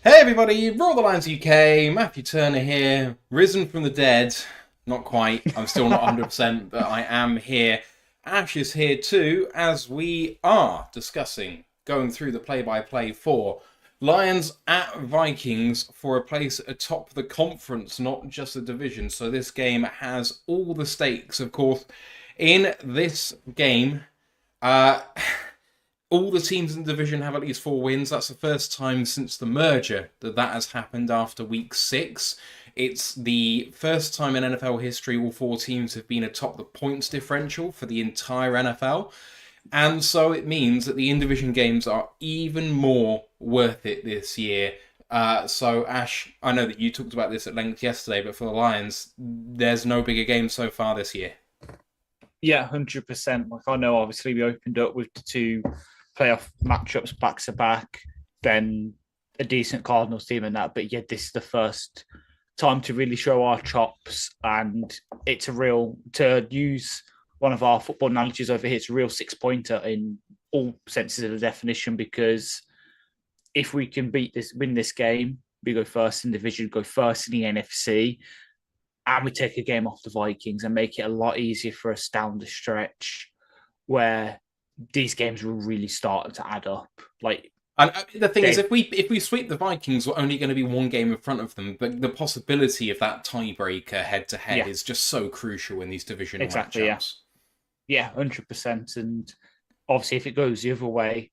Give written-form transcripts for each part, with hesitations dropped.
Hey everybody, Roll the Lines UK, Matthew Turner here, risen from the dead. Not quite, I'm still not 100%, but I am here. Ash is here too, as we are discussing, going through the play-by-play for Lions at Vikings for a place atop the conference, not just the division. So this game has all the stakes, of course. In this game, uh, all the teams in the division have at least 4 wins. That's the first time since the merger that has happened after week 6. It's the first time in NFL history all 4 teams have been atop the points differential for the entire NFL. And so it means that the in-division games are even more worth it this year. So, Ash, I know that you talked about this at length yesterday, but for the Lions, there's no bigger game so far this year. Yeah, 100%. Like I know, obviously, we opened up with the 2 playoff matchups back to back, then a decent Cardinals team and that. But yeah, this is the first time to really show our chops, and it's a real to use one of our football analogies over here. It's a real 6-pointer in all senses of the definition, because if we can win this game, we go first in the division, go first in the NFC, and we take a game off the Vikings and make it a lot easier for us down the stretch where these games will really start to add up. And the thing is, if we sweep the Vikings, we're only going to be 1 game in front of them. But the possibility of that tiebreaker head to head is just so crucial in these divisional matchups. Yeah, 100%. And obviously, if it goes the other way,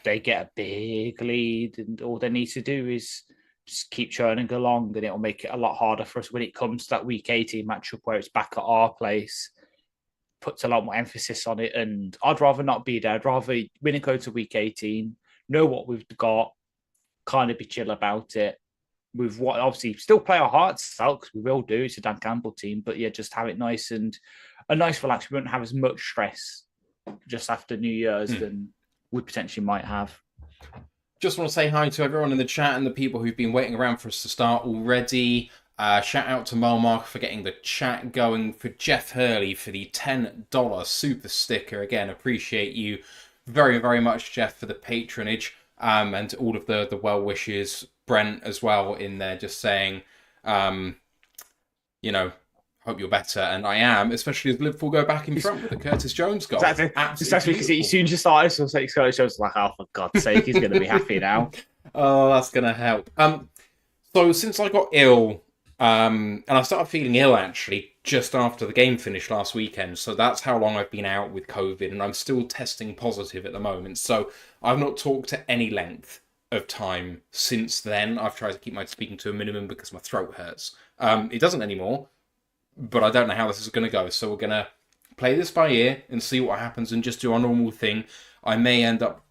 they get a big lead, and all they need to do is just keep churning along, and it'll make it a lot harder for us when it comes to that week 18 matchup where it's back at our place. Puts a lot more emphasis on it, and I'd rather not be there. I'd rather win and go to week 18, know what we've got, kind of be chill about it. We've what obviously still play our hearts out, because we will do. It's a Dan Campbell team, but yeah, just have it nice and a nice relax. We won't have as much stress just after New Year's than we potentially might have. Just want to say hi to everyone in the chat and the people who've been waiting around for us to start already. Shout out to Melmark for getting the chat going, for Jeff Hurley for the $10 super sticker. Again, appreciate you very, very much, Jeff, for the patronage, and all of the well wishes. Brent as well in there, just saying, hope you're better, and I am, especially as Liverpool go back in front with the Curtis Jones goal. Exactly, because as soon as you started, so Curtis Jones was like, oh, for God's sake, he's going to be happy now. Oh, that's going to help. So since I got ill, and I started feeling ill actually just after the game finished last weekend, so that's how long I've been out with COVID, and I'm still testing positive at the moment. So I've not talked at any length of time since then. I've tried to keep my speaking to a minimum because my throat hurts. It doesn't anymore, but I don't know how this is going to go. So we're going to play this by ear and see what happens and just do our normal thing. I may end up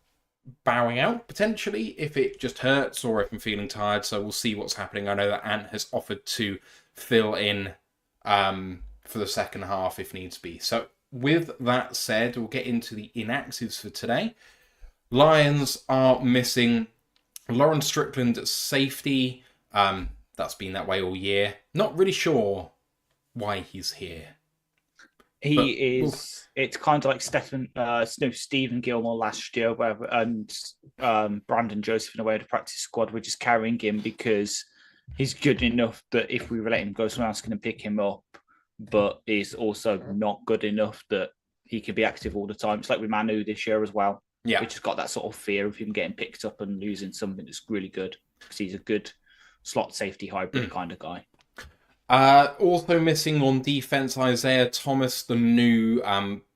bowing out potentially if it just hurts or if I'm feeling tired. So we'll see what's happening. I know that Ant has offered to fill in for the second half if needs be. So with that said, we'll get into the inactives for today. Lions are missing Lauren Strickland at safety. That's been that way all year. Not really sure why he's here. It's kind of like Stephen Gilmore last year, and Brandon Joseph in a way, the practice squad were just carrying him because he's good enough that if we let him go, someone else can pick him up. But he's also not good enough that he can be active all the time. It's like with Manu this year as well. Yeah, we just got that sort of fear of him getting picked up and losing something that's really good, because he's a good slot safety hybrid kind of guy. Also missing on defense, Isaiah Thomas, the new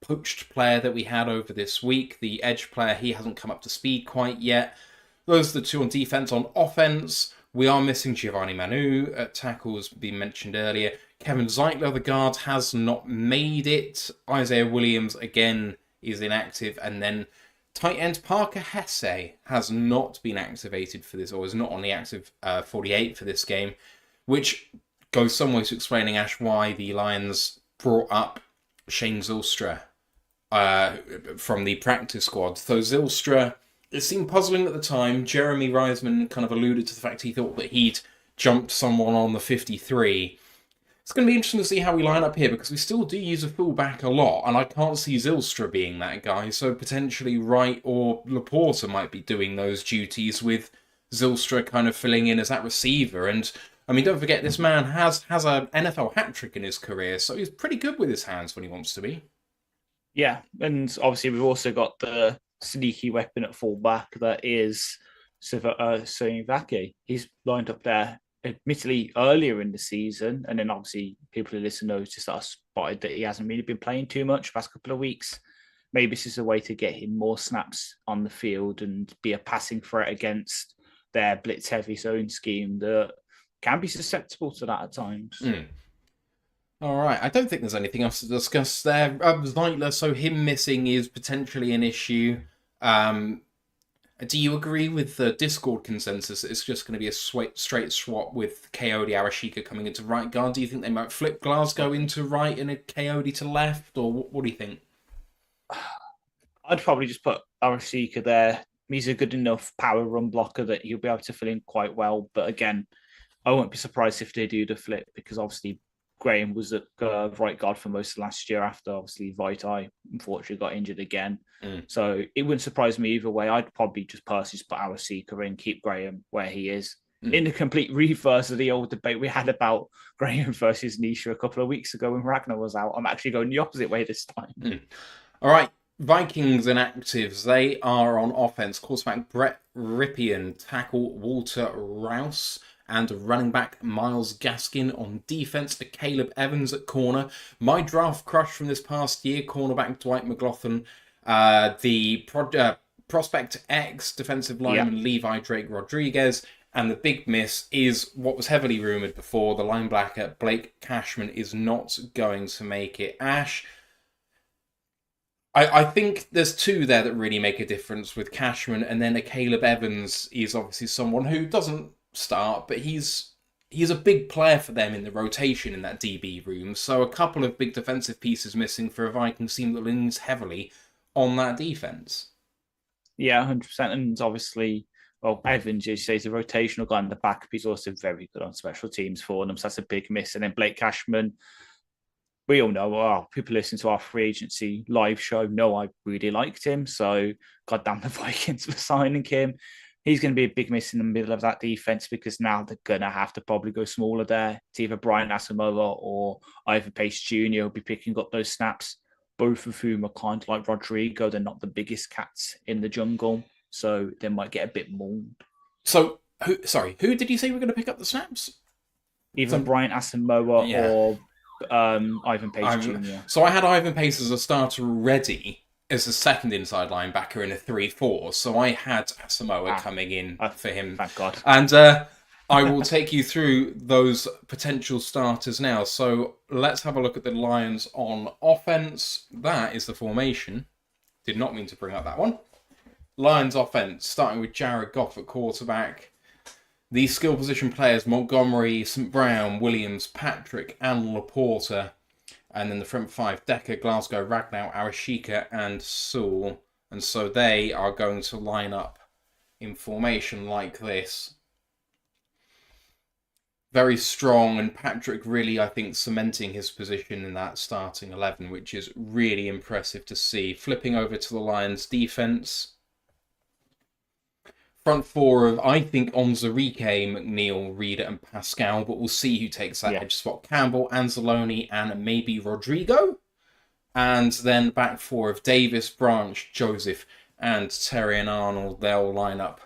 poached player that we had over this week. The edge player, he hasn't come up to speed quite yet. Those are the 2 on defense. On offense, we are missing Giovanni Manu at tackle, as been mentioned earlier. Kevin Zeitler, the guard, has not made it. Isaiah Williams, again, is inactive. And then tight end Parker Hesse has not been activated for this, or is not on the active 48 for this game, which goes some way to explaining, Ash, why the Lions brought up Shane Zylstra from the practice squad. So Zylstra, it seemed puzzling at the time. Jeremy Reisman kind of alluded to the fact he thought that he'd jumped someone on the 53. It's going to be interesting to see how we line up here, because we still do use a fullback a lot, and I can't see Zylstra being that guy, so potentially Wright or Laporta might be doing those duties with Zylstra kind of filling in as that receiver. And I mean, don't forget, this man has an NFL hat trick in his career, so he's pretty good with his hands when he wants to be. Yeah, and obviously we've also got the sneaky weapon at fullback that is Savaki. He's lined up there, admittedly earlier in the season, and then obviously people who listen noticed that I spotted that he hasn't really been playing too much the past couple of weeks. Maybe this is a way to get him more snaps on the field and be a passing threat against their blitz heavy zone scheme that can be susceptible to that at times. Mm. All right, I don't think there's anything else to discuss there. Zeitler, so him missing is potentially an issue. Do you agree with the Discord consensus that it's just going to be a straight swap with Coyote Arashika coming into right guard? Do you think they might flip Glasgow into right and a Coyote to left, or what do you think? I'd probably just put Arashika there. He's a good enough power run blocker that he'll be able to fill in quite well. But again, I won't be surprised if they do the flip because obviously Graham was at right guard for most of last year after obviously Vaitai unfortunately got injured again. So it wouldn't surprise me either way. I'd probably just personally put Arashika in, keep Graham where he is. In the complete reverse of the old debate we had about Graham versus Nisha a couple of weeks ago when Ragnar was out, I'm actually going the opposite way this time. All right. Vikings inactives, they are on offense. Quarterback Brett Ripien, tackle Walter Rouse, and running back Miles Gaskin on defense. Caleb Evans at corner. My draft crush from this past year, cornerback Dwight McLaughlin. The prospect X defensive lineman Levi Drake Rodriguez. And the big miss is what was heavily rumoured before. The linebacker Blake Cashman is not going to make it. Ash, I think there's two there that really make a difference with Cashman, and then a Caleb Evans is obviously someone who doesn't start, but he's a big player for them in the rotation in that DB room. So a couple of big defensive pieces missing for a Vikings team that leans heavily on that defense. Yeah, 100%. And obviously, well, Evans, as you say, is a rotational guy in the back, but he's also very good on special teams for them. So that's a big miss. And then Blake Cashman, we all know, people listen to our free agency live show know I really liked him. So, goddamn the Vikings for signing him. He's going to be a big miss in the middle of that defense because now they're going to have to probably go smaller there. It's either Brian Asamoah or Ivan Pace Jr. will be picking up those snaps, both of whom are kind of like Rodrigo. They're not the biggest cats in the jungle, so they might get a bit mauled. So, who did you say were going to pick up the snaps? Either Brian Asamoah or Ivan Pace Jr. So I had Ivan Pace as a starter already as a second inside linebacker in a 3-4. So I had Asamoah coming in for him. Thank God. And I will take you through those potential starters now. So let's have a look at the Lions on offense. That is the formation. Did not mean to bring up that one. Lions offense, starting with Jared Goff at quarterback. The skill position players, Montgomery, St. Brown, Williams, Patrick, and Laporta. And then the front five, Decker, Glasgow, Ragnow, Arashika, and Sewell. And so they are going to line up in formation like this. Very strong, and Patrick really, I think, cementing his position in that starting 11, which is really impressive to see. Flipping over to the Lions defense. Front four of, I think, Onzarike, McNeil, Reader, and Pascal, but we'll see who takes that edge spot. Campbell, Anzalone, and maybe Rodrigo. And then back four of Davis, Branch, Joseph, and Terry and Arnold. They'll line up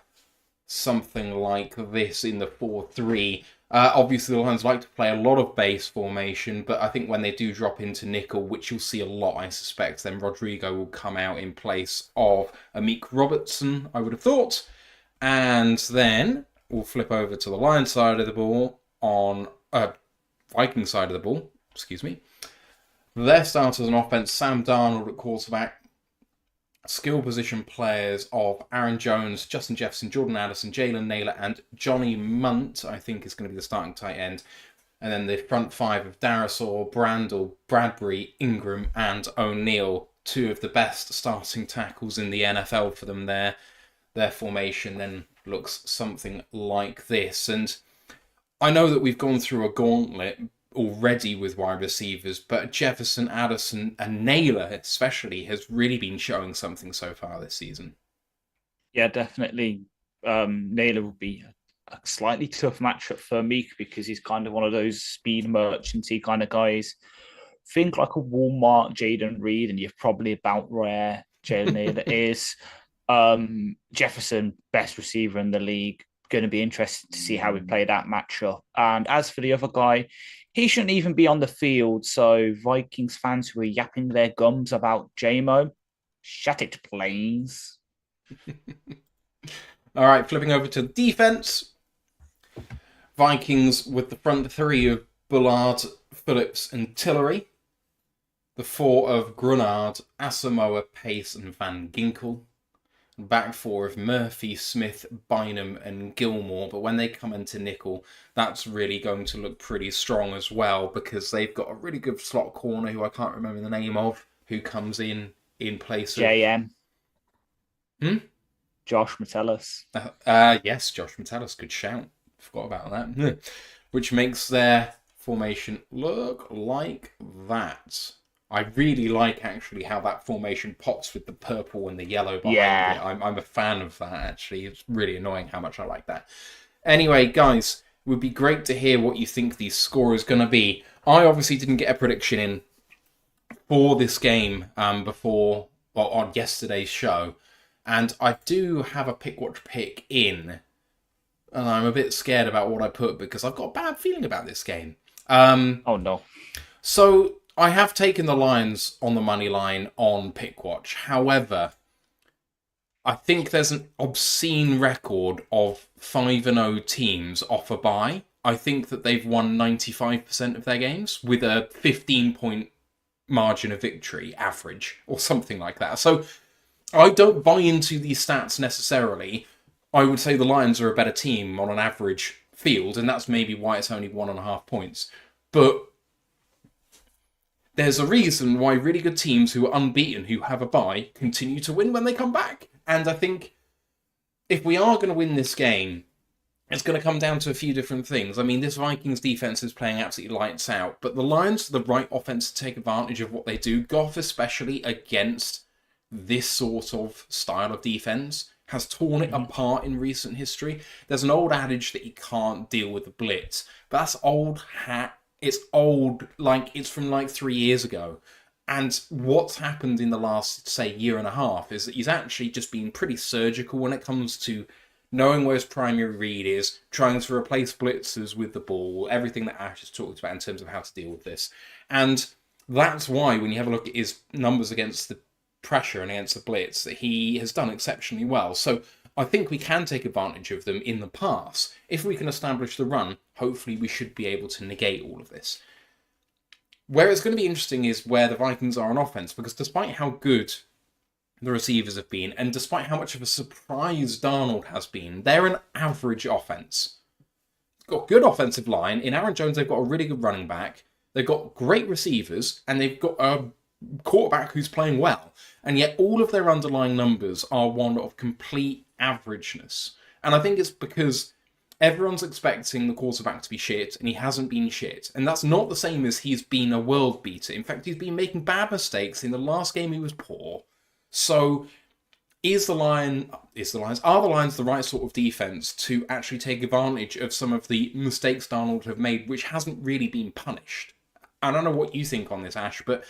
something like this in the 4-3. Obviously, the Lions like to play a lot of base formation, but I think when they do drop into nickel, which you'll see a lot, I suspect, then Rodrigo will come out in place of Amik Robertson, I would have thought. And then we'll flip over to the Lions side of the ball on Viking side of the ball. Excuse me. Their starters on offense: Sam Darnold at quarterback. Skill position players of Aaron Jones, Justin Jefferson, Jordan Addison, Jalen Naylor, and Johnny Munt, I think, is going to be the starting tight end. And then the front five of Darisaw, Brandel, Bradbury, Ingram, and O'Neal. Two of the best starting tackles in the NFL for them there. Their formation then looks something like this. And I know that we've gone through a gauntlet already with wide receivers, but Jefferson, Addison, and Naylor especially has really been showing something so far this season. Yeah, definitely. Naylor will be a slightly tough matchup for Meek because he's kind of one of those speed merchanty kind of guys. Think like a Walmart Jaden Reed, and you're probably about where Jalen Naylor is. Jefferson, best receiver in the league. Going to be interested to see how we play that matchup. And as for the other guy, he shouldn't even be on the field. So Vikings fans who are yapping their gums about JMO, shut it, please. All right, flipping over to defense. Vikings with the front three of Bullard, Phillips, and Tillery. The four of Grunard, Asamoah, Pace, and Van Ginkel. Back four of Murphy, Smith, Bynum, and Gilmore. But when they come into nickel, that's really going to look pretty strong as well because they've got a really good slot corner who I can't remember the name of, who comes in place of JM. Josh Metellus. Yes, Josh Metellus. Good shout. Forgot about that. Which makes their formation look like that. I really like actually how that formation pops with the purple and the yellow behind it. I'm a fan of that actually. It's really annoying how much I like that. Anyway, guys, it would be great to hear what you think the score is going to be. I obviously didn't get a prediction in for this game on yesterday's show, and I do have a pick in, and I'm a bit scared about what I put because I've got a bad feeling about this game. Oh no! So I have taken the Lions on the money line on Pickwatch. However, I think there's an obscene record of 5-0 teams off a bye. I think that they've won 95% of their games with a 15-point margin of victory average or something like that. So I don't buy into these stats necessarily. I would say the Lions are a better team on an average field, and that's maybe why it's only 1.5 points. But there's a reason why really good teams who are unbeaten, who have a bye, continue to win when they come back. And I think if we are going to win this game, it's going to come down to a few different things. I mean, this Vikings defense is playing absolutely lights out, but the Lions are the right offense to take advantage of what they do. Goff, especially against this sort of style of defense, has torn it apart in recent history. There's an old adage that you can't deal with the blitz, but that's old hat. It's old, like it's from like 3 years ago. And what's happened in the last, say, year and a half is that he's actually just been pretty surgical when it comes to knowing where his primary read is, trying to replace blitzers with the ball, everything that Ash has talked about in terms of how to deal with this. And that's why when you have a look at his numbers against the pressure and against the blitz, that he has done exceptionally well. So I think we can take advantage of them in the pass. If we can establish the run, hopefully we should be able to negate all of this. Where it's going to be interesting is where the Vikings are on offense, because despite how good the receivers have been, and despite how much of a surprise Darnold has been, they're an average offense. Got good offensive line. In Aaron Jones, they've got a really good running back. They've got great receivers, and they've got a quarterback who's playing well. And yet all of their underlying numbers are one of complete averageness. And I think it's because everyone's expecting the quarterback to be shit, and he hasn't been shit. And that's not the same as he's been a world beater. In fact, he's been making bad mistakes. In the last game, he was poor. So are the Lions the right sort of defense to actually take advantage of some of the mistakes Darnold have made, which hasn't really been punished? I don't know what you think on this, Ash, but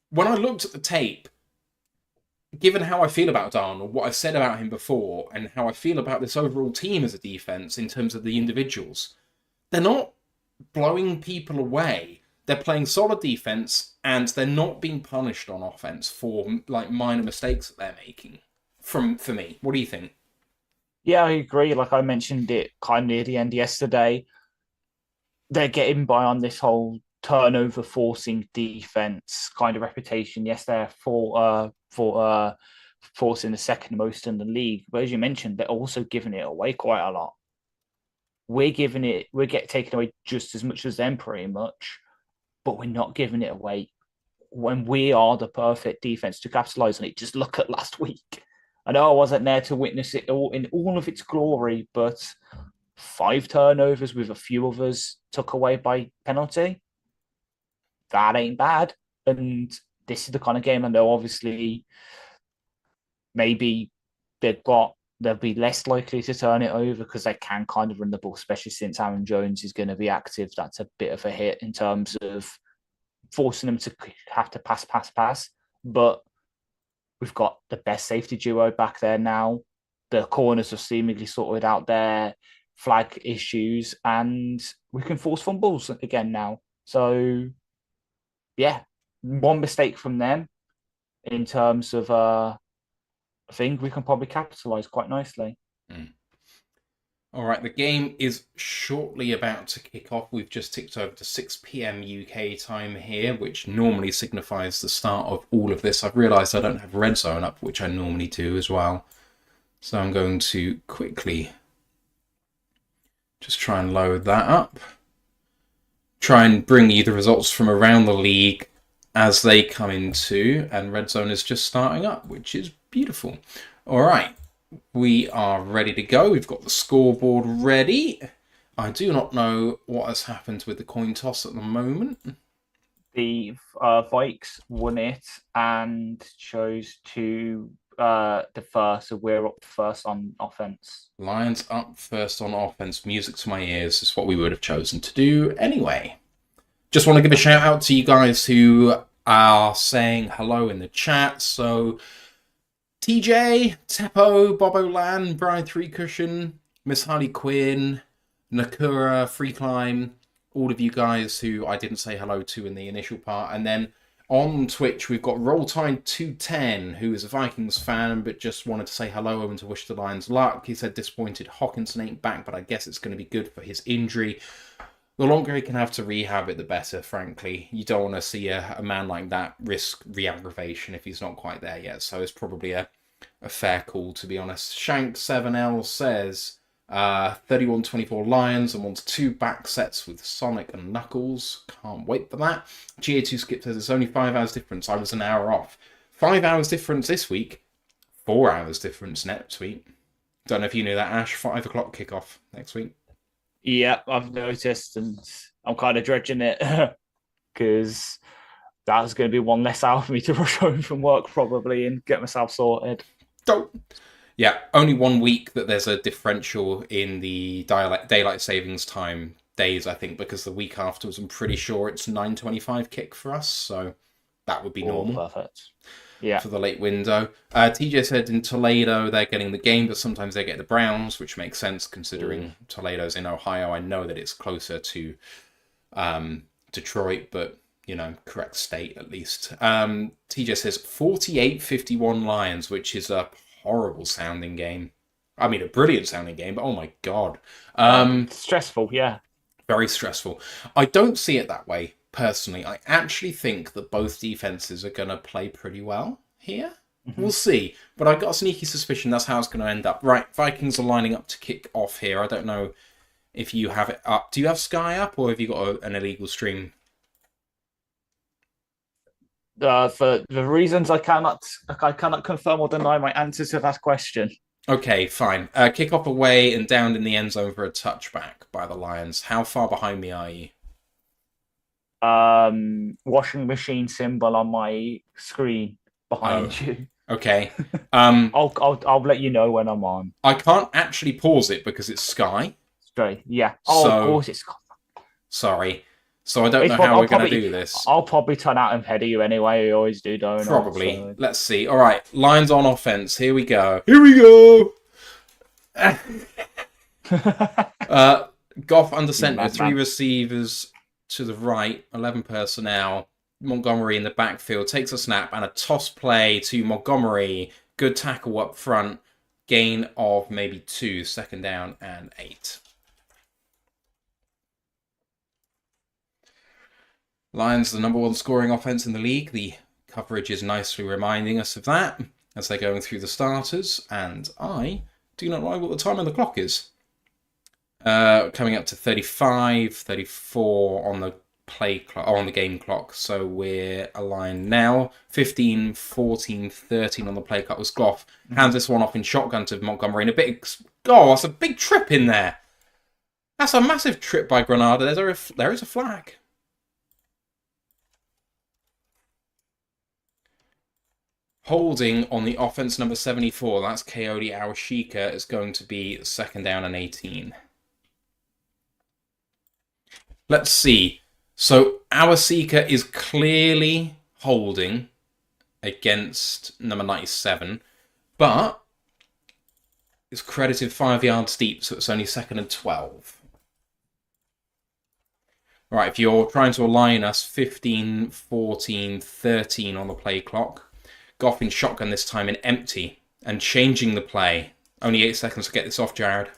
when I looked at the tape, given how I feel about Darnold, what I've said about him before, and how I feel about this overall team as a defense in terms of the individuals, they're not blowing people away. They're playing solid defense, and they're not being punished on offense for like minor mistakes that they're making. For me, what do you think? Yeah, I agree. Like I mentioned it kind of near the end yesterday, they're getting by on this whole turnover forcing defense kind of reputation. Yes, they're for forcing the second most in the league, but as you mentioned, they're also giving it away quite a lot. We're taking away just as much as them, pretty much, but we're not giving it away when we are the perfect defense to capitalize on it. Just look at last week. I know I wasn't there to witness it all in all of its glory, but 5 turnovers with a few of us took away by penalty. That ain't bad. And this is the kind of game I know, obviously, maybe they've got they'll be less likely to turn it over because they can kind of run the ball, especially since Aaron Jones is going to be active. That's a bit of a hit in terms of forcing them to have to pass. But we've got the best safety duo back there now. The corners have seemingly sorted out their flag issues, and we can force fumbles again now. So, yeah, one mistake from them in terms of I think we can probably capitalise quite nicely. Mm. All right, the game is shortly about to kick off. We've just ticked over to 6 p.m. UK time here, which normally signifies the start of all of this. I've realised I don't have Red Zone up, which I normally do as well. So I'm going to quickly just try and load that up. Try and bring you the results from around the league as they come into, and Red Zone is just starting up, which is beautiful. All right. We are ready to go. We've got the scoreboard ready. I do not know what has happened with the coin toss at the moment. The Vikes won it and chose to defer, so we're up first on offense. Lions up first on offense. Music to my ears is what we would have chosen to do anyway. Just want to give a shout out to you guys who are saying hello in the chat. So TJ, Teppo, Bobo Lan, Brian Three Cushion, Miss Harley Quinn, Nakura, Free Climb, all of you guys who I didn't say hello to in the initial part. And then on Twitch, we've got Rolltide210, who is a Vikings fan, but just wanted to say hello and to wish the Lions luck. He said disappointed Hawkinson ain't back, but I guess it's going to be good for his injury. The longer he can have to rehab it, the better, frankly. You don't want to see a man like that risk re-aggravation if he's not quite there yet. So it's probably a fair call, to be honest. Shank7L says 31-24 Lions and wants 2 back sets with Sonic and Knuckles. Can't wait for that. GA2 Skip says it's only 5 hours difference. I was an hour off. 5 hours difference this week. 4 hours difference next week. Don't know if you knew that, Ash. 5 o'clock kickoff next week. Yeah, I've noticed, and I'm kind of dredging it because that's going to be one less hour for me to rush home from work probably and get myself sorted. Don't. Yeah, only 1 week that there's a differential in the daylight savings time days, I think, because the week afterwards, I'm pretty sure it's 9:25 kick for us, so that would be normal. Perfect. Yeah. For the late window. TJ said in Toledo they're getting the game, but sometimes they get the Browns, which makes sense considering Toledo's in Ohio. I know that it's closer to Detroit, but, you know, correct state at least. TJ says 48-51 Lions, which is a horrible sounding game. I mean, a brilliant sounding game, but oh my God. Stressful, yeah. Very stressful. I don't see it that way. Personally, I actually think that both defenses are going to play pretty well here. Mm-hmm. We'll see. But I've got a sneaky suspicion that's how it's going to end up. Right, Vikings are lining up to kick off here. I don't know if you have it up. Do you have Sky up, or have you got an illegal stream? For the reasons I cannot confirm or deny my answer to that question. Okay, fine. Kick off away and down in the end zone for a touchback by the Lions. How far behind me are you? Washing machine symbol on my screen behind you. Okay. I'll let you know when I'm on. I can't actually pause it because it's Sky. Straight, yeah. Of course it's Sky. Sorry. So I don't know how we're going to do this. I'll probably turn out ahead of you anyway. You always do, don't I? Probably. So. Let's see. All right. Lions on offense. Here we go. Here we go. Goff under center. 3 receivers to the right. 11 personnel. Montgomery in the backfield. Takes a snap and a toss play to Montgomery. Good tackle up front. Gain of maybe 2. 2nd down and 8. Lions, the number 1 scoring offense in the league. The coverage is nicely reminding us of that as they're going through the starters. And I do not know what the time on the clock is. Coming up to 35, 34 on the play clock, or on the game clock. So we're aligned now. 15, 14, 13 on the play clock was Goff. Hands this one off in shotgun to Montgomery. And that's a big trip in there. That's a massive trip by Granada. There is a flag. Holding on the offense number 74, that's Coyote Awashika, is going to be 2nd down and 18. Let's see. So Awashika is clearly holding against number 97, but it's credited 5 yards deep, so it's only 2nd and 12. Right, if you're trying to align us 15, 14, 13 on the play clock, Goff in shotgun this time and empty, and changing the play. Only 8 seconds to get this off, Jared.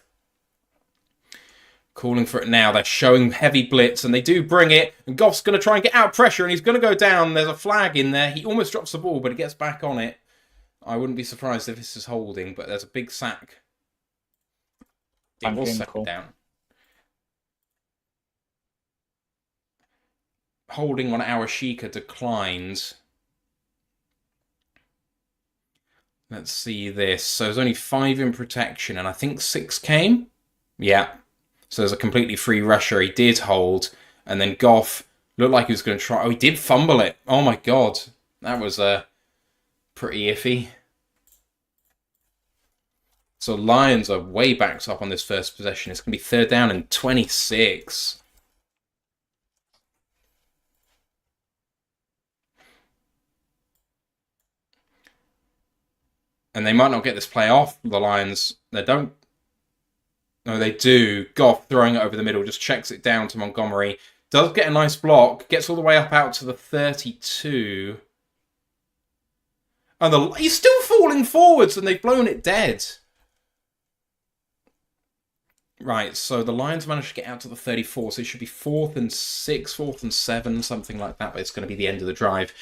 Calling for it now. They're showing heavy blitz, and they do bring it. And Goff's going to try and get out of pressure, and he's going to go down. There's a flag in there. He almost drops the ball, but he gets back on it. I wouldn't be surprised if this is holding, but there's a big sack. It was 2nd down. Holding on Awashika declines. Let's see this. So there's only 5 in protection, and I think 6 came. Yeah. So there's a completely free rusher. He did hold, and then Goff looked like he was going to try. Oh, he did fumble it. Oh my god, that was pretty iffy. So Lions are way backed up on this first possession. It's going to be 3rd down and 26. And they might not get this play off, the Lions. They don't. No, they do. Goff throwing it over the middle, just checks it down to Montgomery. Does get a nice block, gets all the way up out to the 32. And he's still falling forwards, and they've blown it dead. Right, so the Lions managed to get out to the 34, so it should be 4th and 6, 4th and 7, something like that, but it's going to be the end of the drive.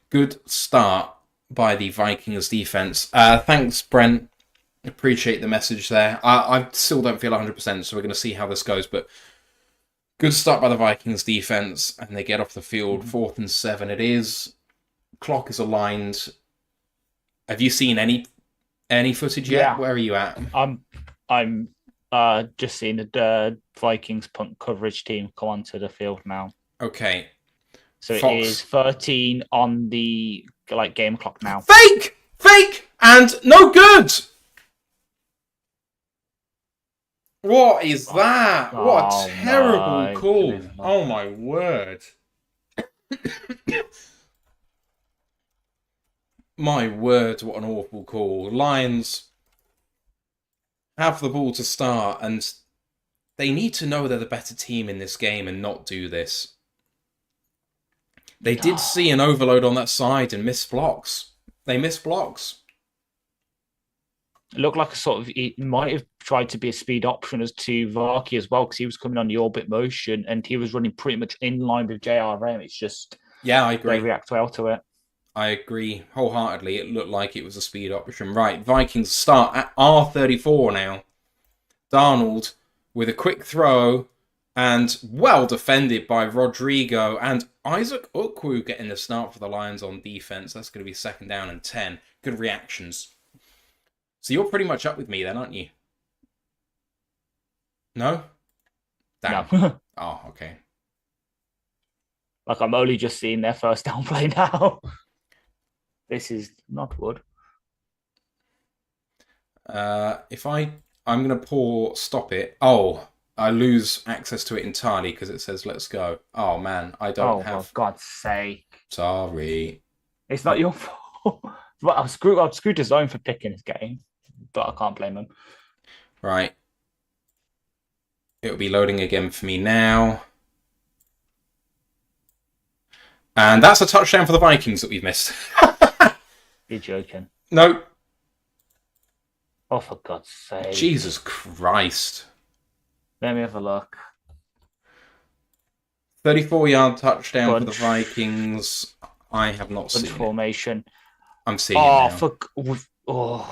Good start by the Vikings defense. Thanks, Brent. Appreciate the message there. I still don't feel 100%, so we're going to see how this goes, but good start by the Vikings defense, and they get off the field. 4th and 7 it is. Clock is aligned. Have you seen any footage yet? Yeah. Where are you at? I'm just seeing the Vikings punt coverage team come onto the field now. Okay. So Fox. It is 13 on the game clock now. Fake, and no good. What is that? What a terrible call! goodness. Oh my word! My word! What an awful call. Lions have the ball to start, and they need to know they're the better team in this game and not do this. They did see an overload on that side and missed blocks. They missed blocks. It looked like he might have tried to be a speed option as to Varkey as well, because he was coming on the orbit motion and he was running pretty much in line with JRM. It's just I agree. They react well to it. I agree wholeheartedly. It looked like it was a speed option. Right, Vikings start at R34 now. Darnold with a quick throw and well defended by Rodrigo, and Isaac Ukwu getting the start for the Lions on defense. That's going to be 2nd down and 10. Good reactions. So you're pretty much up with me then, aren't you? No? Damn. No. Oh, okay. I'm only just seeing their first down play now. This is not good. I'm going to stop it. Oh, I lose access to it entirely because it says let's go. Oh man, I don't have. For God's sake. Sorry. It's not your fault. Well, I've screwed his own for picking his game, but I can't blame him. Right. It'll be loading again for me now. And that's a touchdown for the Vikings that we've missed. You're joking. No. Oh, for God's sake. Jesus Christ. Let me have a look. 34-yard touchdown for the Vikings. I have not seen formation. I'm seeing it now.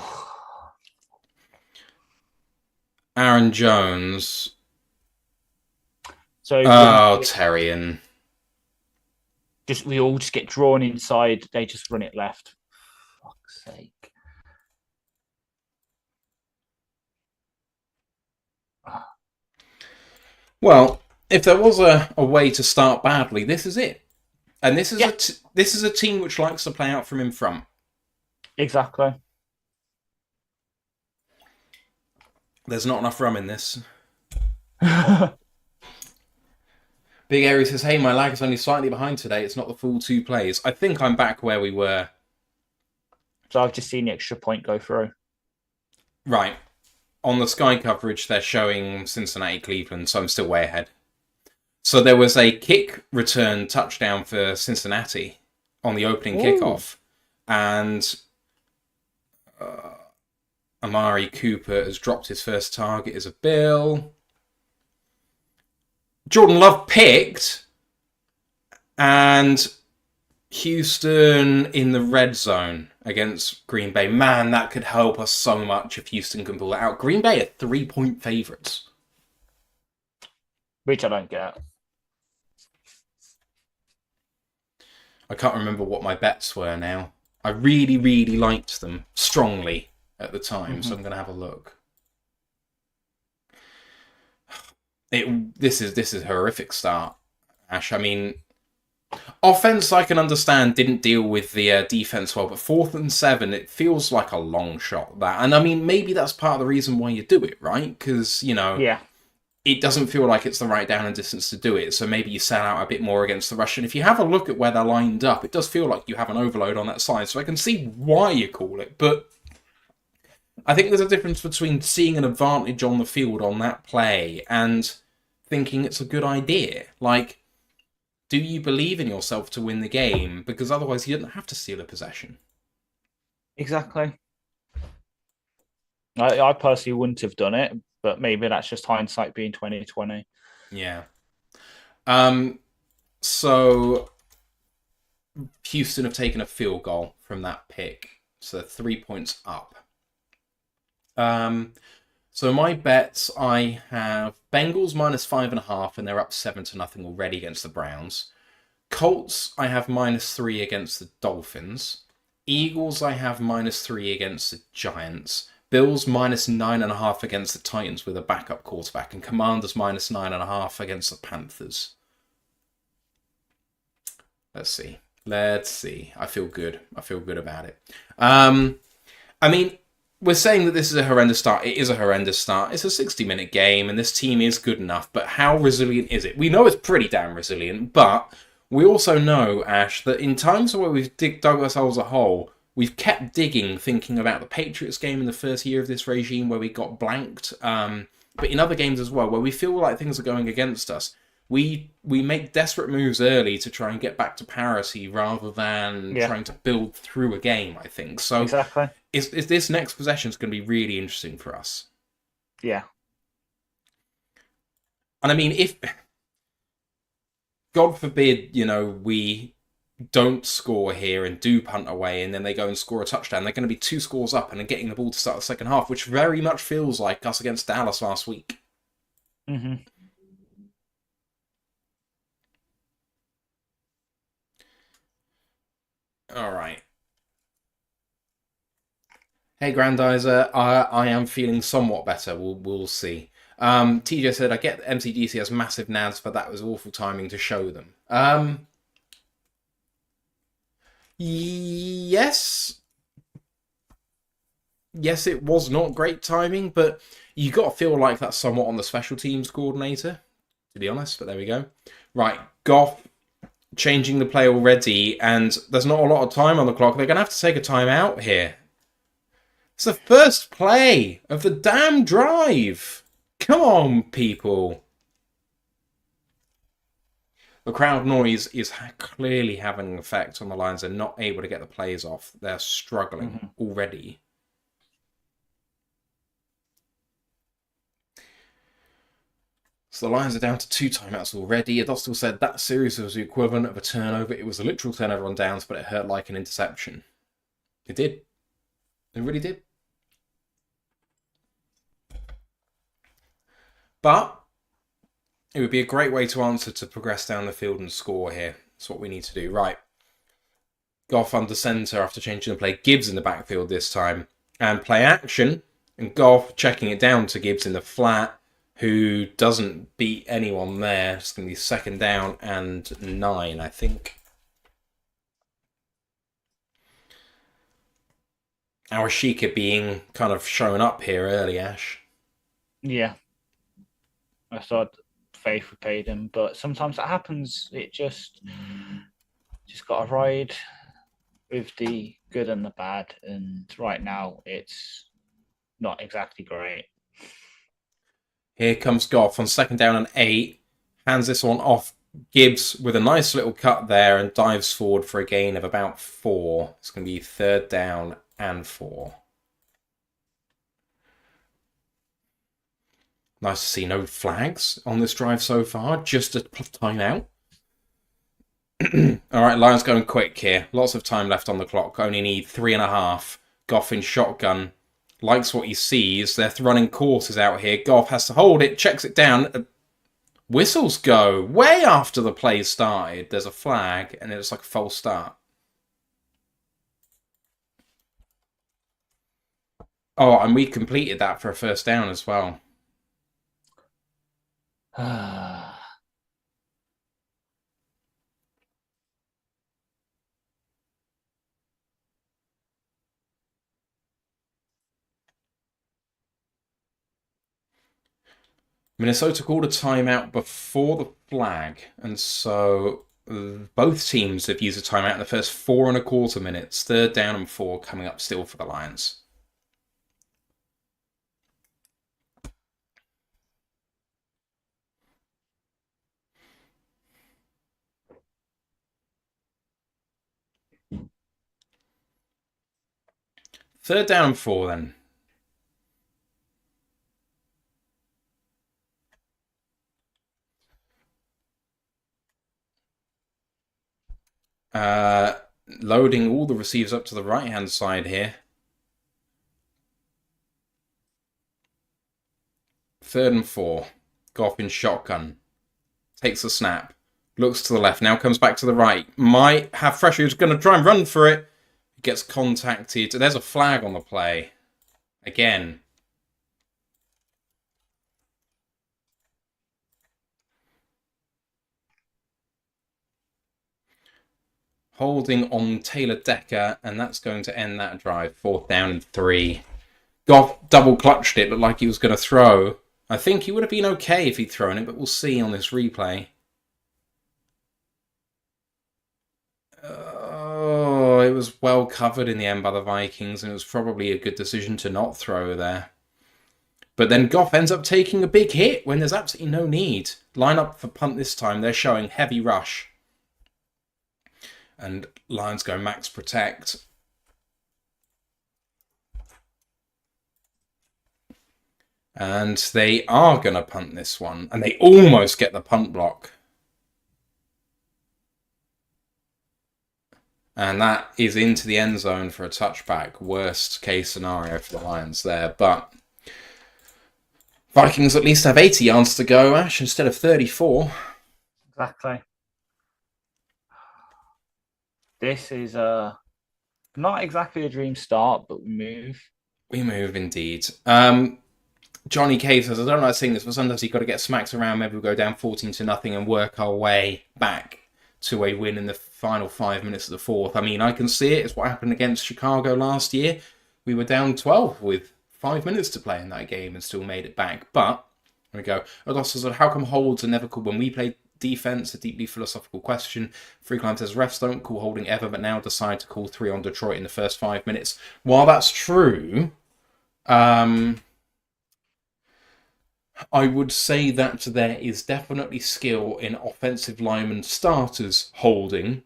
Aaron Jones. So Terrian. We all just get drawn inside. They just run it left. For fuck's sake. Well, if there was a way to start badly, this is it. And this is this is a team which likes to play out from in front. Exactly. There's not enough rum in this. Big Airy says, hey, my lag is only slightly behind today. It's not the full 2 plays. I think I'm back where we were. So I've just seen the extra point go through. Right. On the Sky coverage, they're showing Cincinnati-Cleveland, so I'm still way ahead. So there was a kick return touchdown for Cincinnati on the opening kickoff. And Amari Cooper has dropped his first target as a Bill. Jordan Love picked, and Houston in the red zone against Green Bay. Man, that could help us so much if Houston can pull it out. Green Bay are 3-point favourites. Which I don't get. I can't remember what my bets were now. I really, really liked them strongly at the time, so I'm going to have a look. This is a horrific start, Ash. I mean, offense I can understand didn't deal with the defense well, but 4th and 7, it feels like a long shot, that. And I mean, maybe that's part of the reason why you do it, right? Because, it doesn't feel like it's the right down and distance to do it, so maybe you sell out a bit more against the rush. And if you have a look at where they're lined up, it does feel like you have an overload on that side, so I can see why you call it, but I think there's a difference between seeing an advantage on the field on that play and thinking it's a good idea. Like, do you believe in yourself to win the game? Because otherwise you don't have to steal a possession. Exactly. I personally wouldn't have done it, but maybe that's just hindsight being 2020. Yeah. So Houston have taken a field goal from that pick, so they're 3 points up. So my bets, I have Bengals -5.5, and they're up 7-0 already against the Browns. Colts, I have -3 against the Dolphins. Eagles, I have -3 against the Giants. Bills -9.5 against the Titans with a backup quarterback, and Commanders -9.5 against the Panthers. Let's see. I feel good about it. I mean, we're saying that this is a horrendous start. It is a horrendous start. It's a 60-minute game, and this team is good enough, but how resilient is it? We know it's pretty damn resilient, but we also know, Ash, that in times where we've dug ourselves a hole, we've kept digging, thinking about the Patriots game in the first year of this regime where we got blanked, but in other games as well, where we feel like things are going against us. We make desperate moves early to try and get back to parity rather than trying to build through a game, I think. So exactly. Is this next possession is going to be really interesting for us. Yeah. And I mean, if, God forbid, we don't score here and do punt away and then they go and score a touchdown, they're going to be 2 scores up and getting the ball to start the second half, which very much feels like us against Dallas last week. Mm-hmm. All right. Hey, Grandizer, I am feeling somewhat better. We'll see. TJ said, I get MCGC has massive nads, but that was awful timing to show them. Yes. Yes, it was not great timing, but you got to feel like that's somewhat on the special teams coordinator, to be honest, but there we go. Right, Goff changing the play already, and there's not a lot of time on the clock. They're going to have to take a timeout here. It's the first play of the damn drive. Come on, people. The crowd noise is clearly having an effect on the Lions. They're not able to get the plays off. They're struggling already. So the Lions are down to 2 timeouts already. Adostel said that series was the equivalent of a turnover. It was a literal turnover on downs, but it hurt like an interception. It did. It really did. But it would be a great way to answer to progress down the field and score here. That's what we need to do. Right. Goff under centre after changing the play. Gibbs in the backfield this time. And play action. And Goff checking it down to Gibbs in the flat, who doesn't beat anyone there. It's going to be 2nd down and 9, I think. Awashika being kind of shown up here early, Ash. Yeah, I thought faith repaid him, but sometimes that happens. It just got to ride with the good and the bad, and right now it's not exactly great. Here comes Goff on second down and 8. Hands this one off Gibbs with a nice little cut there and dives forward for a gain of about 4. It's going to be third down and 4. Nice to see no flags on this drive so far. Just a timeout. All right, Lions going quick here. Lots of time left on the clock. Only need 3.5. Goff in shotgun. Likes what he sees. They're running courses out here. Goff has to hold it, checks it down. Whistles go way after the play started. There's a flag, and it's like a false start. Oh, and we completed that for a first down as well. Minnesota called a timeout before the flag, and so both teams have used a timeout in the first 4.25 minutes. Third down and 4 coming up still for the Lions. Third down and 4 then. Loading all the receivers up to the right-hand side here. Third and 4. Goff in shotgun. Takes the snap. Looks to the left. Now comes back to the right. Might have pressure. He's going to try and run for it. Gets contacted. There's a flag on the play. Again. Holding on Taylor Decker, and that's going to end that drive. Fourth down and 3. Goff double clutched it. Looked like he was going to throw. I think he would have been okay if he'd thrown it, but we'll see on this replay. Oh, it was well covered in the end by the Vikings, and it was probably a good decision to not throw there. But then Goff ends up taking a big hit when there's absolutely no need. Line up for punt this time. They're showing heavy rush. And Lions go max protect. And they are going to punt this one. And they almost get the punt block. And that is into the end zone for a touchback. Worst case scenario for the Lions there. But Vikings at least have 80 yards to go, Ash, instead of 34. Exactly. This is not exactly a dream start, but we move. We move indeed. Johnny Cave says, I don't like saying this, but sometimes you've got to get smacked around. Maybe we'll go down 14-0 and work our way back to a win in the final 5 minutes of the fourth. I mean, I can see it. It's what happened against Chicago last year. We were down 12 with 5 minutes to play in that game and still made it back. But, there we go. Odos says, how come holds are never called when we play defense? A deeply philosophical question. Freeland says, refs don't call holding ever, but now decide to call 3 on Detroit in the first 5 minutes. While that's true, I would say that there is definitely skill in offensive lineman starters holding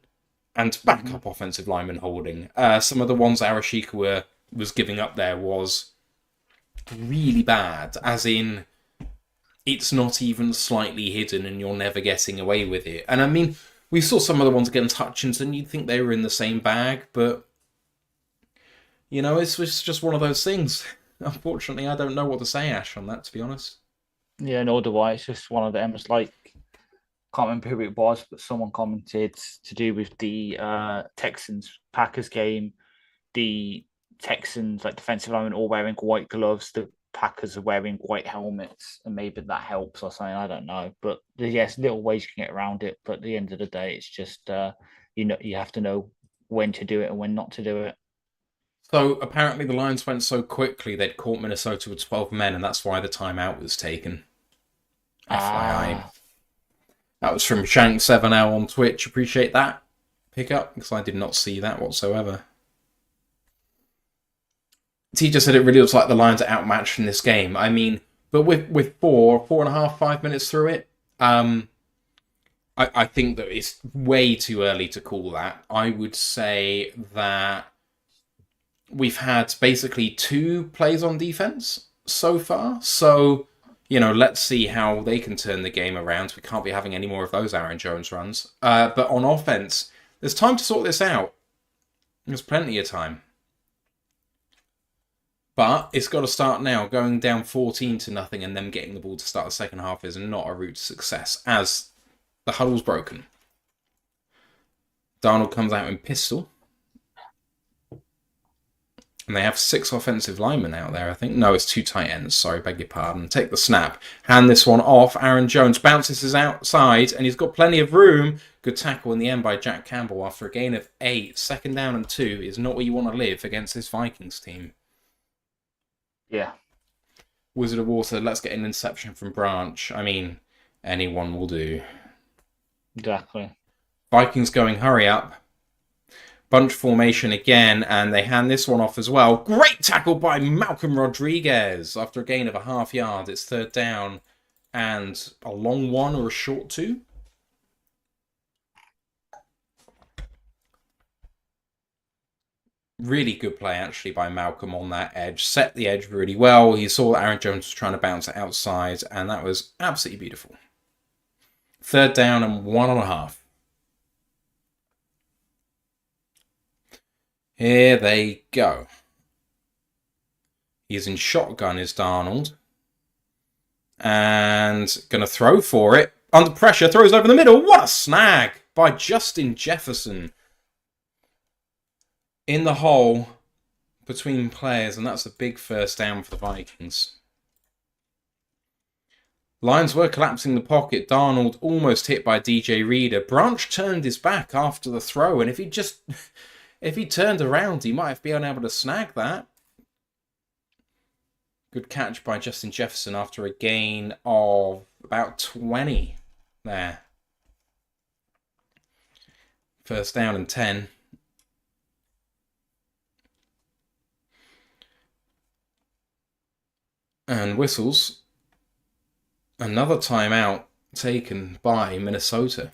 and backup offensive lineman holding. Some of the ones Arashika was giving up there was really bad, as in it's not even slightly hidden and you're never getting away with it. And I mean, we saw some of the ones against Hutchinson, you'd think they were in the same bag, but you know, it's just one of those things. Unfortunately, I don't know what to say, Ash, on that, to be honest. Yeah, nor do I. It's just one of them. It's like, can't remember who it was, but someone commented to do with the Texans Packers game. The Texans, like defensive linemen, all wearing white gloves. The Packers are wearing white helmets, and maybe that helps or something. I don't know, but yes, little ways you can get around it. But at the end of the day, it's just you have to know when to do it and when not to do it. So apparently the Lions went so quickly they'd caught Minnesota with 12 men, and that's why the timeout was taken. FYI. Ah, That was from Shank7L on Twitch. Appreciate that pickup, because I did not see that whatsoever. T just said it really looks like the Lions are outmatched in this game. I mean, but with 4.5, 5 minutes through it, I think that it's way too early to call that. I would say that we've had basically 2 plays on defense so far. So, let's see how they can turn the game around. We can't be having any more of those Aaron Jones runs. But on offense, there's time to sort this out. There's plenty of time. But it's got to start now. Going down 14-0 and them getting the ball to start the second half is not a route to success, as the huddle's broken. Darnold comes out in pistol. And they have 6 offensive linemen out there, I think. No, it's 2 tight ends. Sorry, beg your pardon. Take the snap. Hand this one off. Aaron Jones bounces his outside, and he's got plenty of room. Good tackle in the end by Jack Campbell after a gain of 8. 2nd down and 2 is not where you want to live against this Vikings team. yeah. Wizard of Water, let's get an interception from Branch. I mean, anyone will do. Exactly. Vikings going hurry up. Bunch formation again, and they hand this one off as well. Great tackle by Malcolm Rodriguez after a gain of a half yard. It's 3rd down and a long 1 or a short 2. Really good play, actually, by Malcolm on that edge. Set the edge really well. He saw that Aaron Jones was trying to bounce it outside, and that was absolutely beautiful. 3rd down and 1.5. Here they go. He's in shotgun, is Darnold. And going to throw for it. Under pressure, throws over the middle. What a snag by Justin Jefferson. In the hole between players, and that's a big 1st down for the Vikings. Lions were collapsing the pocket. Darnold almost hit by DJ Reader. Branch turned his back after the throw, and if he turned around, he might have been able to snag that. Good catch by Justin Jefferson after a gain of about 20 there. 1st down and 10. And whistles. Another timeout taken by Minnesota.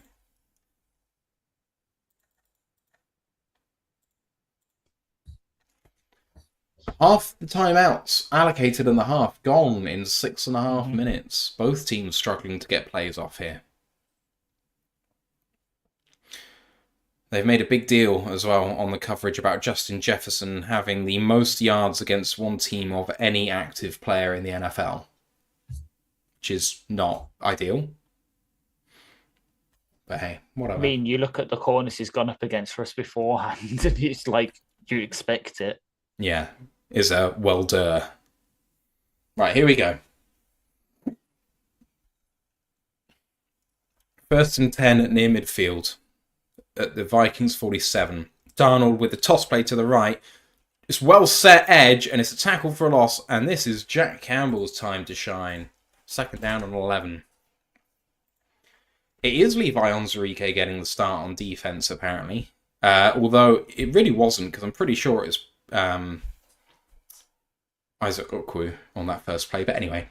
Half the timeouts allocated in the half gone in 6.5 minutes. Both teams struggling to get plays off here. They've made a big deal as well on the coverage about Justin Jefferson having the most yards against one team of any active player in the NFL, which is not ideal. But hey, whatever. I mean, you look at the corners he's gone up against for us beforehand, and it's like, you expect it. Yeah, is a well duh. Right, here we go. 1st and 10 near midfield at the Vikings 47. Darnold with the toss play to the right. It's well set edge, and it's a tackle for a loss, and this is Jack Campbell's time to shine. 2nd down and 11. It is Levi Onwuzurike getting the start on defense, apparently. Although it really wasn't, because I'm pretty sure it was Isaac Okwu on that first play. But anyway,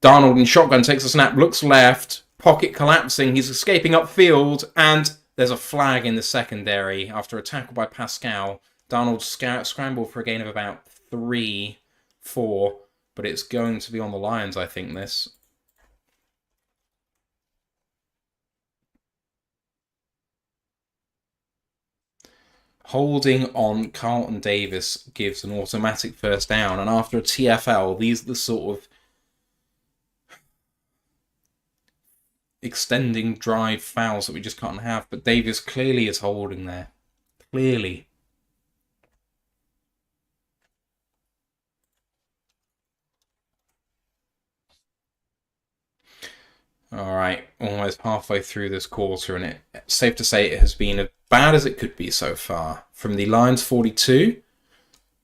Darnold in shotgun takes a snap, looks left, pocket collapsing, he's escaping upfield, and there's a flag in the secondary after a tackle by Pascal. Darnold scrambled for a gain of about 3, 4, but it's going to be on the Lions, I think, this. Holding on Carlton Davis gives an automatic 1st down, and after a TFL, these are the sort of extending drive fouls that we just can't have, but Davis clearly is holding there. Clearly. Alright, almost halfway through this quarter, and it's safe to say it has been as bad as it could be so far. From the Lions 42,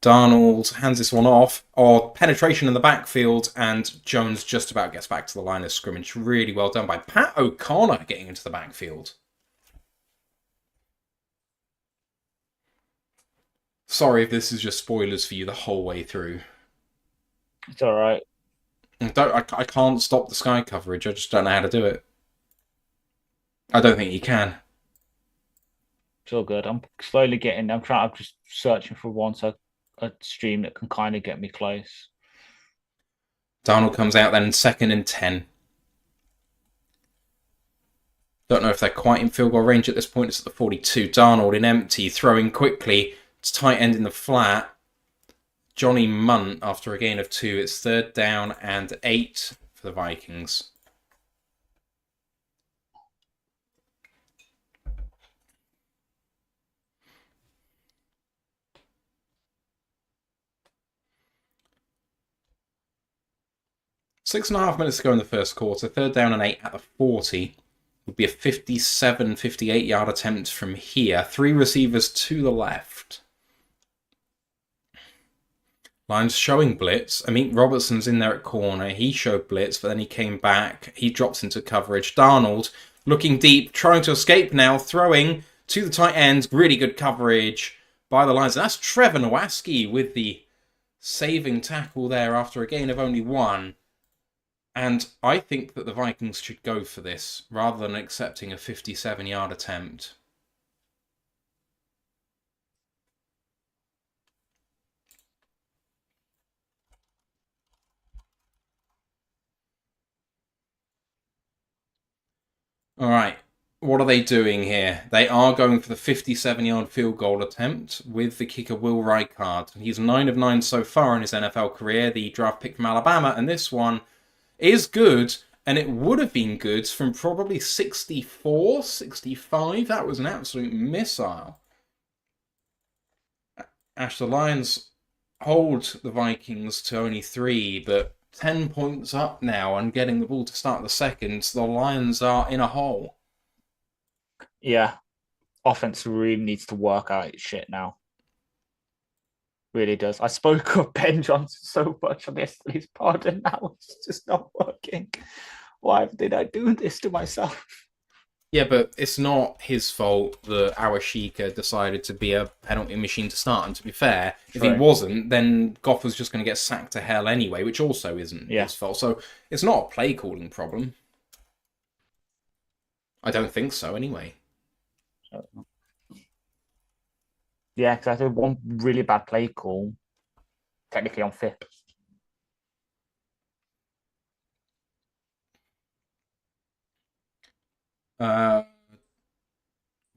Darnold hands this one off, or penetration in the backfield, and Jones just about gets back to the line of scrimmage. Really well done by Pat O'Connor getting into the backfield. Sorry if this is just spoilers for you the whole way through. It's all right. I can't stop the sky coverage. I just don't know how to do it. I don't think you can. It's all good. I'm just searching for a stream that can kind of get me close. Darnold comes out then 2nd and 10. Don't know if they're quite in field goal range at this point. It's at the 42. Darnold in empty, throwing quickly. It's tight end in the flat. Johnny Munt after a gain of 2. It's 3rd down and 8 for the Vikings. Six and a half minutes to go in the first quarter. 3rd down and 8 at the 40. Would be a 57, 58-yard attempt from here. 3 receivers to the left. Lions showing blitz. Amit Robertson's in there at corner. He showed blitz, but then he came back. He drops into coverage. Darnold looking deep, trying to escape now, throwing to the tight end. Really good coverage by the Lions. And that's Trevor Nowaski with the saving tackle there after a gain of only 1. And I think that the Vikings should go for this rather than accepting a 57-yard attempt. All right, what are they doing here? They are going for the 57-yard field goal attempt with the kicker Will Reichard. He's 9 of 9 so far in his NFL career, the draft pick from Alabama, and this one is good, and it would have been good from probably 64, 65. That was an absolute missile. Ash, the Lions hold the Vikings to only 3, but 10 points up now and getting the ball to start the second. The Lions are in a hole. Yeah. Offense really needs to work out its shit now. Really does. I spoke of Ben Johnson so much on yesterday's pod, and now it's just not working. Why did I do this to myself? Yeah, but it's not his fault that Awashika decided to be a penalty machine to start. And to be fair, if he wasn't, then Goff was just going to get sacked to hell anyway, which also isn't his fault. So it's not a play calling problem. I don't think so, anyway. Yeah, because I did one really bad play call, technically on 5th.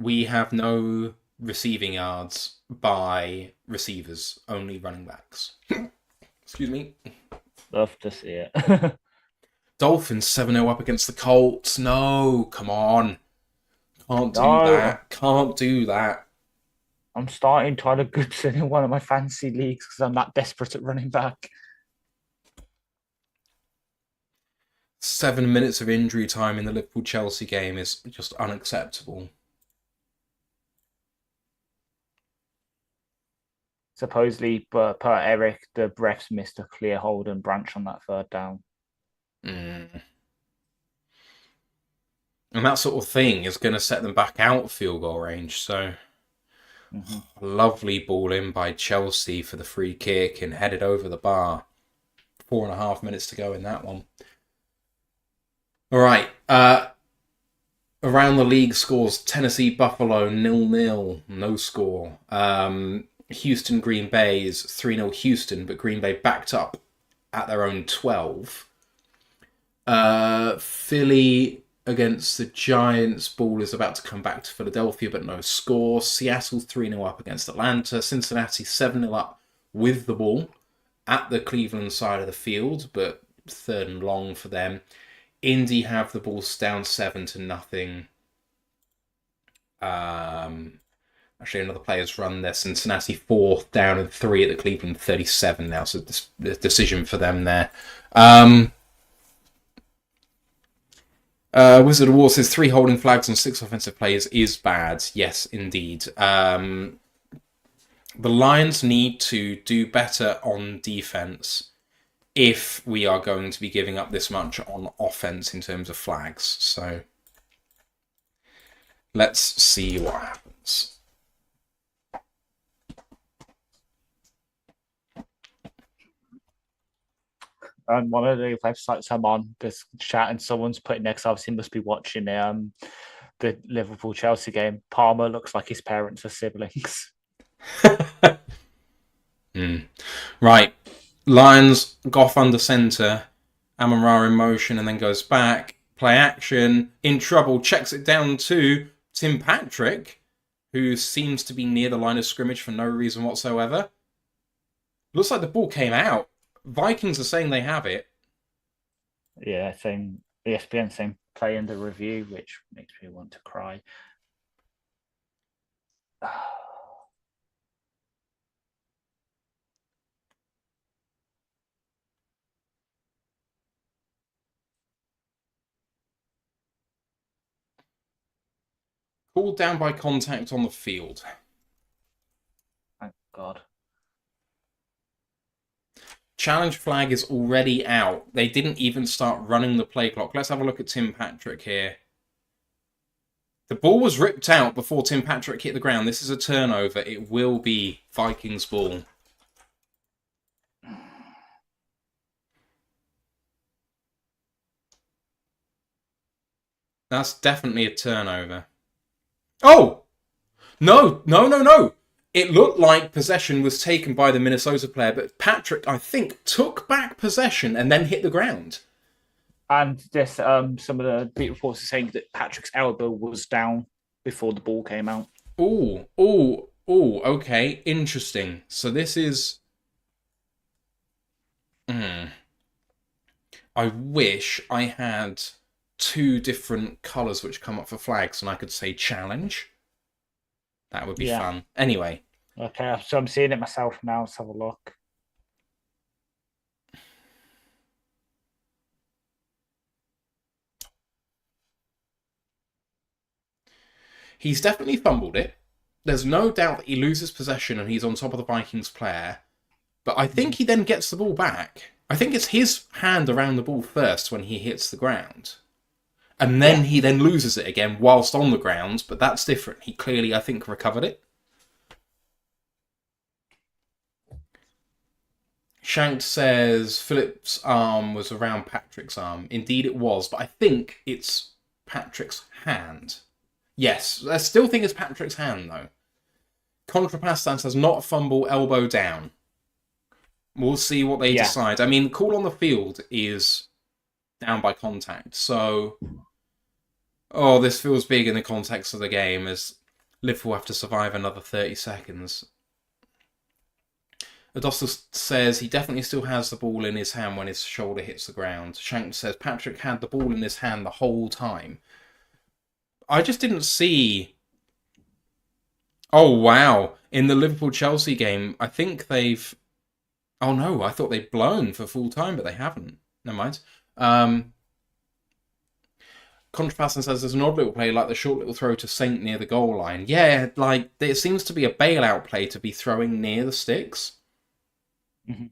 We have no receiving yards by receivers, only running backs. Excuse me. Love to see it. Dolphins 7-0 up against the Colts. No, come on. Can't do that. Can't do that. I'm starting Tyler Goodson in one of my fantasy leagues because I'm that desperate at running back. 7 minutes of injury time in the Liverpool-Chelsea game is just unacceptable. Supposedly, per Eric, the refs missed a clear hold and branch on that 3rd down. And that sort of thing is going to set them back out of field goal range, so... Lovely ball in by Chelsea for the free kick and headed over the bar. 4.5 minutes to go in that one. All right. Around the league scores, Tennessee Buffalo 0-0, no score. Houston Green Bay is 3-0 Houston, but Green Bay backed up at their own 12. Philly against the Giants. Ball is about to come back to Philadelphia, but no score. Seattle 3-0 up against Atlanta. Cincinnati 7-0 up with the ball at the Cleveland side of the field, but 3rd and long for them. Indy have the ball down 7-0. Actually, another player's run there. Cincinnati 4th down and 3 at the Cleveland 37 now, so the decision for them there. Wizard of War says 3 holding flags on 6 offensive players is bad. Yes, indeed. The Lions need to do better on defense if we are going to be giving up this much on offense in terms of flags. So let's see what happens. And one of the websites I'm on, there's chat and someone's putting next, obviously must be watching the Liverpool-Chelsea game. Palmer looks like his parents are siblings. Right. Lions, Goff under centre. Amon-Ra in motion and then goes back. Play action. In trouble. Checks it down to Tim Patrick, who seems to be near the line of scrimmage for no reason whatsoever. Looks like the ball came out. Vikings are saying they have it. Yeah, same ESPN, same play in the review, which makes me want to cry. Called down by contact on the field. Thank God. Challenge flag is already out. They didn't even start running the play clock. Let's have a look at Tim Patrick here. The ball was ripped out before Tim Patrick hit the ground. This is a turnover. It will be Vikings ball. That's definitely a turnover. Oh! No. It looked like possession was taken by the Minnesota player, but Patrick, I think, took back possession and then hit the ground. And this, some of the beat reports are saying that Patrick's elbow was down before the ball came out. Okay, interesting. So this is... I wish I had two different colours which come up for flags and I could say challenge. That would be fun. Anyway. Okay, so I'm seeing it myself now. Let's have a look. He's definitely fumbled it. There's no doubt that he loses possession and he's on top of the Vikings player. But I think he then gets the ball back. I think it's his hand around the ball first when he hits the ground. And then he then loses it again whilst on the ground, but that's different. He clearly, I think, recovered it. Shank says Phillips' arm was around Patrick's arm. Indeed it was, but I think it's Patrick's hand. Yes, I still think it's Patrick's hand, though. Contrapastan says not fumble, elbow down. We'll see what they decide. I mean, the call on the field is down by contact, so... Oh, this feels big in the context of the game, as Liverpool have to survive another 30 seconds. Adostos says he definitely still has the ball in his hand when his shoulder hits the ground. Shank says Patrick had the ball in his hand the whole time. I just didn't see... Oh, wow. In the Liverpool-Chelsea game, I think they've... Oh, no, I thought they'd blown for full time, but they haven't. Never mind. Contrapasson says there's an odd little play like the short little throw to Saint near the goal line. Yeah, like, it seems to be a bailout play to be throwing near the sticks. Mm-hmm.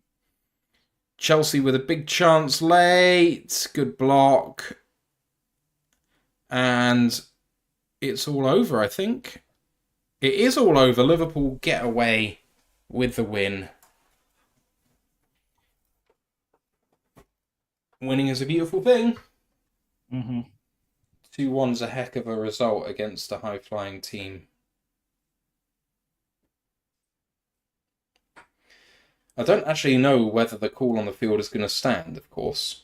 Chelsea with a big chance late. Good block. And it's all over, I think. It is all over. Liverpool get away with the win. Winning is a beautiful thing. 2-1's a heck of a result against a high-flying team. I don't actually know whether the call on the field is going to stand, of course.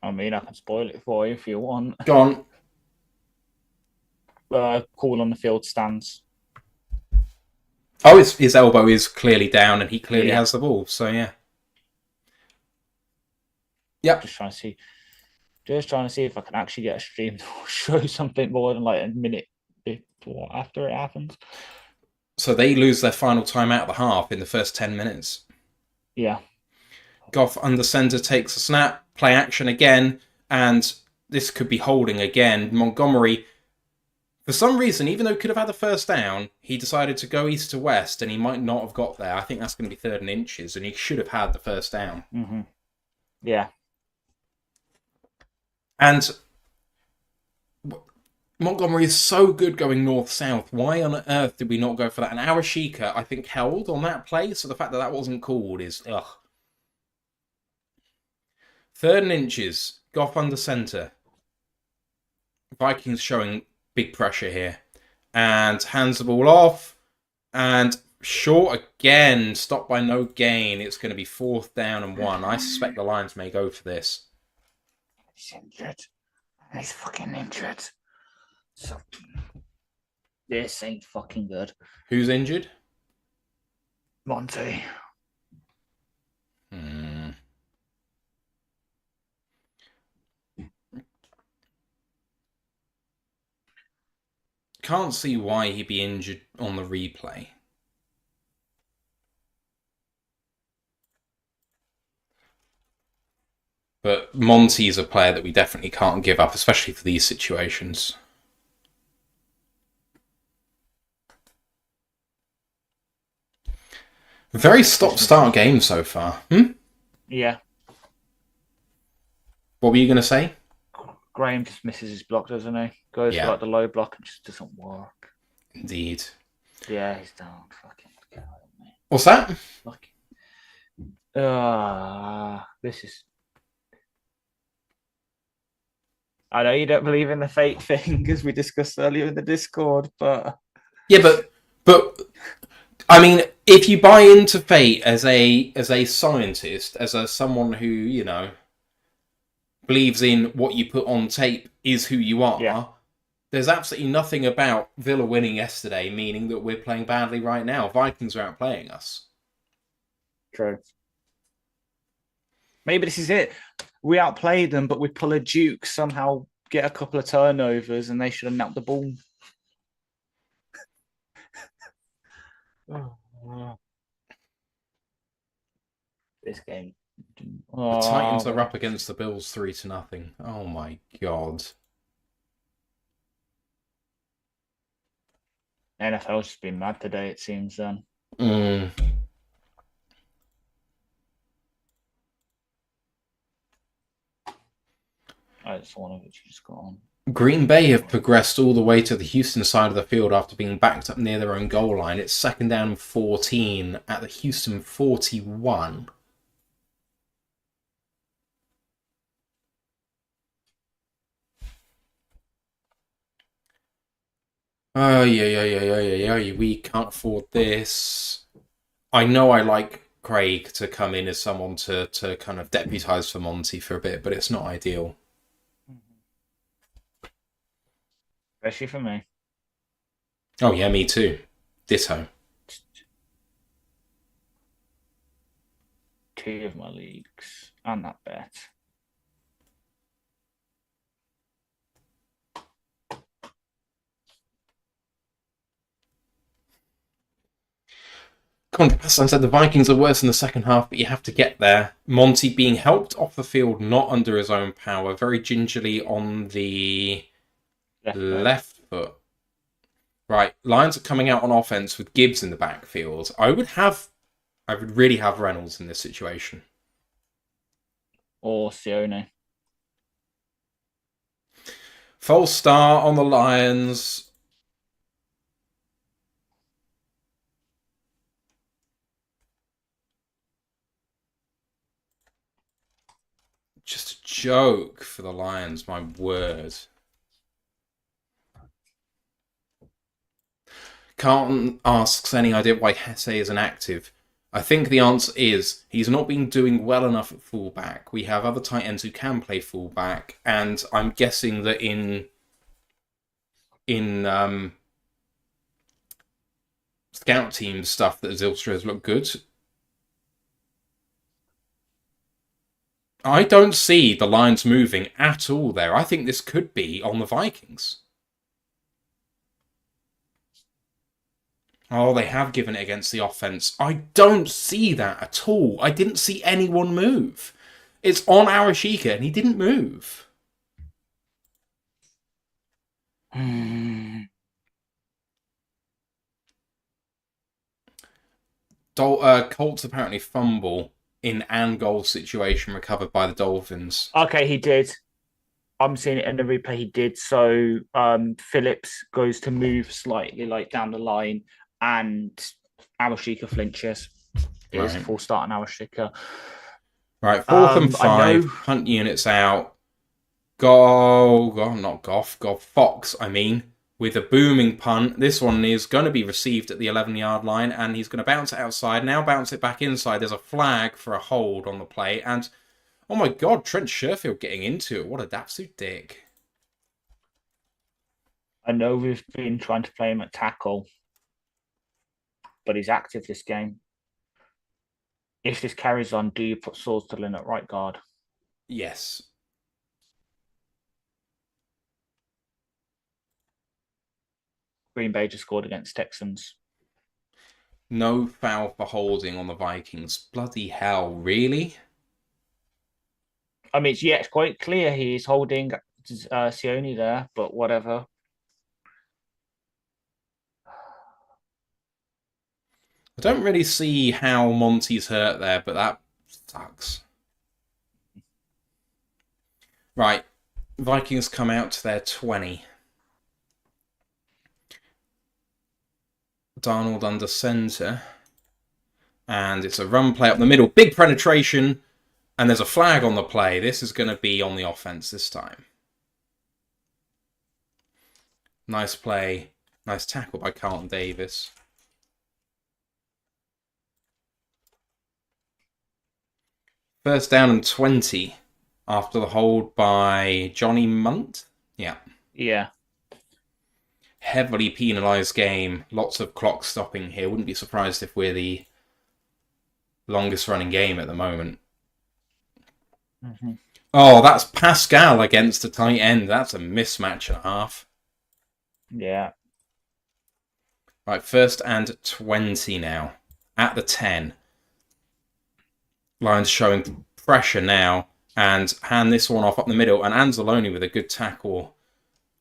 I mean, I can spoil it for you if you want. Go on. Call on the field stands. Oh, his elbow is clearly down and he clearly has the ball, so yeah. Yep. Just trying to see if I can actually get a stream to show something more than like a minute before after it happens. So they lose their final timeout of the half in the first 10 minutes. Yeah. Goff under centre takes a snap, play action again, and this could be holding again. Montgomery For some reason, even though he could have had the first down, he decided to go east to west, and he might not have got there. I think that's going to be 3rd and inches, and he should have had the first down. Mm-hmm. Yeah. And Montgomery is so good going north-south. Why on earth did we not go for that? And Arashika, I think, held on that play, so the fact that that wasn't called is, ugh. 3rd and inches. Goff under centre. Vikings showing big pressure here. And hands the ball off. And short again. Stopped by no gain. It's going to be 4th down and 1. I suspect the Lions may go for this. He's injured. He's fucking injured. So, this ain't fucking good. Who's injured? Monty. Can't see why he'd be injured on the replay. But Monty's a player that we definitely can't give up, especially for these situations. Very stop-start game so far. Yeah. What were you going to say? Graham just misses his block, doesn't he? Goes for like the low block and just doesn't work. Indeed. Yeah, he's down. Fucking God, mate. What's that? This is. I know you don't believe in the fate thing, as we discussed earlier in the Discord, but yeah, but I mean, if you buy into fate as a scientist, as someone who believes in what you put on tape is who you are. There's absolutely nothing about Villa winning yesterday meaning that we're playing badly right now. Vikings are outplaying us. True. Maybe this is it. We outplay them, but we pull a Duke, somehow get a couple of turnovers, and they should have napped the ball. This game. The Titans are up against the Bills 3-0. Oh my God. NFL's just been mad today, it seems, then. That's one of which you just got on. Green Bay have progressed all the way to the Houston side of the field after being backed up near their own goal line. It's 2nd down and 14 at the Houston 41. Oh, yeah. We can't afford this. I know I like Craig to come in as someone to kind of deputise for Monty for a bit, but it's not ideal. Especially for me. Oh, yeah, me too. Ditto. 2 of my leagues and that bet. Parcel said the Vikings are worse in the second half, but you have to get there. Monty being helped off the field, not under his own power, very gingerly on the left foot. Right, Lions are coming out on offense with Gibbs in the backfield. I would really have Reynolds in this situation. Or Sione. False start on the Lions. Just a joke for the Lions, my word. Carlton asks any idea why Hesse is inactive. I think the answer is he's not been doing well enough at fullback. We have other tight ends who can play fullback, and I'm guessing that in scout team stuff that Zylstra has looked good. I don't see the Lions moving at all there. I think this could be on the Vikings. Oh, they have given it against the offense. I don't see that at all. I didn't see anyone move. It's on Arashika and he didn't move. Colts apparently fumble in and goal situation recovered by the Dolphins. Okay, he did. I'm seeing it in the replay. He did. So Phillips goes to move slightly like down the line, and Awashika flinches. It is a Right. full start on Awashika. Right, 4th and 5, I know. punt units out. Not Goff, Fox, I mean, with a booming punt. This one is going to be received at the 11-yard line, and he's going to bounce it outside. Now bounce it back inside. There's a flag for a hold on the play, and oh my god, Trent Sherfield getting into it. What a absolute dick. I know we've been trying to play him at tackle, but he's active this game. If this carries on, do you put Sawsdell in at right guard? Yes. Green Bay just scored against Texans. No foul for holding on the Vikings. Bloody hell, really? I mean, it's quite clear he's holding Sione there, but whatever. I don't really see how Monty's hurt there, but that sucks. Right, Vikings come out to their 20. Darnold under centre. And it's a run play up the middle. Big penetration. And there's a flag on the play. This is going to be on the offense this time. Nice play. Nice tackle by Carlton Davis. First down and 20 after the hold by Johnny Munt. Yeah. Yeah. Heavily penalised game. Lots of clock stopping here. Wouldn't be surprised if we're the longest running game at the moment. Mm-hmm. Oh, that's Pascal against a tight end. That's a mismatch and a half. Yeah. Right, 1st and 20 now. At the 10. Lions showing pressure now. And hand this one off up the middle. And Anzalone with a good tackle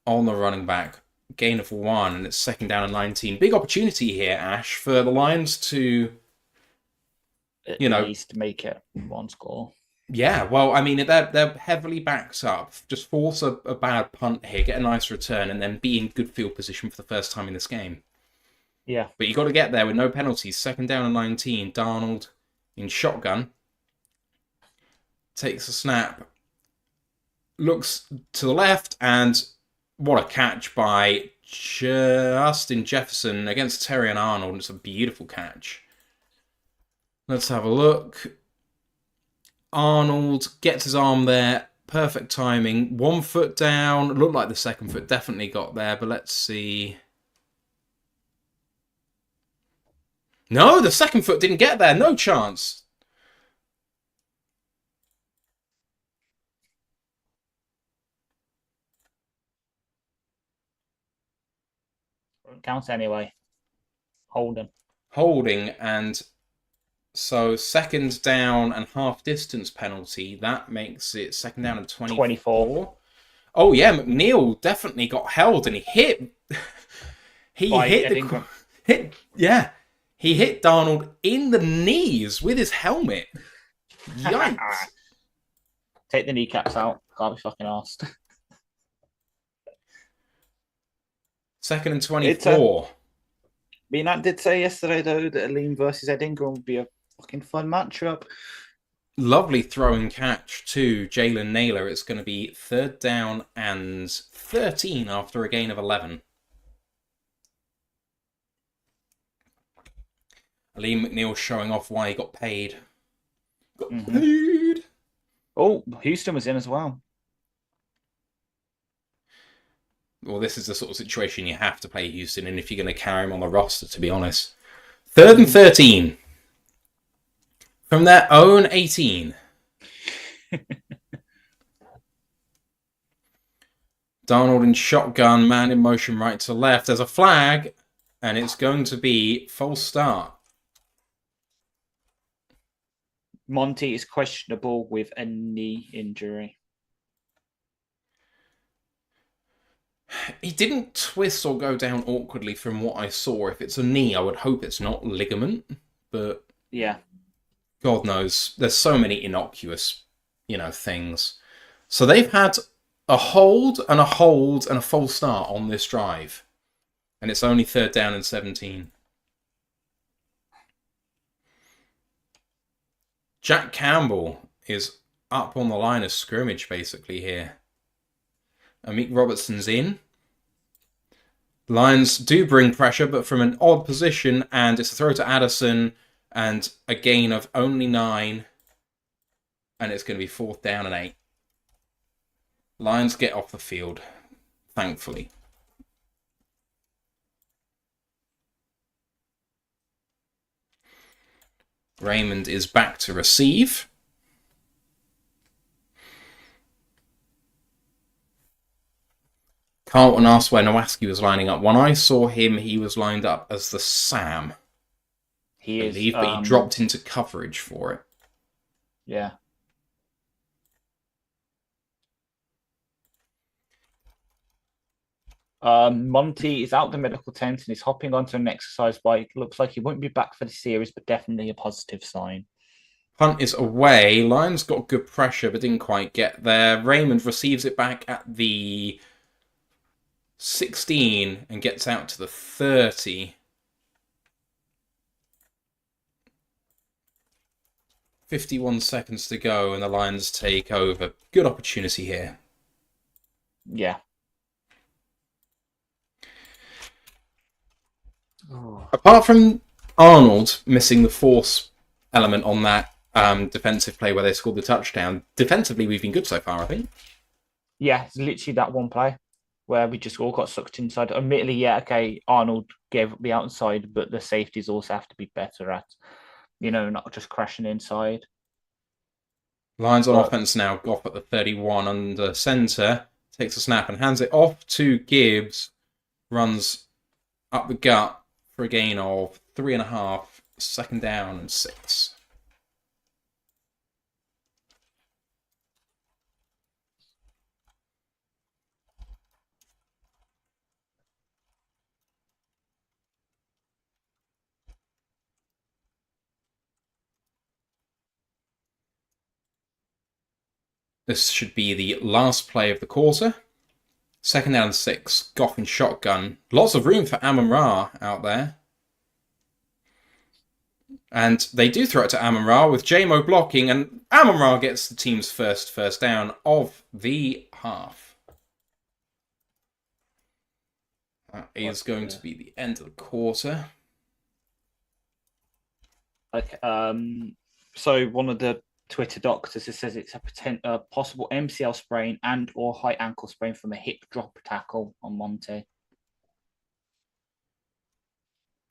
on the running back. Gain of 1. And it's 2nd down and 19. Big opportunity here, Ash, for the Lions to... At least make it one score. Yeah, well, I mean, they're heavily backed up. Just force a bad punt here, get a nice return, and then be in good field position for the first time in this game. Yeah. But you got to get there with no penalties. 2nd down and 19. Darnold in shotgun. Takes a snap. Looks to the left, and what a catch by Justin Jefferson against Terry and Arnold. It's a beautiful catch. Let's have a look. Arnold gets his arm there. Perfect timing. 1 foot down. Looked like the 2nd foot definitely got there, but let's see. No, the 2nd foot didn't get there. No chance. Counts anyway. Holding, and so 2nd down and half distance penalty. That makes it 2nd down and 24. Oh yeah, McNeil definitely got held, and he hit. He hit Darnold in the knees with his helmet. Yikes! Take the kneecaps out. Can't be fucking arsed. 2nd and 24. Matt did say yesterday, though, that Aleem versus Ed Ingram would be a fucking fun matchup. Lovely throw and catch to Jalen Naylor. It's going to be 3rd down and 13 after a gain of 11. Aleem McNeil showing off why he got paid. Paid! Oh, Houston was in as well. Well, this is the sort of situation you have to play Houston in if you're going to carry him on the roster, to be honest. 3rd and 13. From their own 18. Darnold in shotgun, man in motion right to left. There's a flag, and it's going to be false start. Monty is questionable with a knee injury. He didn't twist or go down awkwardly from what I saw. If it's a knee, I would hope it's not ligament. but Yeah. God knows, there's so many innocuous, things. So they've had a hold and a hold and a false start on this drive, and it's only 3rd down and 17. Jack Campbell is up on the line of scrimmage basically here. Amik Robertson's in. Lions do bring pressure, but from an odd position, and it's a throw to Addison, and a gain of only 9, and it's going to be 4th down and 8. Lions get off the field, thankfully. Raymond is back to receive. Carlton asked where Nowaski was lining up. When I saw him, he was lined up as the Sam, I believe, but he dropped into coverage for it. Yeah. Monty is out the medical tent and is hopping onto an exercise bike. Looks like he won't be back for the series, but definitely a positive sign. Punt is away. Lions got good pressure, but didn't quite get there. Raymond receives it back at the 16 and gets out to the 30. 51 seconds to go, and the Lions take over. Good opportunity here. Yeah. Apart from Arnold missing the force element on that defensive play where they scored the touchdown, defensively we've been good so far, I think. Yeah, it's literally that one play where we just all got sucked inside. Admittedly, yeah, okay, Arnold gave up the outside, but the safeties also have to be better at, not just crashing inside. Lions on offense now. Goff at the 31 under centre. Takes a snap and hands it off to Gibbs. Runs up the gut for a gain of 3.5. 2nd down and 6. This should be the last play of the quarter. 2nd down and 6. Goff in shotgun. Lots of room for Amon-Ra out there. And they do throw it to Amon-Ra with J-Mo blocking, and Amon-Ra gets the team's first down of the half. That is going to be the end of the quarter. Okay. So one of the Twitter doctors says it's a possible MCL sprain and or high ankle sprain from a hip drop tackle on Monte.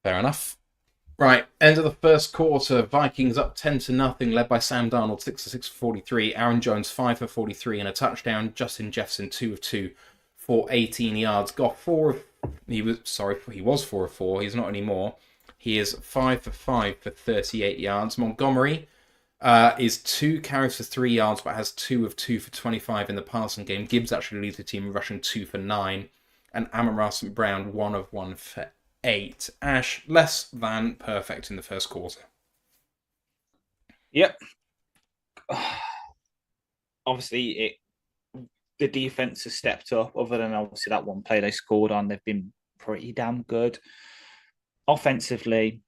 Fair enough. Right, end of the first quarter. Vikings up 10-0, led by Sam Darnold, 6-6 for 43. Aaron Jones, 5 for 43 and a touchdown. Justin Jefferson, 2 of 2 for 18 yards. Goff, he was 4 of 4. He's not anymore. He is 5 for 5 for 38 yards. Montgomery is 2 carries for 3 yards, but has 2 of 2 for 25 in the passing game. Gibbs actually leads the team rushing 2 for 9. And Amon-Ra St. Brown, 1 of 1 for 8. Ash, less than perfect in the first quarter. Yep. Obviously, the defense has stepped up. Other than obviously that one play they scored on, they've been pretty damn good. Offensively,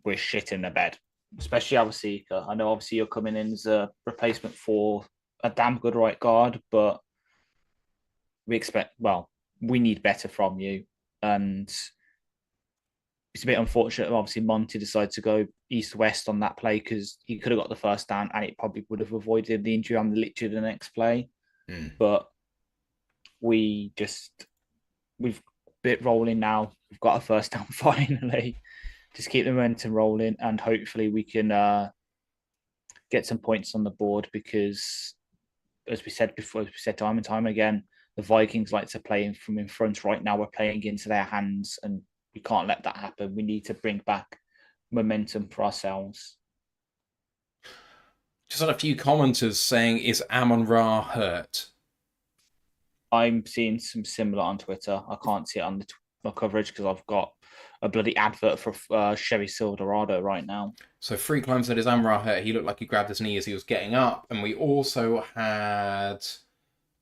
we're shit in the bed, especially obviously. I know obviously you're coming in as a replacement for a damn good right guard, but we need better from you, and it's a bit unfortunate. Obviously, Monty decided to go east-west on that play because he could have got the first down and it probably would have avoided the injury on literally the next play. But we've bit rolling now. We've got a first down finally. Just keep the momentum rolling and hopefully we can get some points on the board because, as we said before, as we said time and time again, the Vikings like to play from in front. Right now, we're playing into their hands and we can't let that happen. We need to bring back momentum for ourselves. Just had a few commenters saying, is Amon-Ra hurt? I'm seeing some similar on Twitter. I can't see it on the coverage because I've got a bloody advert for Chevy Silverado right now. So Free Climb said his Amra hurt. He looked like he grabbed his knee as he was getting up. And we also had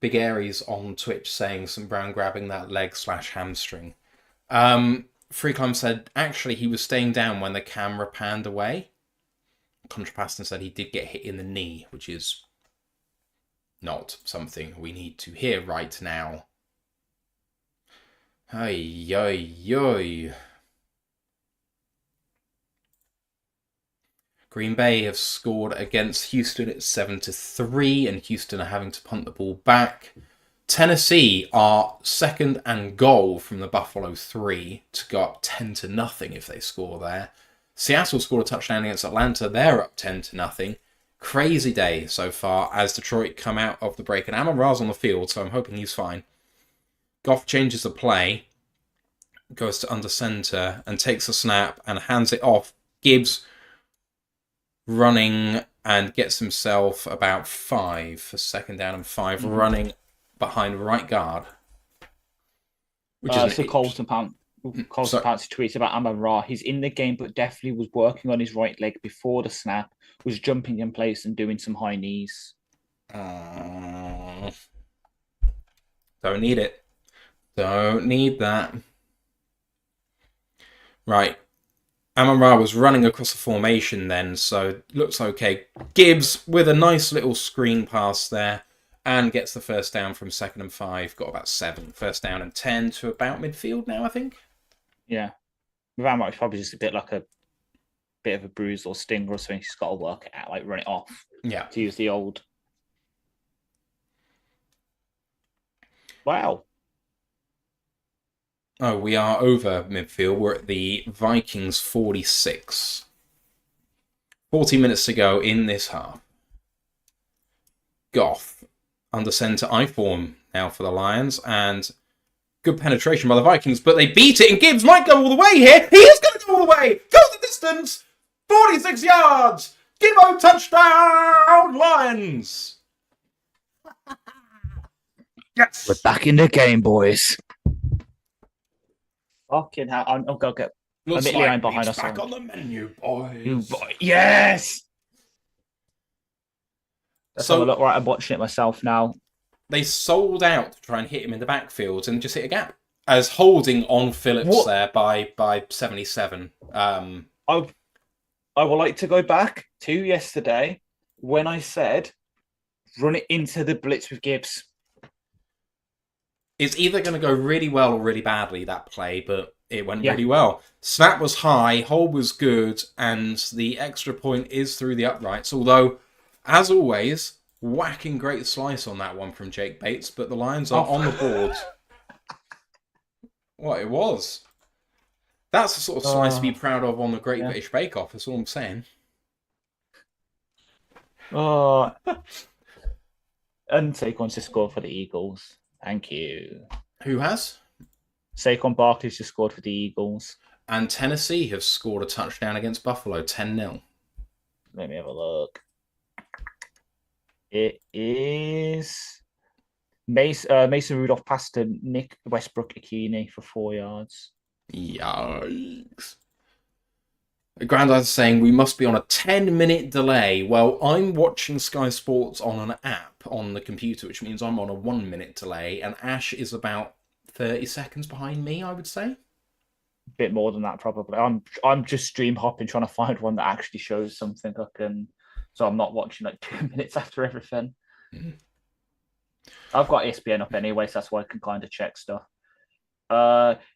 Big Aries on Twitch saying some Brown grabbing that leg/hamstring. Free Climb said actually he was staying down when the camera panned away. Contrapaston said he did get hit in the knee, which is not something we need to hear right now. Ay, ay, ay. Green Bay have scored against Houston at 7-3, and Houston are having to punt the ball back. Tennessee are second and goal from the Buffalo 3 to go up 10-0 if they score there. Seattle scored a touchdown against Atlanta. They're up 10-0. Crazy day so far as Detroit come out of the break. And Amon-Ra's on the field, so I'm hoping he's fine. Goff changes the play, goes to under center and takes a snap and hands it off. Gibbs running and gets himself about 5 for second down and 5, running behind right guard. Which is so Colton Pants tweets about Amon-Ra. He's in the game, but definitely was working on his right leg before the snap, was jumping in place and doing some high knees. Don't need it. Don't need that. Right. Amon-Ra was running across the formation then, so looks okay. Gibbs with a nice little screen pass there and gets the first down from second and 5. Got about 7. First down and 10 to about midfield now, I think. Yeah. That might probably just a bit like a bit of a bruise or stinger or something. He's got to work it out, like run it off. Yeah. To use the old. Wow. Oh, we are over midfield. We're at the Vikings 46. 40 minutes to go in this half. Goff under center I form now for the Lions, and good penetration by the Vikings, but they beat it, and Gibbs might go all the way here. He is going to go all the way. Go the distance. 46 yards. Gibbo touchdown, Lions. Yes. We're back in the game, boys. Fucking hell. I'm going to get Looks admittedly, like I'm behind us. back on the menu, boys. You boy. Yes! Let's have a look. Right, I'm watching it myself now. They sold out to try and hit him in the backfield and just hit a gap. As holding on Phillips there by 77. I would like to go back to yesterday when I said run it into the blitz with Gibbs. It's either going to go really well or really badly, that play, but it went really well. Snap was high, hold was good, and the extra point is through the uprights. Although, as always, whacking great slice on that one from Jake Bates, but the Lions are on the board. What it was. That's the sort of slice to be proud of on the Great British Bake Off, that's all I'm saying. Oh. And Saquon's just scored for the Eagles. Thank you. Who has? Saquon Barkley's just scored for the Eagles. And Tennessee have scored a touchdown against Buffalo, 10-0. Let me have a look. It is Mason Rudolph passed to Nick Westbrook-Ikini for 4 yards. Yikes. Grandad's saying we must be on a 10-minute delay. Well, I'm watching Sky Sports on an app on the computer, which means I'm on a 1-minute delay, and Ash is about 30 seconds behind me, I would say. A bit more than that, probably. I'm just stream hopping, trying to find one that actually shows something I can, so I'm not watching like 2 minutes after everything. Mm-hmm. I've got ESPN up anyway, so that's why I can kind of check stuff.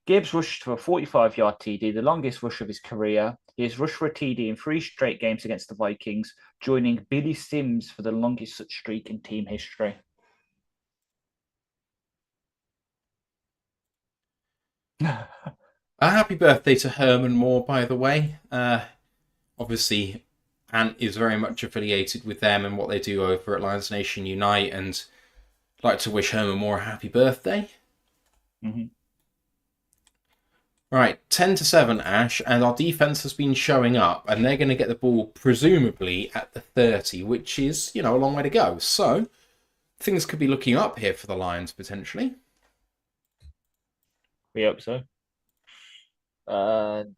Gibbs rushed for a 45-yard TD, the longest rush of his career. He has rushed for a TD in 3 straight games against the Vikings, joining Billy Sims for the longest such streak in team history. A happy birthday to Herman Moore, by the way. Obviously, Ant is very much affiliated with them and what they do over at Lions Nation Unite, and I'd like to wish Herman Moore a happy birthday. Mm-hmm. Right, 10-7, Ash, and our defense has been showing up, and they're going to get the ball presumably at the 30, which is, a long way to go. So, things could be looking up here for the Lions, potentially. We hope so. And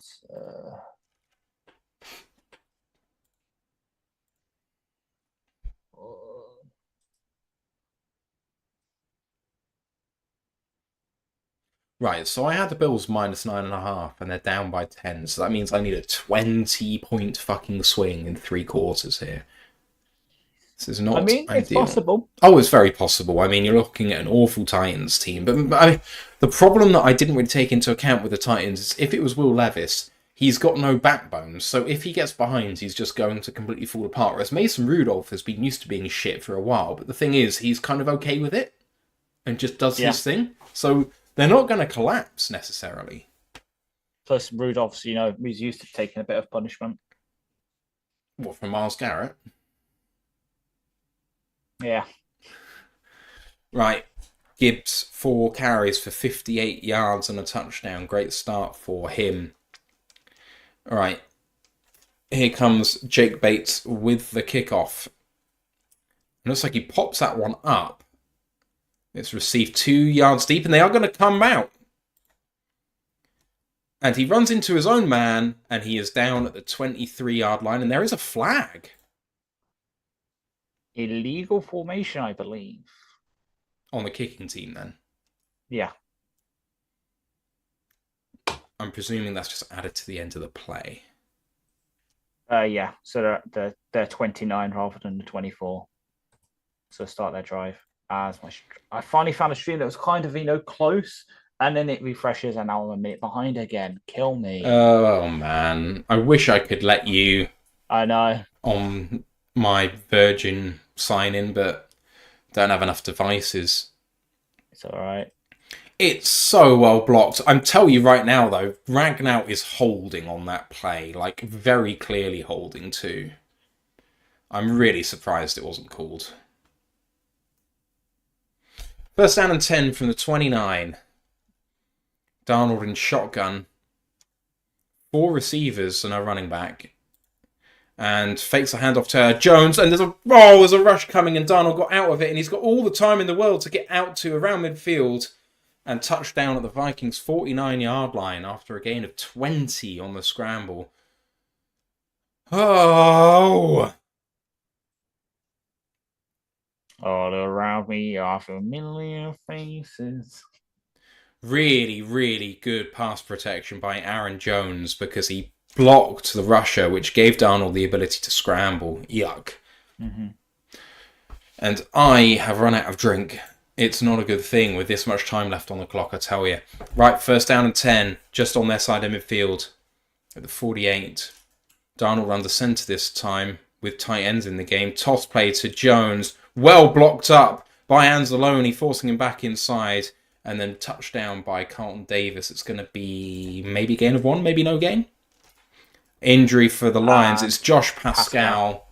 Right, so I had the Bills minus 9.5, and they're down by 10. So that means I need a 20-point fucking swing in 3 quarters here. This is I not mean, it's ideal. possible. Oh, it's very possible. I mean, you're looking at an awful Titans team. But I mean, the problem that I didn't really take into account with the Titans is if it was Will Levis, he's got no backbone. So if he gets behind, he's just going to completely fall apart. Whereas Mason Rudolph has been used to being shit for a while. But the thing is, he's kind of okay with it and just does his thing. So they're not going to collapse necessarily. Plus, Rudolph's, he's used to taking a bit of punishment. What, from Myles Garrett? Yeah. Right. Gibbs, 4 carries for 58 yards and a touchdown. Great start for him. All right. Here comes Jake Bates with the kickoff. It looks like he pops that one up. It's received 2 yards deep, and they are going to come out. And he runs into his own man, and he is down at the 23-yard line, and there is a flag. Illegal formation, I believe. On the kicking team, then? Yeah. I'm presuming that's just added to the end of the play. Yeah. So they're 29 rather than the 24. So start their drive. I finally found a stream that was kind of close, and then it refreshes, and now I'm a minute behind again. Kill me. Oh man, I wish I could let you. I know. On my Virgin sign in, but don't have enough devices. It's all right. It's so well blocked. I'm telling you right now, though, Ragnow is holding on that play, like very clearly holding too. I'm really surprised it wasn't called. First down and 10 from the 29. Darnold in shotgun. 4 receivers and a running back. And fakes a handoff to Jones. And there's a rush coming, and Darnold got out of it. And he's got all the time in the world to get out to around midfield. And touchdown at the Vikings' 49-yard line after a gain of 20 on the scramble. Oh! All around me are familiar faces. Really, really good pass protection by Aaron Jones because he blocked the rusher, which gave Darnold the ability to scramble. Yuck. Mm-hmm. And I have run out of drink. It's not a good thing with this much time left on the clock, I tell you. Right, first down and 10, just on their side of midfield at the 48. Darnold under centre this time with tight ends in the game. Toss play to Jones. Well blocked up by Anzalone, forcing him back inside. And then touchdown by Carlton Davis. It's going to be maybe gain of 1, maybe no gain. Injury for the Lions. It's Josh Pascal.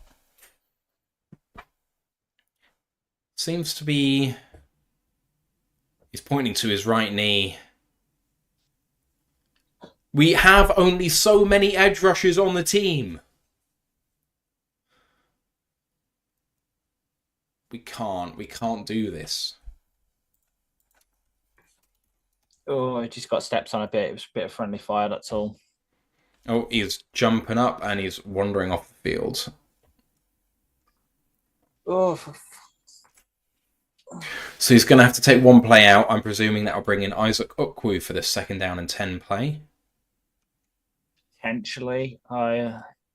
Seems to be... He's pointing to his right knee. We have only so many edge rushers on the team. We can't do this. Oh, I just got steps on a bit. It was a bit of friendly fire, that's all. Oh, he's jumping up and he's wandering off the field. Oh, so he's going to have to take one play out. I'm presuming that'll bring in Isaac Ukwu for this second down and 10 play. Potentially.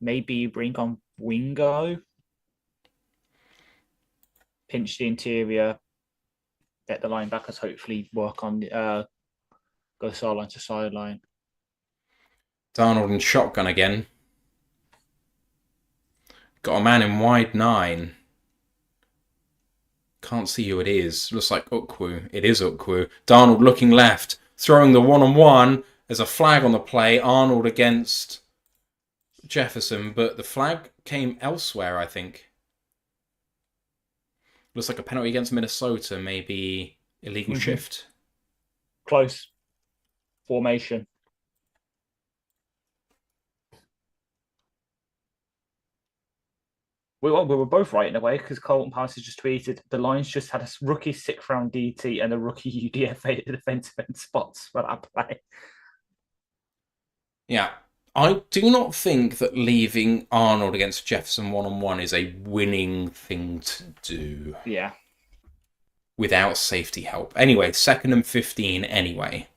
Maybe bring on Wingo. Pinch the interior. Let the linebackers hopefully work on go sideline to sideline. Darnold in shotgun again. Got a man in wide 9. Can't see who it is. Looks like Ukwu. It is Ukwu. Darnold looking left. Throwing the one-on-one. There's a flag on the play. Arnold against Jefferson. But the flag came elsewhere, I think. Looks like a penalty against Minnesota. Maybe illegal shift. Close. Formation. We were both right in a way because Colton Parcel just tweeted the Lions just had a rookie 6th round DT and a rookie UDFA defensive end spots for that play. Yeah. I do not think that leaving Arnold against Jefferson one-on-one is a winning thing to do Yeah. without safety help. Anyway, 2nd and 15 anyway.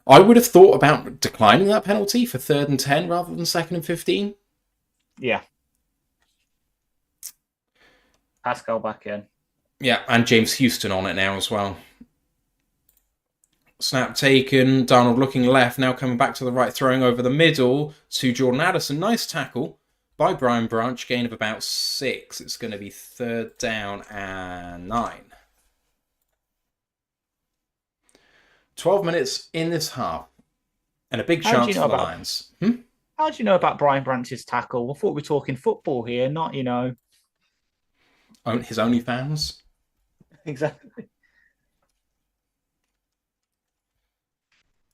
I would have thought about declining that penalty for 3rd and 10 rather than 2nd and 15. Yeah. Pascal back in. Yeah, and James Houston on it now as well. Snap taken. Darnold looking left, now coming back to the right, throwing over the middle to Jordan Addison. Nice tackle by Brian Branch. Gain of about 6. It's going to be 3rd down and 9. 12 minutes in this half. And a big chance for the Lions. How do you know about Brian Branch's tackle? I thought we were talking football here, not, His OnlyFans? Exactly.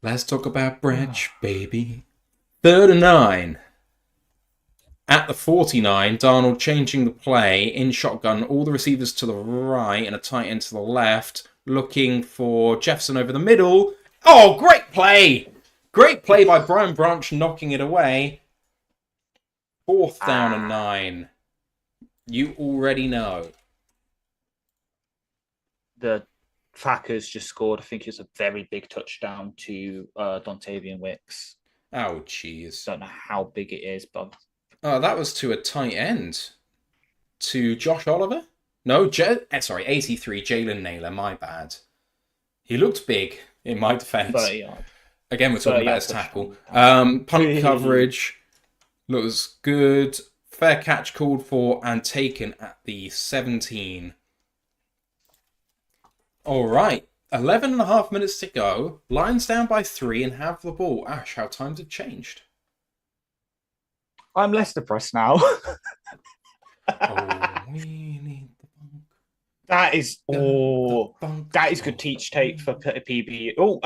Let's talk about Branch, baby. 3rd and 9. At the 49, Darnold changing the play in shotgun. All the receivers to the right and a tight end to the left. Looking for Jefferson over the middle. Oh, great play! Great play by Brian Branch, knocking it away. 4th down and 9. You already know. The Packers just scored. I think it's a very big touchdown to Dontavian Wicks. Oh, jeez. Don't know how big it is, but... Oh, that was to a tight end. To Josh Oliver? No, 83, Jalen Naylor, my bad. He looked big, in my defense. 30 yards. Again, we're talking about his tackle. Punt coverage looks good. Fair catch called for and taken at the 17. All right. 11 and a half minutes to go. Lions down by 3 and have the ball. Ash, how times have changed. I'm less depressed now. We need the bunk. That is good teach tape for PBU. Oh,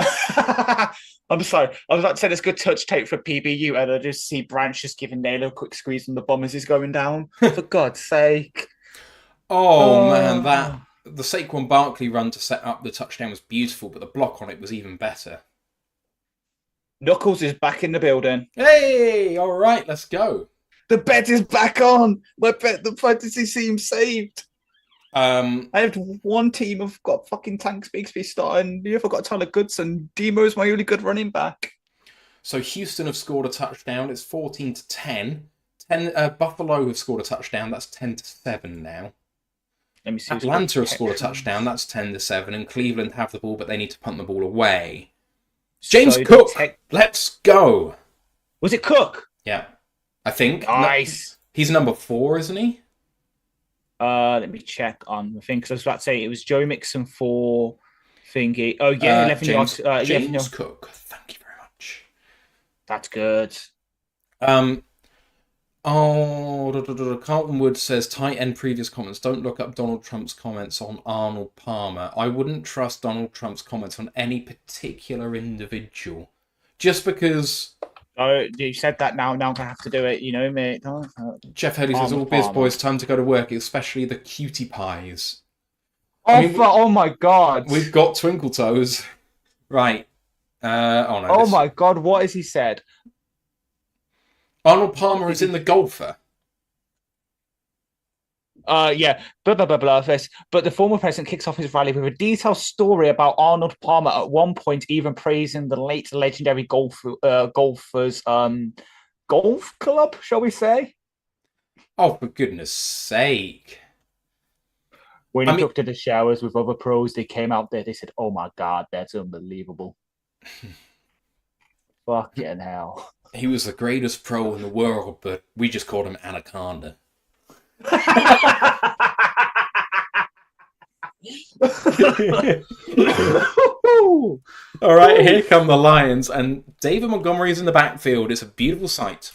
I'm sorry. I was about to say there's good touch tape for PBU, and I just see Branch just giving Naylor a quick squeeze on the bomb as he's going down. For God's sake. Oh, man, the Saquon Barkley run to set up the touchdown was beautiful, but the block on it was even better. Knuckles is back in the building. Hey, all right, let's go. The bet is back on. The fantasy team saved. I have one team. I've got fucking Tank Bigsby starting. The other got Tyler Goodson. Demo's my only good running back. So Houston have scored a touchdown. It's 14-10. Buffalo have scored a touchdown. That's 10-7 now. Let me see. Atlanta have scored a touchdown. That's 10-7. And Cleveland have the ball, but they need to punt the ball away. James Cook, let's go. Was it Cook? Yeah, I think. Nice. He's number 4, isn't he? Let me check on the thing because I was about to say it was Joe Mixon for thingy. Oh yeah, 11 yards. James Cook. Thank you very much. That's good. Carlton Wood says, tight end previous comments. Don't look up Donald Trump's comments on Arnold Palmer. I wouldn't trust Donald Trump's comments on any particular individual. Just because... Oh, you said that now. Now I'm going to have to do it, mate. Jeff Haley says, all biz boys, time to go to work, especially the cutie pies. Oh my God. We've got Twinkle Toes. Right. My God, what has he said? Arnold Palmer is in the golfer. Yeah, blah, blah, blah, blah. But the former president kicks off his rally with a detailed story about Arnold Palmer, at one point even praising the late legendary golfer's golf club, shall we say? Oh, for goodness sake. When he took to the showers with other pros, they came out there, they said, oh my God, that's unbelievable. Fucking hell. He was the greatest pro in the world, but we just called him Anaconda. All right, here come the Lions, and David Montgomery's in the backfield. It's a beautiful sight.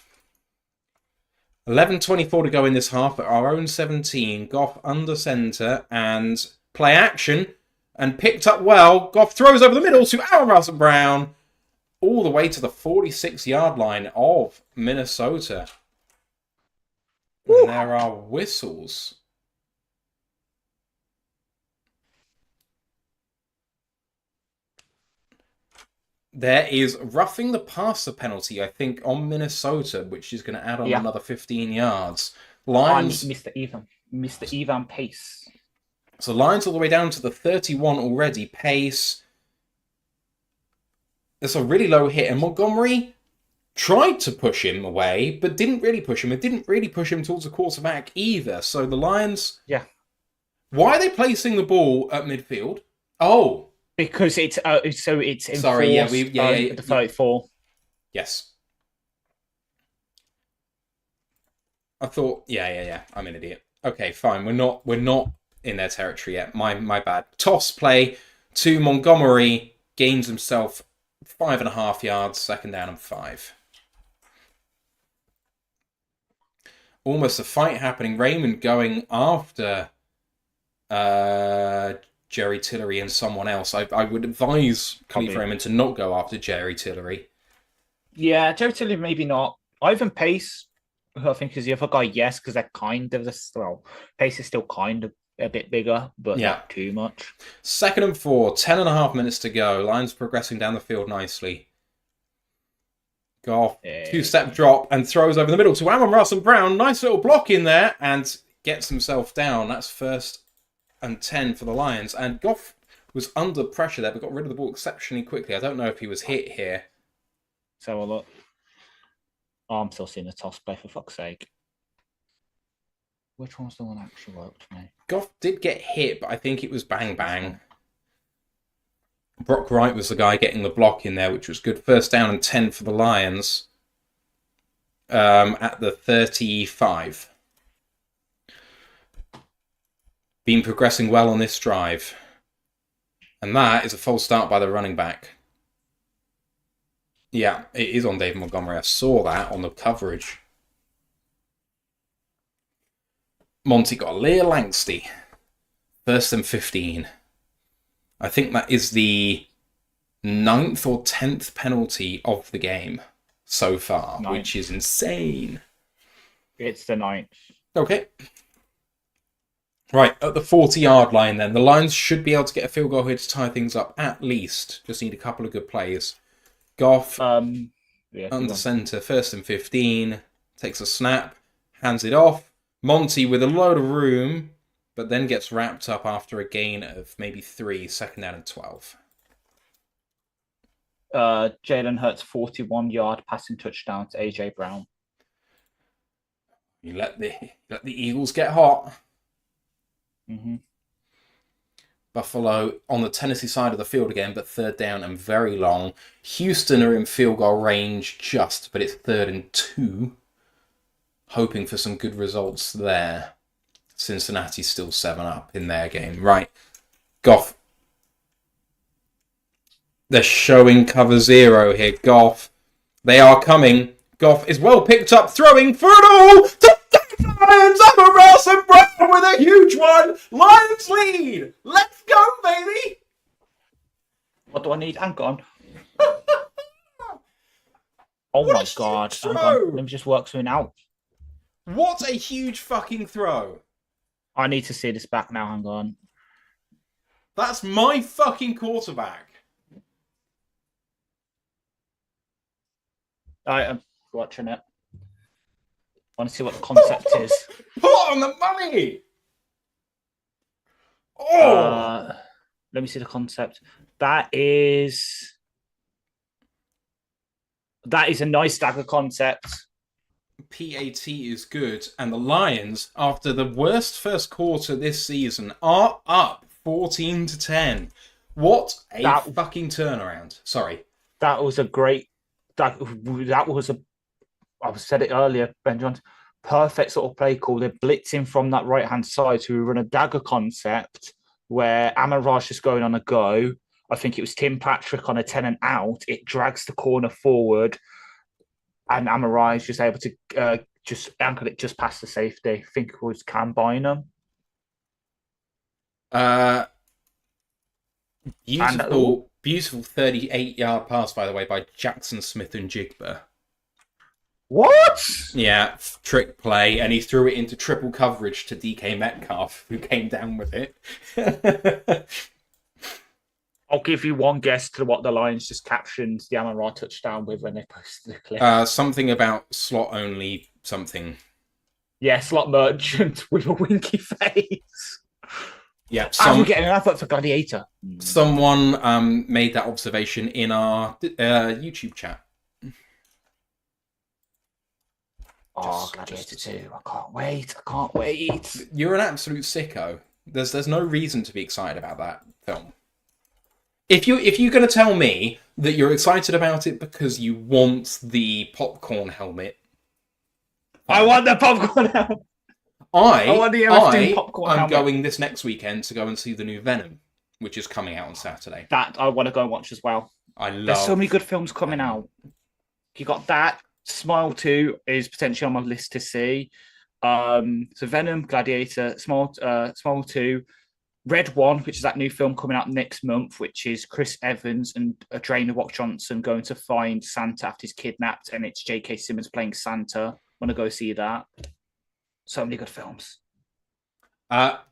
11:24 to go in this half at our own 17. Goff under center and play action, and picked up well. Goff throws over the middle to Aaron Russell Brown, all the way to the 46-yard line of Minnesota. And there are whistles. There is roughing the passer penalty, I think, on Minnesota, which is going to add on another 15 yards. Lions, Mr. Evan Pace. So Lions all the way down to the 31 already. Pace. There's a really low hit, and Montgomery tried to push him away, but didn't really push him. It didn't really push him towards the quarterback either. So the Lions... Yeah. Why are they placing the ball at midfield? Oh. Because it's enforced. Sorry, the 34. Yes. I thought, yeah. I'm an idiot. Okay, fine. We're not in their territory yet. My bad. Toss play to Montgomery, gains himself 5.5 yards, 2nd down and 5. Almost a fight happening. Raymond going after Jerry Tillery and someone else. I would advise Khalif Raymond to not go after Jerry Tillery. Yeah, Jerry Tillery maybe not. Ivan Pace, who I think is the other guy, yes, because they're kind of Pace is still kind of a bit bigger, but not too much. 2nd and 4, 10.5 minutes to go. Lions progressing down the field nicely. Goff, 2-step drop and throws over the middle to Amon-Ra St. Brown. Nice little block in there and gets himself down. That's 1st and 10 for the Lions. And Goff was under pressure there, but got rid of the ball exceptionally quickly. I don't know if he was hit here. So look. Oh, I'm still seeing a toss play, for fuck's sake. Which one's the one that actually worked for me? Goff did get hit, but I think it was bang bang. Brock Wright was the guy getting the block in there, which was good. 1st down and 10 for the Lions at the 35. Been progressing well on this drive. And that is a false start by the running back. Yeah, it is on David Montgomery. I saw that on the coverage. Monty got a Lear Langsty. 1st and 15. I think that is the 9th or 10th penalty of the game so far, which is insane. It's the 9th. Okay. Right, at the 40-yard line then. The Lions should be able to get a field goal here to tie things up at least. Just need a couple of good plays. Goff under centre, 1st and 15. Takes a snap, hands it off. Monty with a load of room, but then gets wrapped up after a gain of maybe 3, 2nd down and 12. Jalen Hurts 41-yard passing touchdown to AJ Brown. You let the Eagles get hot. Mm-hmm. Buffalo on the Tennessee side of the field again, but 3rd down and very long. Houston are in field goal range but it's 3rd and 2. Hoping for some good results there. Cincinnati's still 7-up in their game. Right. Goff. They're showing cover 0 here. Goff. They are coming. Goff is well picked up, throwing for it all. Lions up a Ross and Brown with a huge one. Lions lead. Let's go, baby. What do I need? Hang on. Oh my God. Hang on. Let me just work something out. What a huge fucking throw. I need to see this back now. Hang on. That's my fucking quarterback. I am watching it. I want to see what the concept is. Put on the money! Oh! Let me see the concept. That is a nice dagger concept. PAT is good, and the Lions, after the worst first quarter this season, are up 14-10. What a fucking turnaround! Sorry, that was a great. That was a. I said it earlier, Ben Jones. Perfect sort of play call. They're blitzing from that right hand side, so we run a dagger concept where Amon-Ra's just going on a go. I think it was Tim Patrick on a 10 and out. It drags the corner forward. And Amon-Ra is just able to just anchor it just past the safety. I think it was Cam Bynum. Beautiful 38-yard pass, by the way, by Jackson Smith and Jigba. What? Yeah, trick play, and he threw it into triple coverage to DK Metcalf, who came down with it. I'll give you one guess to what the Lions just captioned the Amon-Ra touchdown with when they posted the clip. Something about slot only something. Yeah, slot merchant with a winky face. Yeah, We're getting an advert for Gladiator. Someone made that observation in our YouTube chat. Gladiator 2. I can't wait. You're an absolute sicko. There's no reason to be excited about that film. If you're going to tell me that you're excited about it because you want the popcorn helmet, I want the popcorn helmet. I'm going this next weekend to go and see the new Venom, which is coming out on Saturday. That I want to go and watch as well. There's so many good films coming out. You got that. Smile 2 is potentially on my list to see. So Venom, Gladiator, Smile 2, Red 1, which is that new film coming out next month, which is Chris Evans and Dwayne Rock Johnson going to find Santa after he's kidnapped, and it's J.K. Simmons playing Santa. Want to go see that. So many good films.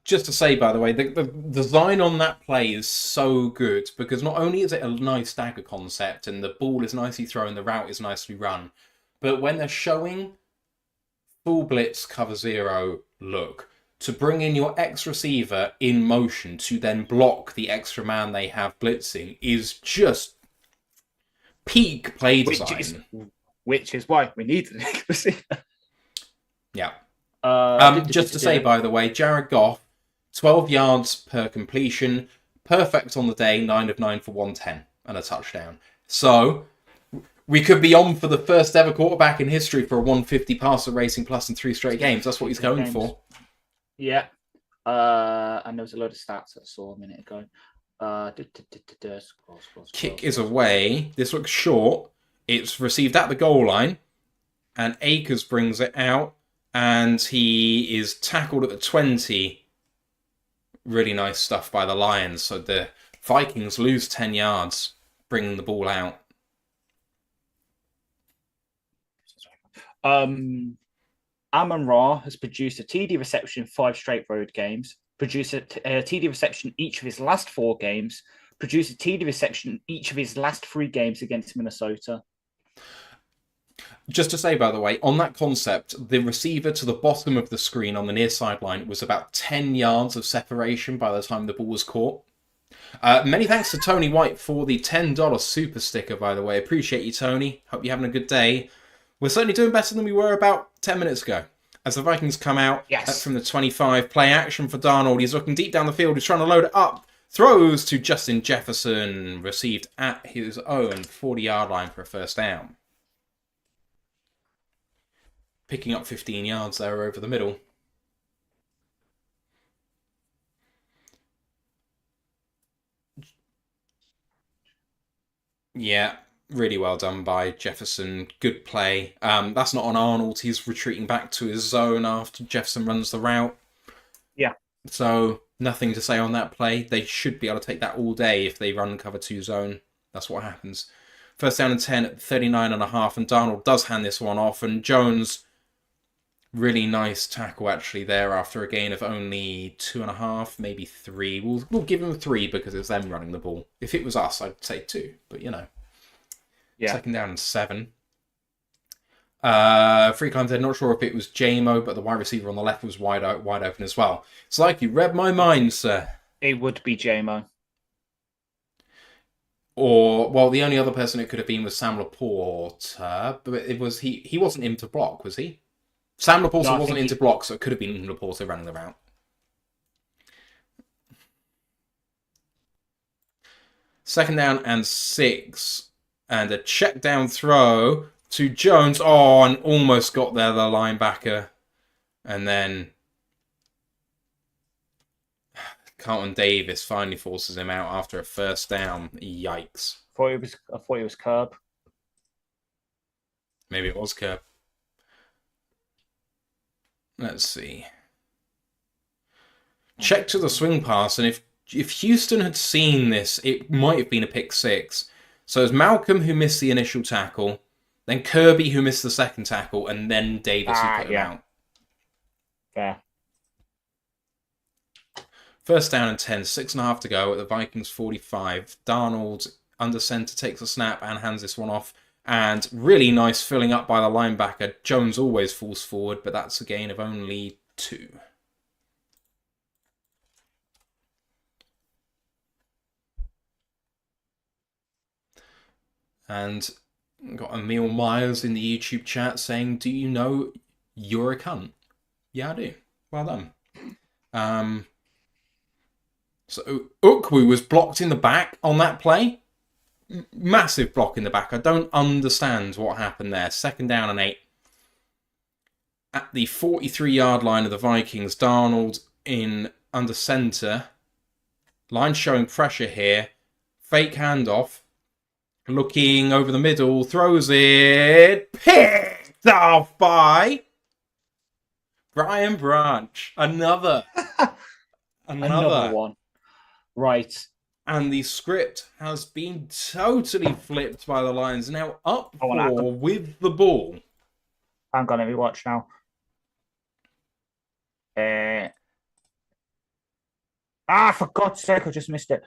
Just to say, by the way, the design on that play is so good because not only is it a nice stagger concept and the ball is nicely thrown, the route is nicely run, but when they're showing full blitz cover zero look, to bring in your ex-receiver in motion to then block the extra man they have blitzing is just peak play design. Which is why we need an ex-receiver. Yeah. Just to say, by the way, Jared Goff, 12 yards per completion, perfect on the day, 9 of 9 for 110 and a touchdown. So we could be on for the first ever quarterback in history for a 150 passer racing plus in 3 straight games. That's what he's going for. Yeah. And there was a load of stats that I saw a minute ago. Kick is away. This looks short. It's received at the goal line. And Akers brings it out. And he is tackled at the 20. Really nice stuff by the Lions. So the Vikings lose 10 yards, bringing the ball out. Amon-Ra has produced a TD reception in 5 straight road games, produced a TD reception each of his last 4 games, produced a TD reception each of his last 3 games against Minnesota. Just to say, by the way, on that concept, the receiver to the bottom of the screen on the near sideline was about 10 yards of separation by the time the ball was caught. Many thanks to Tony White for the $10 super sticker, by the way. Appreciate you, Tony. Hope you're having a good day. We're certainly doing better than we were about 10 minutes ago. As the Vikings come out from the 25, play action for Darnold. He's looking deep down the field. He's trying to load it up. Throws to Justin Jefferson. Received at his own 40-yard line for a first down. Picking up 15 yards there over the middle. Yeah. Really well done by Jefferson. Good play. That's not on Arnold. He's retreating back to his zone after Jefferson runs the route. Yeah. So nothing to say on that play. They should be able to take that all day if they run cover 2 zone. That's what happens. First down and 10 at 39.5, and Darnold does hand this one off. And Jones, really nice tackle actually there after a gain of only 2.5, maybe 3. We'll give him 3 because it's them running the ball. If it was us, I'd say 2, but you know. Yeah. Second down and 7. Freeland said, not sure if it was JMO, but the wide receiver on the left was wide open as well. It's like you read my mind, sir. It would be JMO. Or, well, the only other person it could have been was Sam Laporte, but it was he wasn't in to block, was he? Sam Laporte wasn't in to block, so it could have been Laporte running the route. Second down and 6. And a check down throw to Jones. Oh, and almost got there, the linebacker. And then Carlton Davis finally forces him out after a first down. Yikes. I thought it was Curb. Maybe it was Curb. Let's see. Check to the swing pass, and if Houston had seen this, it might have been a pick 6. So it's Malcolm who missed the initial tackle, then Kirby who missed the second tackle, and then Davis who put him out. Fair. First down and 10, 6.5 to go at the Vikings 45. Darnold under center takes a snap and hands this one off. And really nice filling up by the linebacker. Jones always falls forward, but that's a gain of only 2. And got Emil Myers in the YouTube chat saying, "Do you know you're a cunt?" Yeah, I do. Well done. So Ukwu was blocked in the back on that play. Massive block in the back. I don't understand what happened there. Second down and 8. At the 43-yard line of the Vikings, Darnold in under center. Line showing pressure here. Fake handoff. Looking over the middle. Throws it. Picked off by Brian Branch. Another one. Right. And the script has been totally flipped by the Lions. Now up 4 with the ball. I'm going to rewatch now. For God's sake, I just missed it.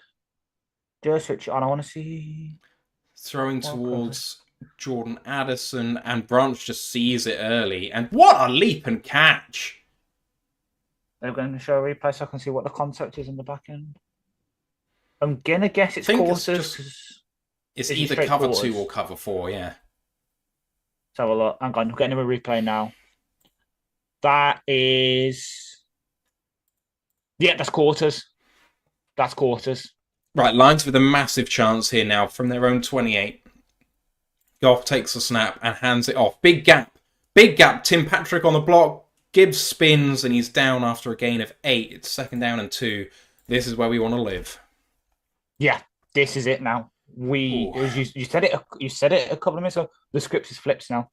Just switch on. I want to see. Throwing towards Jordan Addison, and Branch just sees it early. And what a leap and catch! They're going to show a replay so I can see what the concept is in the back end. I'm going to guess it's quarters. It's either cover 2 or cover 4, yeah. Let's have a look. Hang on, I'm getting a replay now. That is... Yeah, that's quarters. That's quarters. Right, Lions with a massive chance here now from their own 28. Goff takes a snap and hands it off. Big gap. Big gap. Tim Patrick on the block. Gibbs spins and he's down after a gain of 8. It's second down and 2. This is where we want to live. Yeah, this is it now. You said it. You said it a couple of minutes ago. The script is flipped now.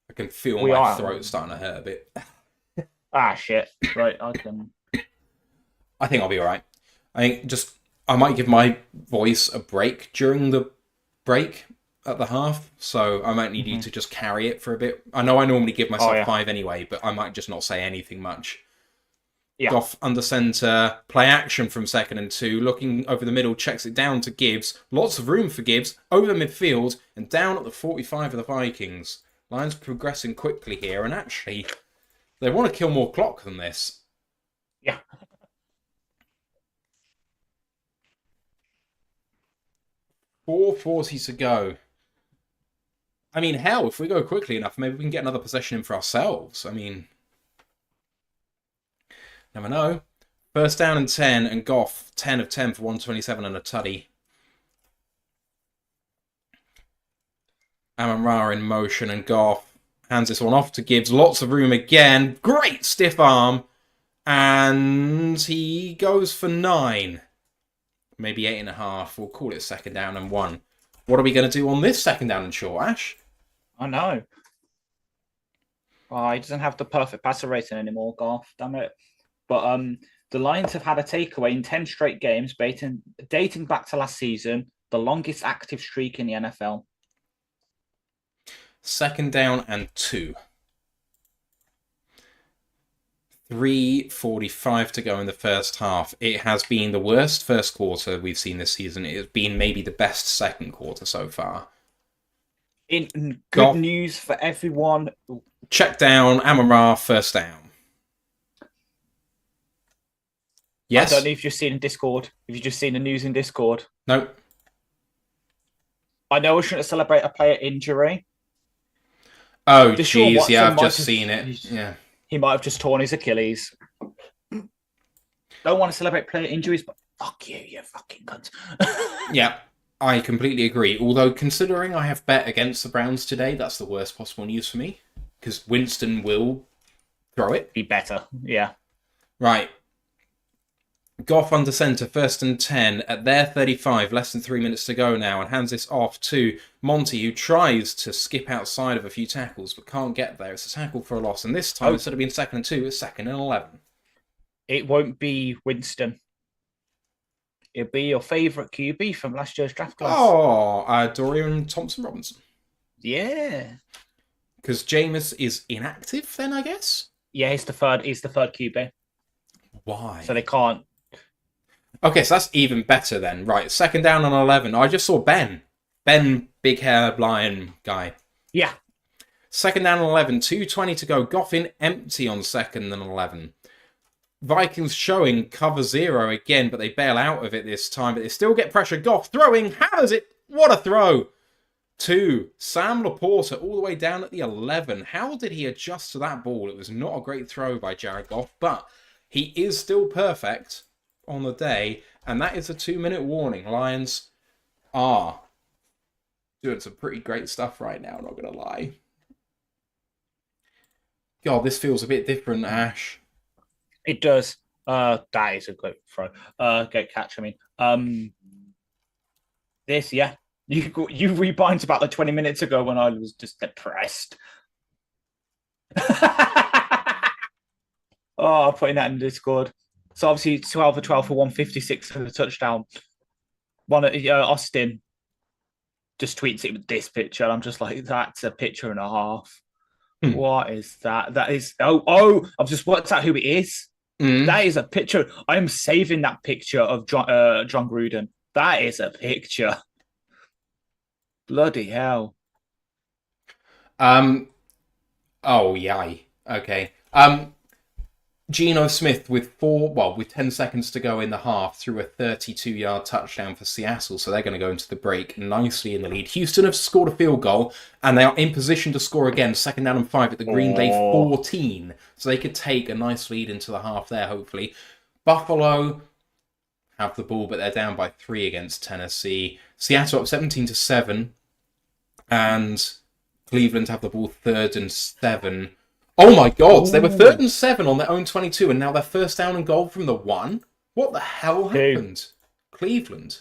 I can feel my throat starting to hurt a bit. Shit. Right, I think I'll be all right. I might give my voice a break during the break at the half, so I might need you to just carry it for a bit. I know I normally give myself 5 anyway, but I might just not say anything much. Yeah. Goff under center, play action from second and 2, looking over the middle, checks it down to Gibbs. Lots of room for Gibbs, over midfield, and down at the 45 of the Vikings. Lions progressing quickly here, and actually, they want to kill more clock than this. Yeah. .440 to go. I mean, hell, if we go quickly enough, maybe we can get another possession in for ourselves. I mean, never know. First down and 10, and Goff, 10 of 10 for 127 and a tutty. Amon-Ra in motion, and Goff hands this one off to Gibbs. Lots of room again. Great stiff arm. And he goes for 9. Maybe 8.5. We'll call it second down and 1. What are we going to do on this second down and short, Ash? I know. Oh, he doesn't have the perfect passer rating anymore, Goff. Damn it. But the Lions have had a takeaway in 10 straight games, dating back to last season, the longest active streak in the NFL. Second down and 2. 3:45 to go in the first half. It has been the worst first quarter we've seen this season. It has been maybe the best second quarter so far. In good news for everyone. Check down, Amon-Ra, first down. Yes? I don't know if you've seen in Discord. If you've just seen the news in Discord. Nope. I know we shouldn't celebrate a player injury. Oh, jeez, yeah, I've just seen it. Yeah. He might have just torn his Achilles. Don't want to celebrate player injuries, but fuck you, you fucking cunt. Yeah, I completely agree. Although, considering I have bet against the Browns today, that's the worst possible news for me. Because Winston will throw it. Be better, yeah. Right. Goff under centre, first and 10 at their 35, less than 3 minutes to go now, and hands this off to Monty, who tries to skip outside of a few tackles, but can't get there. It's a tackle for a loss, and this time, instead of being second and 2, it's second and 11. It won't be Winston. It'll be your favourite QB from last year's draft class. Oh, Dorian Thompson-Robinson. Yeah. Because Jameis is inactive then, I guess? Yeah, he's the third QB. Why? So they can't. Okay, so that's even better then. Right, second down on 11. I just saw Ben. Ben, big hair, lion guy. Yeah. Second down on 11, 2:20 to go. Goff in empty on second and 11. Vikings showing cover 0 again, but they bail out of it this time. But they still get pressure. Goff throwing, hammers it. What a throw! 2. Sam Laporta all the way down at the 11. How did he adjust to that ball? It was not a great throw by Jared Goff, but he is still perfect on the day, and that is a 2-minute warning. Lions are doing some pretty great stuff right now, not going to lie. God, this feels a bit different, Ash. It does. That is a great throw. Great catch. I mean, this, yeah. You rebind about 20 minutes ago when I was just depressed. Oh, putting that in Discord. So obviously 12 for 12 for 156 for the touchdown. Austin just tweets it with this picture, and I'm just like, that's a picture and a half. What is that? That is I've just worked out who it is. That is a picture. I am saving that picture of John Gruden. That is a picture. Bloody hell. Oh, yay. Okay. Geno Smith with 10 seconds to go in the half threw a 32-yard touchdown for Seattle, so they're going to go into the break nicely in the lead. Houston have scored a field goal, and they are in position to score again, second down and 5 at the Green Bay 14, so they could take a nice lead into the half there, hopefully. Buffalo have the ball, but they're down by 3 against Tennessee. Seattle up 17-7, and Cleveland have the ball 3rd and 7. Oh my God, they were 3rd and 7 on their own 22, and now they're first down and goal from the 1? What the hell happened? Cleveland.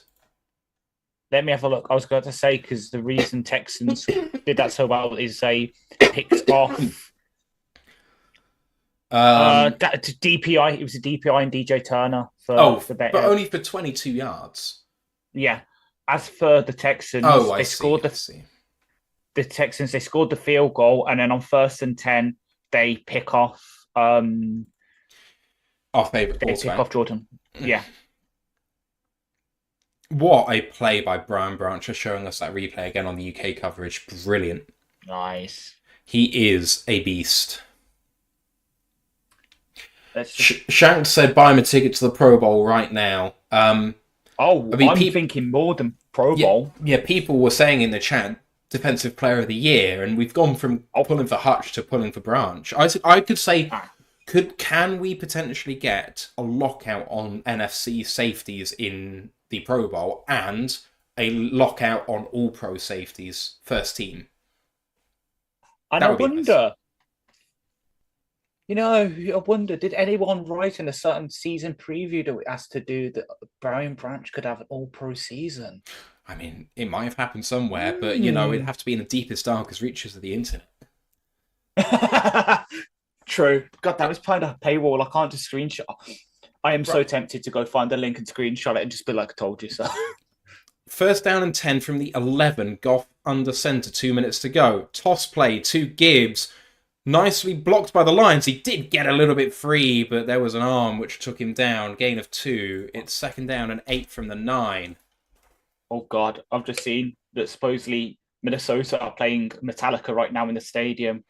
Let me have a look. I was going to say, because the reason Texans did that so well is they picked off DPI. It was a DPI and DJ Turner for the bet. But only for 22 yards. Yeah. As for the Texans, I see. The Texans, they scored the field goal, and then on 1st and 10, they pick off our favourite they pick off Jordan. Yeah. What a play by Brian Branch, just showing us that replay again on the UK coverage. Brilliant. Nice. He is a beast. Shank said buy him a ticket to the Pro Bowl right now. I'm thinking more than Pro Bowl. Yeah, people were saying in the chat, Defensive Player of the Year, and we've gone from pulling for Hutch to pulling for Branch. I could say, can we potentially get a lockout on NFC safeties in the Pro Bowl and a lockout on all pro safeties first team? And I wonder, I wonder, did anyone write in a certain season preview that it has to do that Brian Branch could have an all-pro season? I mean, it might have happened somewhere, but, it'd have to be in the deepest, darkest reaches of the internet. True. God, that was behind a paywall. I can't just screenshot. I am so tempted to go find the link and screenshot it and just be like, I told you so. First down and 10 from the 11. Goff under centre, 2 minutes to go. Toss play to Gibbs. Nicely blocked by the Lions. He did get a little bit free, but there was an arm which took him down. Gain of 2. It's second down and 8 from the 9. Oh, God. I've just seen that supposedly Minnesota are playing Metallica right now in the stadium.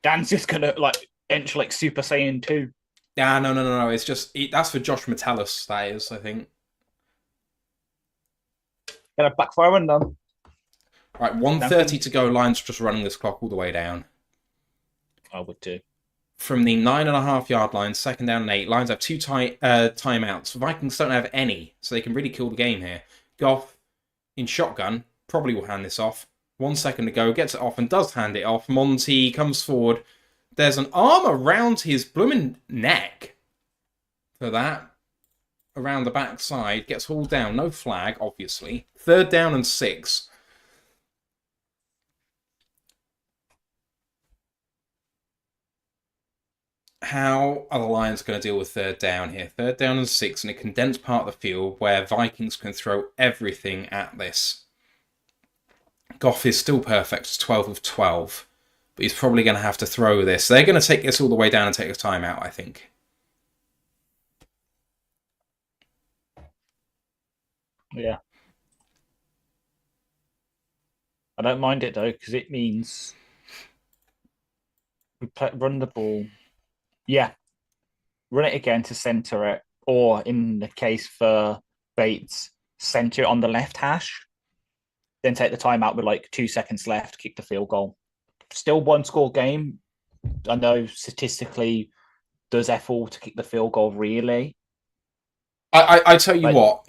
Dan's just going to, enter, Super Saiyan 2. Yeah, no. It's just... that's for Josh Metellus, that is, I think. Get a backfire and done. Right, 1:30 to go. Lions just running this clock all the way down. I would too. From the 9.5-yard line, second down and 8. Lions have 2 timeouts. Vikings don't have any, so they can really kill the game here. Goff in shotgun, probably will hand this off. 1 second to go, gets it off and does hand it off. Monty comes forward. There's an arm around his blooming neck for that. Around the backside, gets hauled down. No flag, obviously. Third down and 6. How are the Lions going to deal with third down here? Third down and 6 in a condensed part of the field where Vikings can throw everything at this. Goff is still perfect, 12 of 12. But he's probably going to have to throw this. They're going to take this all the way down and take a timeout, I think. Yeah. I don't mind it though, because it means run the ball. Yeah, run it again to center it, or in the case for Bates, center it on the left hash, then take the timeout with like 2 seconds left, kick the field goal. Still one score game. I know statistically, does F all to kick the field goal really? I tell you Like, what,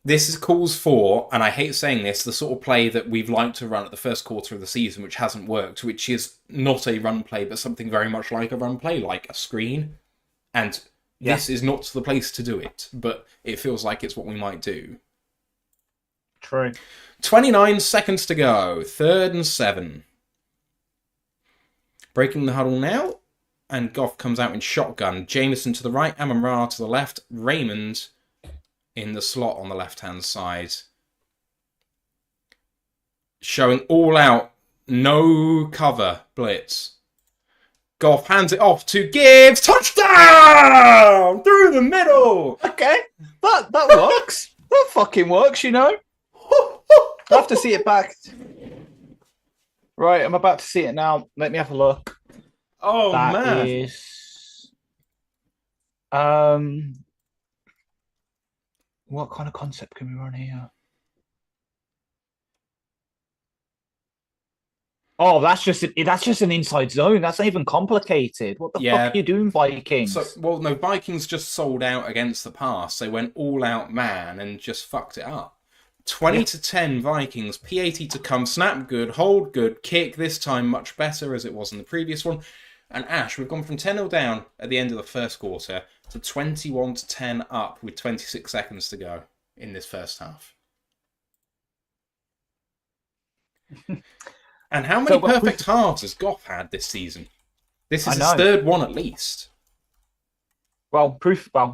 this is calls for, and I hate saying this, the sort of play that we've liked to run at the first quarter of the season, which hasn't worked, which is not a run play, but something very much like a run play, like a screen. And yeah, this is not the place to do it, but it feels like it's what we might do. true. 29 seconds to go, 3rd and 7. Breaking the huddle now, and Goff comes out in shotgun. Jameson to the right, Amon-Ra to the left, Raymond in the slot on the left-hand side. Showing all out, no cover blitz. Goff hands it off to Gibbs. Touchdown! Through the middle! Okay, that works. That fucking works, you know? I have to see it back. Right, I'm about to see it now. Let me have a look. Oh, That man. is what kind of concept can we run here? Oh, that's just an inside zone. That's not even complicated. What the fuck Yeah. are you doing, Vikings? No, Vikings just sold out against the pass. They went all out man and just fucked it up. 20 to 10 Vikings, P80 to come, snap good, hold good, kick, this time much better as it was in the previous one. And Ash, we've gone from 10-0 down at the end of the first quarter to 21 to 10 up with 26 seconds to go in this first half. And how many perfect halves has Goff had this season? This is his 3rd one at least. Well,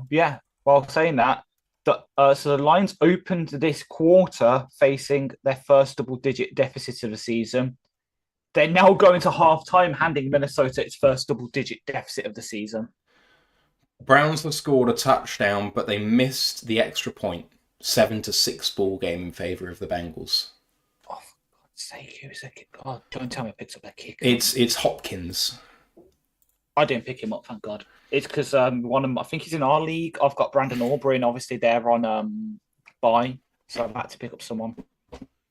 yeah. Well, saying that, so the Lions opened this quarter facing their first double-digit deficit of the season. They're now going to halftime, handing Minnesota its first double-digit deficit of the season. Browns have scored a touchdown, but they missed the extra point. 7-6 ball game in favour of the Bengals. Oh, for God's sake, who's a kicker? Oh, don't tell me I picked up that kicker. It's Hopkins. I didn't pick him up, thank God. It's because I think he's in our league. I've got Brandon Aubrey, and obviously they're on bye, so I've had to pick up someone.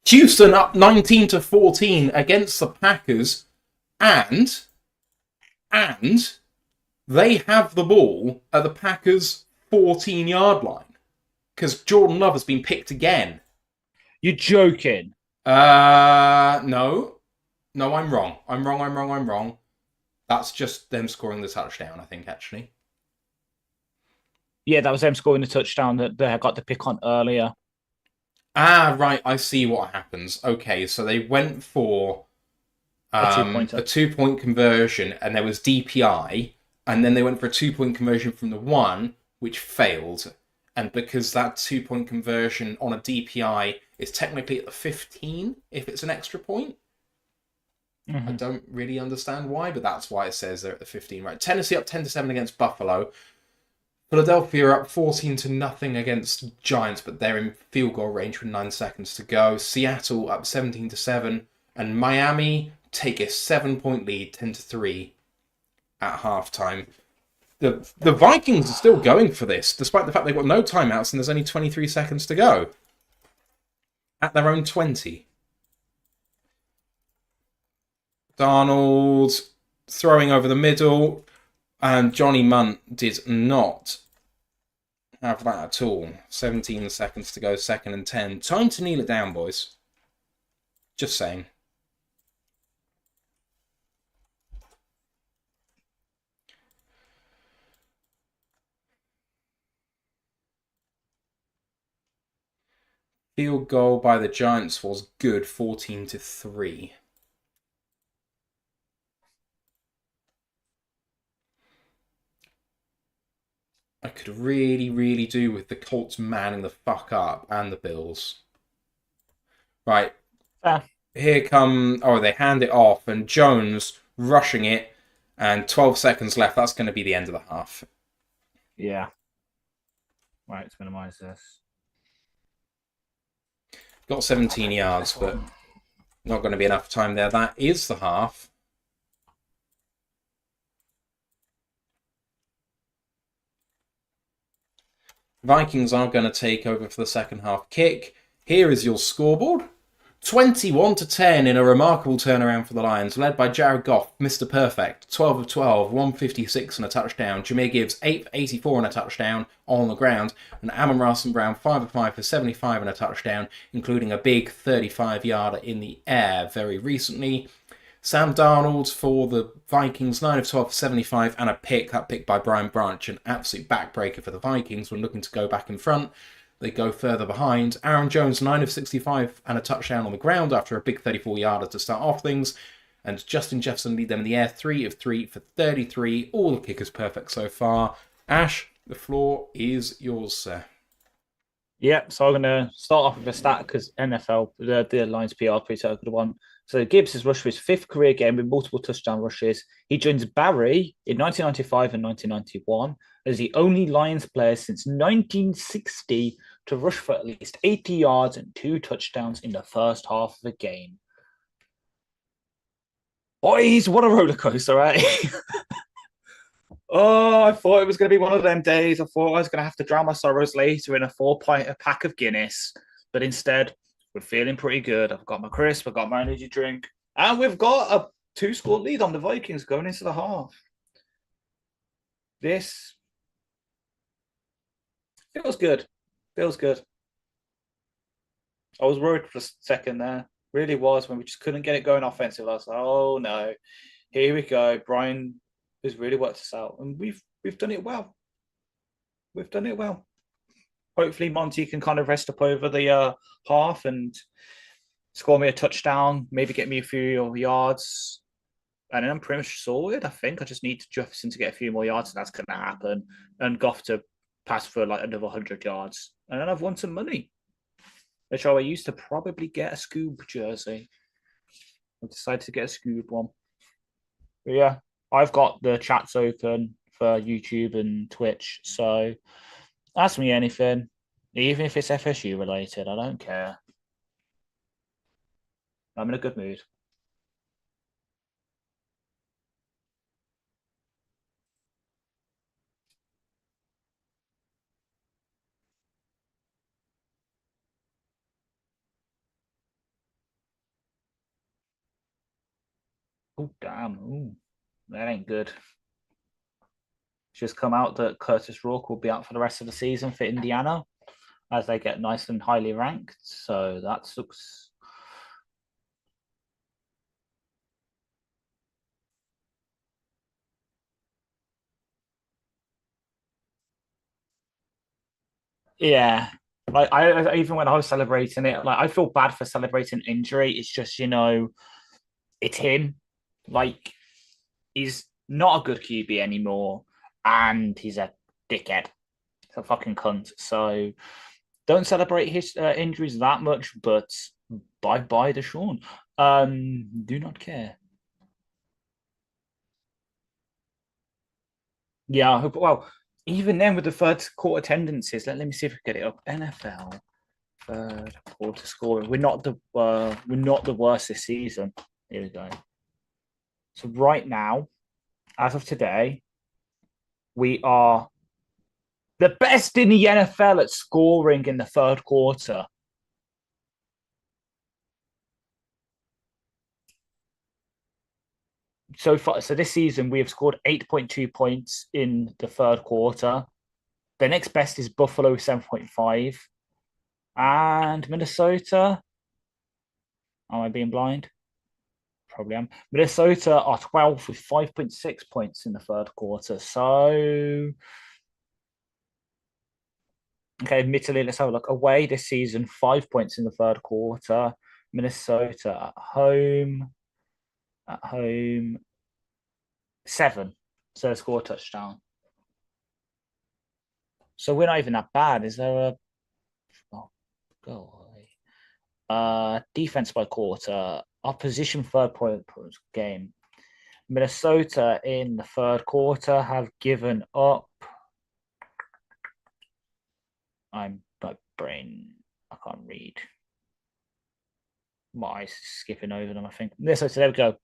Houston up 19 to 14 against the Packers, and they have the ball at the Packers' 14-yard line because Jordan Love has been picked again. You're joking? No, I'm wrong. That's just them scoring the touchdown, I think, actually. Yeah, that was them scoring the touchdown that they got the pick on earlier. Ah, right, I see what happens. Okay, so they went for a 2-point conversion, and there was DPI, and then they went for a 2-point conversion from the 1, which failed. And because that 2-point conversion on a DPI is technically at the 15, if it's an extra point, I don't really understand why, but that's why it says they're at the 15. Right, Tennessee up 10-7 against Buffalo. Philadelphia up 14-0 against Giants, but they're in field goal range with 9 seconds to go. Seattle up 17-7, and Miami take a 7-point lead, 10-3 at halftime. The Vikings are still going for this, despite the fact they've got no timeouts and there's only 23 seconds to go. At their own 20. Darnold throwing over the middle, and Johnny Munt did not have that at all. 17 seconds to go, 2nd and 10. Time to kneel it down, boys. Just saying. Field goal by the Giants was good, 14-3. I could really do with the Colts manning the fuck up and the Bills. Right. Here come... Oh, they hand it off, and Jones rushing it, and 12 seconds left. That's going to be the end of the half. Yeah. Right, let's minimize this. Got 17 yards, but not going to be enough time there. That is the half. Vikings are going to take over for the second half kick. Here is your scoreboard. 21-10 in a remarkable turnaround for the Lions, led by Jared Goff, Mr. Perfect, 12 of 12, 156 and a touchdown. Jameer Gibbs, 8 of 84 and a touchdown on the ground. And Amon-Ra St. Brown, 5 of 5 for 75 and a touchdown, including a big 35-yarder in the air very recently. Sam Darnold for the Vikings, 9 of 12 for 75 and a pick. That pick by Brian Branch, an absolute backbreaker for the Vikings when looking to go back in front. They go further behind. Aaron Jones, 9 of 65 and a touchdown on the ground after a big 34-yarder to start off things. And Justin Jefferson lead them in the air, 3 of 3 for 33. All the kickers perfect so far. Ash, the floor is yours, sir. Yeah, so I'm going to start off with a stat because NFL, the Lions PR pretty a good one. So Gibbs has rushed for his 5th career game with multiple touchdown rushes. He joins Barry in 1995 and 1991 as the only Lions player since 1960 to rush for at least 80 yards and 2 touchdowns in the first half of a game. Boys, what a roller coaster, right? Oh, I thought it was going to be one of them days. I thought I was going to have to drown my sorrows later in a 4-pint pack of Guinness. But instead, we're feeling pretty good. I've got my crisp, I've got my energy drink, and we've got a 2-score lead on the Vikings going into the half. This feels good. Feels good. I was worried for a second there. Really was when we just couldn't get it going offensively. I was like, oh no, here we go. Brian has really worked us out, and we've done it well. We've done it well. Hopefully, Monty can kind of rest up over the half and score me a touchdown, maybe get me a few yards, and then I'm pretty much sorted. I think I just need Jefferson to get a few more yards, and that's going to happen, and Goff to pass for like another 100 yards, and then I've won some money, which I used to probably get a Scoob jersey. I decided to get a Scoob one. But yeah, I've got the chats open for YouTube and Twitch, so ask me anything, even if it's FSU related. I don't care. I'm in a good mood. Oh, damn. Ooh, that ain't good. It's just come out that Curtis Rourke will be out for the rest of the season for Indiana as they get nice and highly ranked. So that looks. Yeah. Like I even when I was celebrating it, like I feel bad for celebrating injury. It's just, it's him. Like he's not a good QB anymore, and he's a dickhead. He's a fucking cunt. So don't celebrate his injuries that much, but bye bye Deshaun. Do not care. Yeah, I hope. Well, even then with the third quarter attendances, let me see if I can get it up. NFL third quarter scoring. We're not the worst this season. Here we go. So right now, as of today, we are the best in the NFL at scoring in the third quarter. So far, so this season we have scored 8.2 points in the third quarter. The next best is Buffalo 7.5, and Minnesota. Am I being blind? Probably am. Minnesota are 12 with 5.6 points in the third quarter. So, okay, admittedly, let's have a look. Away this season, 5 points in the third quarter. Minnesota at home, 7. So they score a touchdown. So we're not even that bad. Is there a go away? Defense by quarter. Opposition third point game. Minnesota in the third quarter have given up. I'm my brain. I can't read. My eyes skipping over them, I think. Yes, so there we go.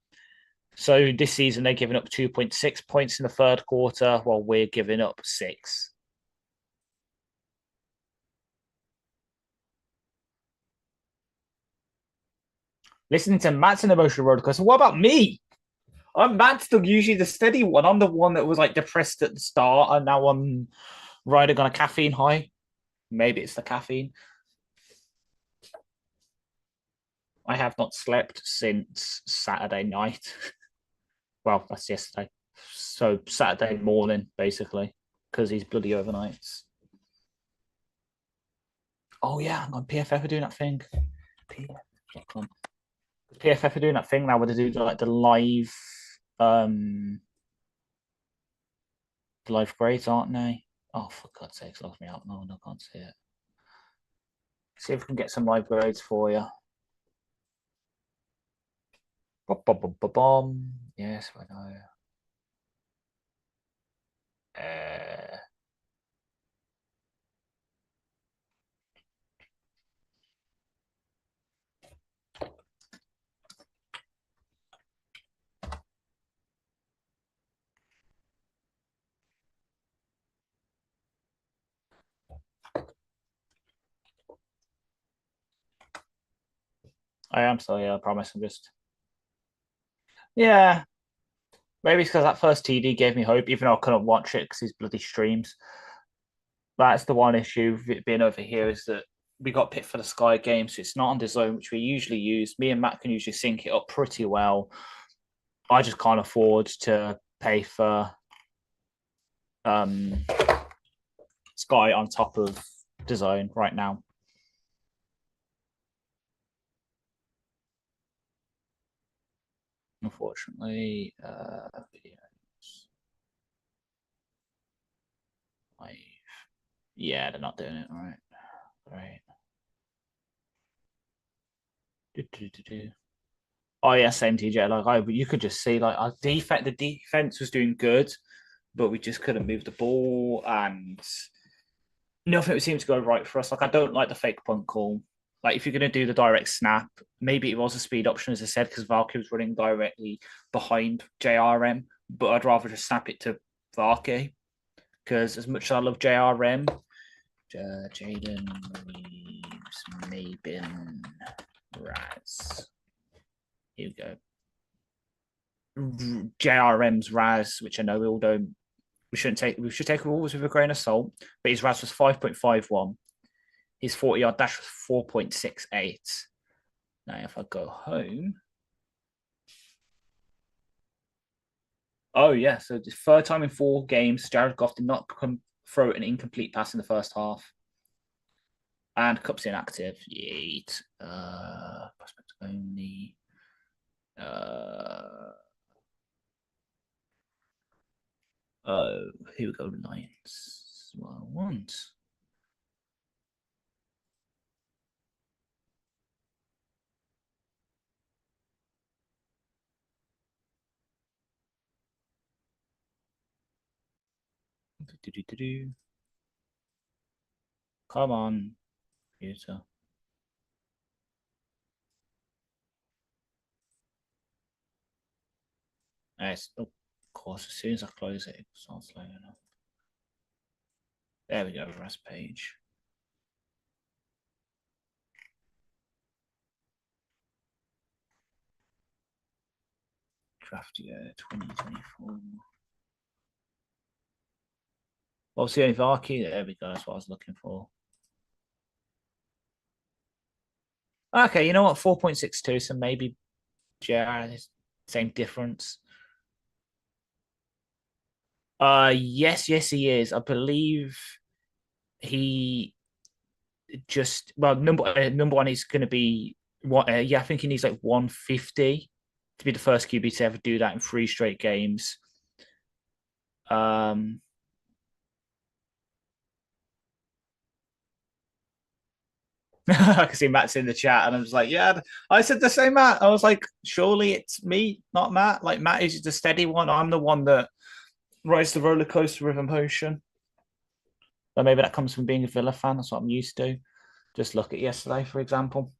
So this season they're giving up 2.6 points in the third quarter, while we're giving up 6. Listening to Matt's an emotional roller coaster. What about me? I'm Matt's usually the steady one. I'm the one that was like depressed at the start, and now I'm riding on a caffeine high. Maybe it's the caffeine. I have not slept since Saturday night. Well, that's yesterday. So Saturday morning, basically, because he's bloody overnights. Oh yeah, I'm on PFF are doing that thing. PFF are doing that thing now where they do like the live grades, aren't they? Oh, for God's sake, lock me out. No, I can't see it. See if we can get some live grades for you. Bom. Yes, I know. I am sorry, I promise. I'm just. Yeah. Maybe it's because that first TD gave me hope, even though I couldn't watch it because his bloody streams. That's the one issue with it being over here is that we got picked for the Sky game, so it's not on the zone, which we usually use. Me and Matt can usually sync it up pretty well. I just can't afford to pay for Sky on top of the zone right now. Unfortunately, videos. Live. Yeah, they're not doing it right. Great. Oh yeah, same TJ. Like you could just see like our defense. The defense was doing good, but we just couldn't move the ball, and nothing seemed to go right for us. Like I don't like the fake punt call. Like if you're going to do the direct snap, maybe it was a speed option, as I said, because Valky was running directly behind JRM. But I'd rather just snap it to Valky because as much as I love JRM, Jaden Reeves, Mabin, Raz. Here we go. JRM's Raz, which I know we all don't. We should take always with a grain of salt. But his Raz was 5.51. His 40-yard dash was 4.68. Now, if I go home. Oh, yeah. So the third time in 4 games, Jared Goff did not throw an incomplete pass in the first half. And Cup's inactive. Yeet. Prospect only. Here we go. Lions. What I want. Come on, computer. Nice. Of course, as soon as I close it, it starts loading up. There we go, rest page. Draft year 2024. Obviously, only Varky. There we go. That's what I was looking for. Okay, you know what? 4.62. So maybe JR is same difference. Yes, he is. I believe he just number one is going to be what? Yeah, I think he needs like 150 to be the first QB to ever do that in 3 straight games. I can see Matt's in the chat, and I was like, yeah, I said the same, Matt. I was like, surely it's me, not Matt. Like Matt is the steady one. I'm the one that rides the roller coaster with emotion. But maybe that comes from being a Villa fan. That's what I'm used to. Just look at yesterday, for example.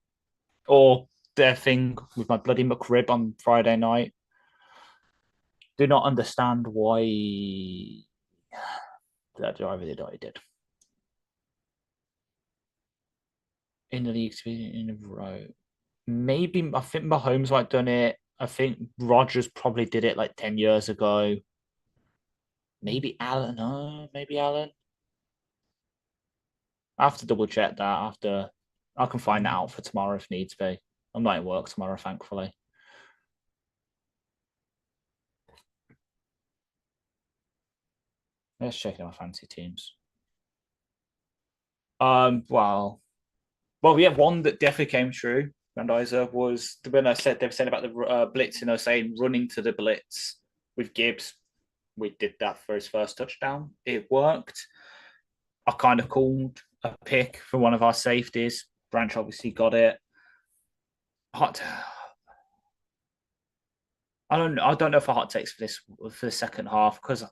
Or their thing with my bloody McRib on Friday night. Do not understand why that driver did what he did. In the league in a row. Maybe I think Mahomes might have done it. I think Rogers probably did it like 10 years ago. Maybe Allen. Maybe Allen. I have to double check that after. I can find that out for tomorrow if needs be. I'm not at work tomorrow, thankfully. Let's check out my fancy teams. Well, yeah, one that definitely came true, Grandizer, was when they were saying about the blitz, saying running to the blitz with Gibbs. We did that for his first touchdown. It worked. I kind of called a pick for one of our safeties. Branch obviously got it. I don't know if a hot takes for this for the second half because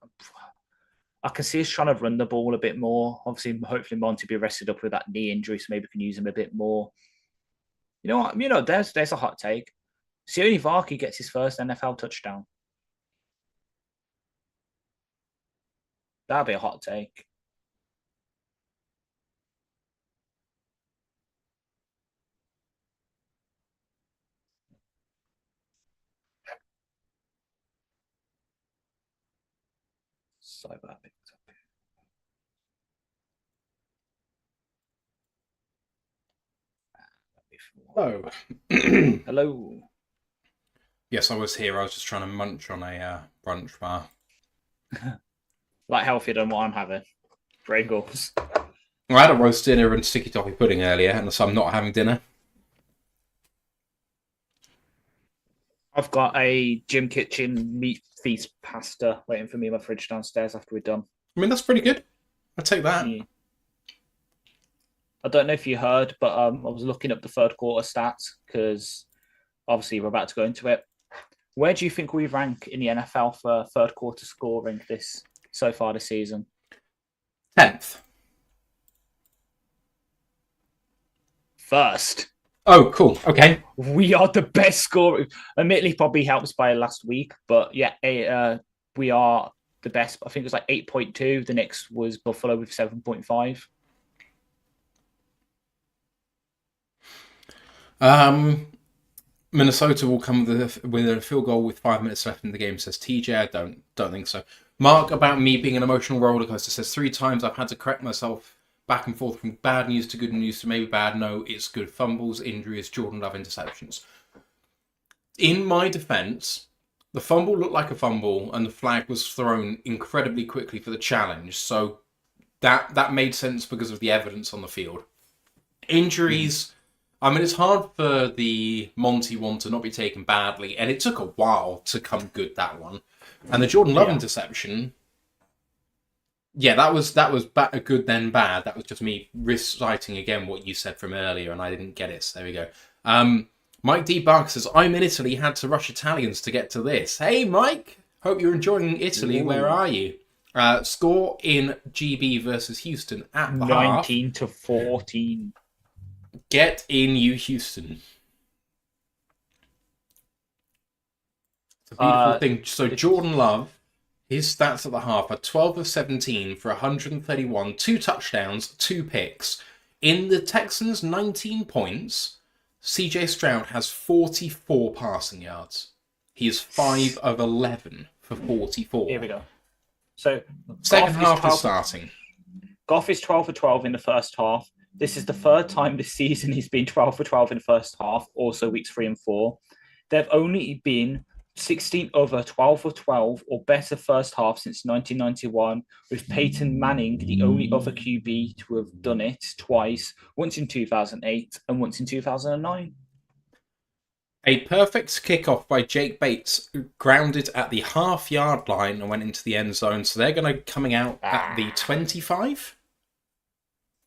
I can see us trying to run the ball a bit more. Obviously, hopefully Monty be rested up with that knee injury, so maybe we can use him a bit more. You know what? There's a hot take. Sione Varkey gets his first NFL touchdown. That'd be a hot take. Cyber picked Oh. Hello. Yes, I was here. I was just trying to munch on a brunch bar. Like healthier than what I'm having. Pringles. I had a roast dinner and sticky toffee pudding earlier, and so I'm not having dinner. I've got a gym kitchen meat feast pasta waiting for me in my fridge downstairs after we're done. I mean, that's pretty good. I'll take that. Yeah. I don't know if you heard, but I was looking up the third quarter stats because obviously we're about to go into it. Where do you think we rank in the NFL for third quarter scoring so far this season? 10th. First. Oh, cool. Okay. We are the best scorer. Admittedly, probably helps by last week, but yeah, we are the best. I think it was like 8.2. The next was Buffalo with 7.5. Minnesota will come with a field goal with 5 minutes left in the game, says TJ. I don't think so. Mark, about me being an emotional roller coaster, says 3 times I've had to correct myself back and forth from bad news to good news to maybe bad. No, it's good. Fumbles, injuries, Jordan Love interceptions. In my defense, the fumble looked like a fumble and the flag was thrown incredibly quickly for the challenge. So that made sense because of the evidence on the field. Injuries... I mean, it's hard for the Monty one to not be taken badly, and it took a while to come good, that one. And the Jordan Love interception, that was good then bad. That was just me reciting again what you said from earlier, and I didn't get it, so there we go. Mike D. Barker says, I'm in Italy, had to rush Italians to get to this. Hey, Mike! Hope you're enjoying Italy. Ooh. Where are you? Score in GB versus Houston at the 19 to 14. Get in, you Houston. It's a beautiful thing. So Jordan Love, his stats at the half are 12 of 17 for 131, 2 touchdowns, 2 picks. In the Texans' 19 points, CJ Stroud has 44 passing yards. He is 5 of 11 for 44. Here we go. So second half is starting. Goff is 12 for 12 in the first half. This is the third time this season he's been 12 for 12 in the first half, also weeks 3 and 4. There have only been 16 other 12 for 12 or better first half since 1991, with Peyton Manning the only other QB to have done it twice, once in 2008 and once in 2009. A perfect kickoff by Jake Bates, grounded at the half-yard line and went into the end zone. So they're going to coming out at the 25?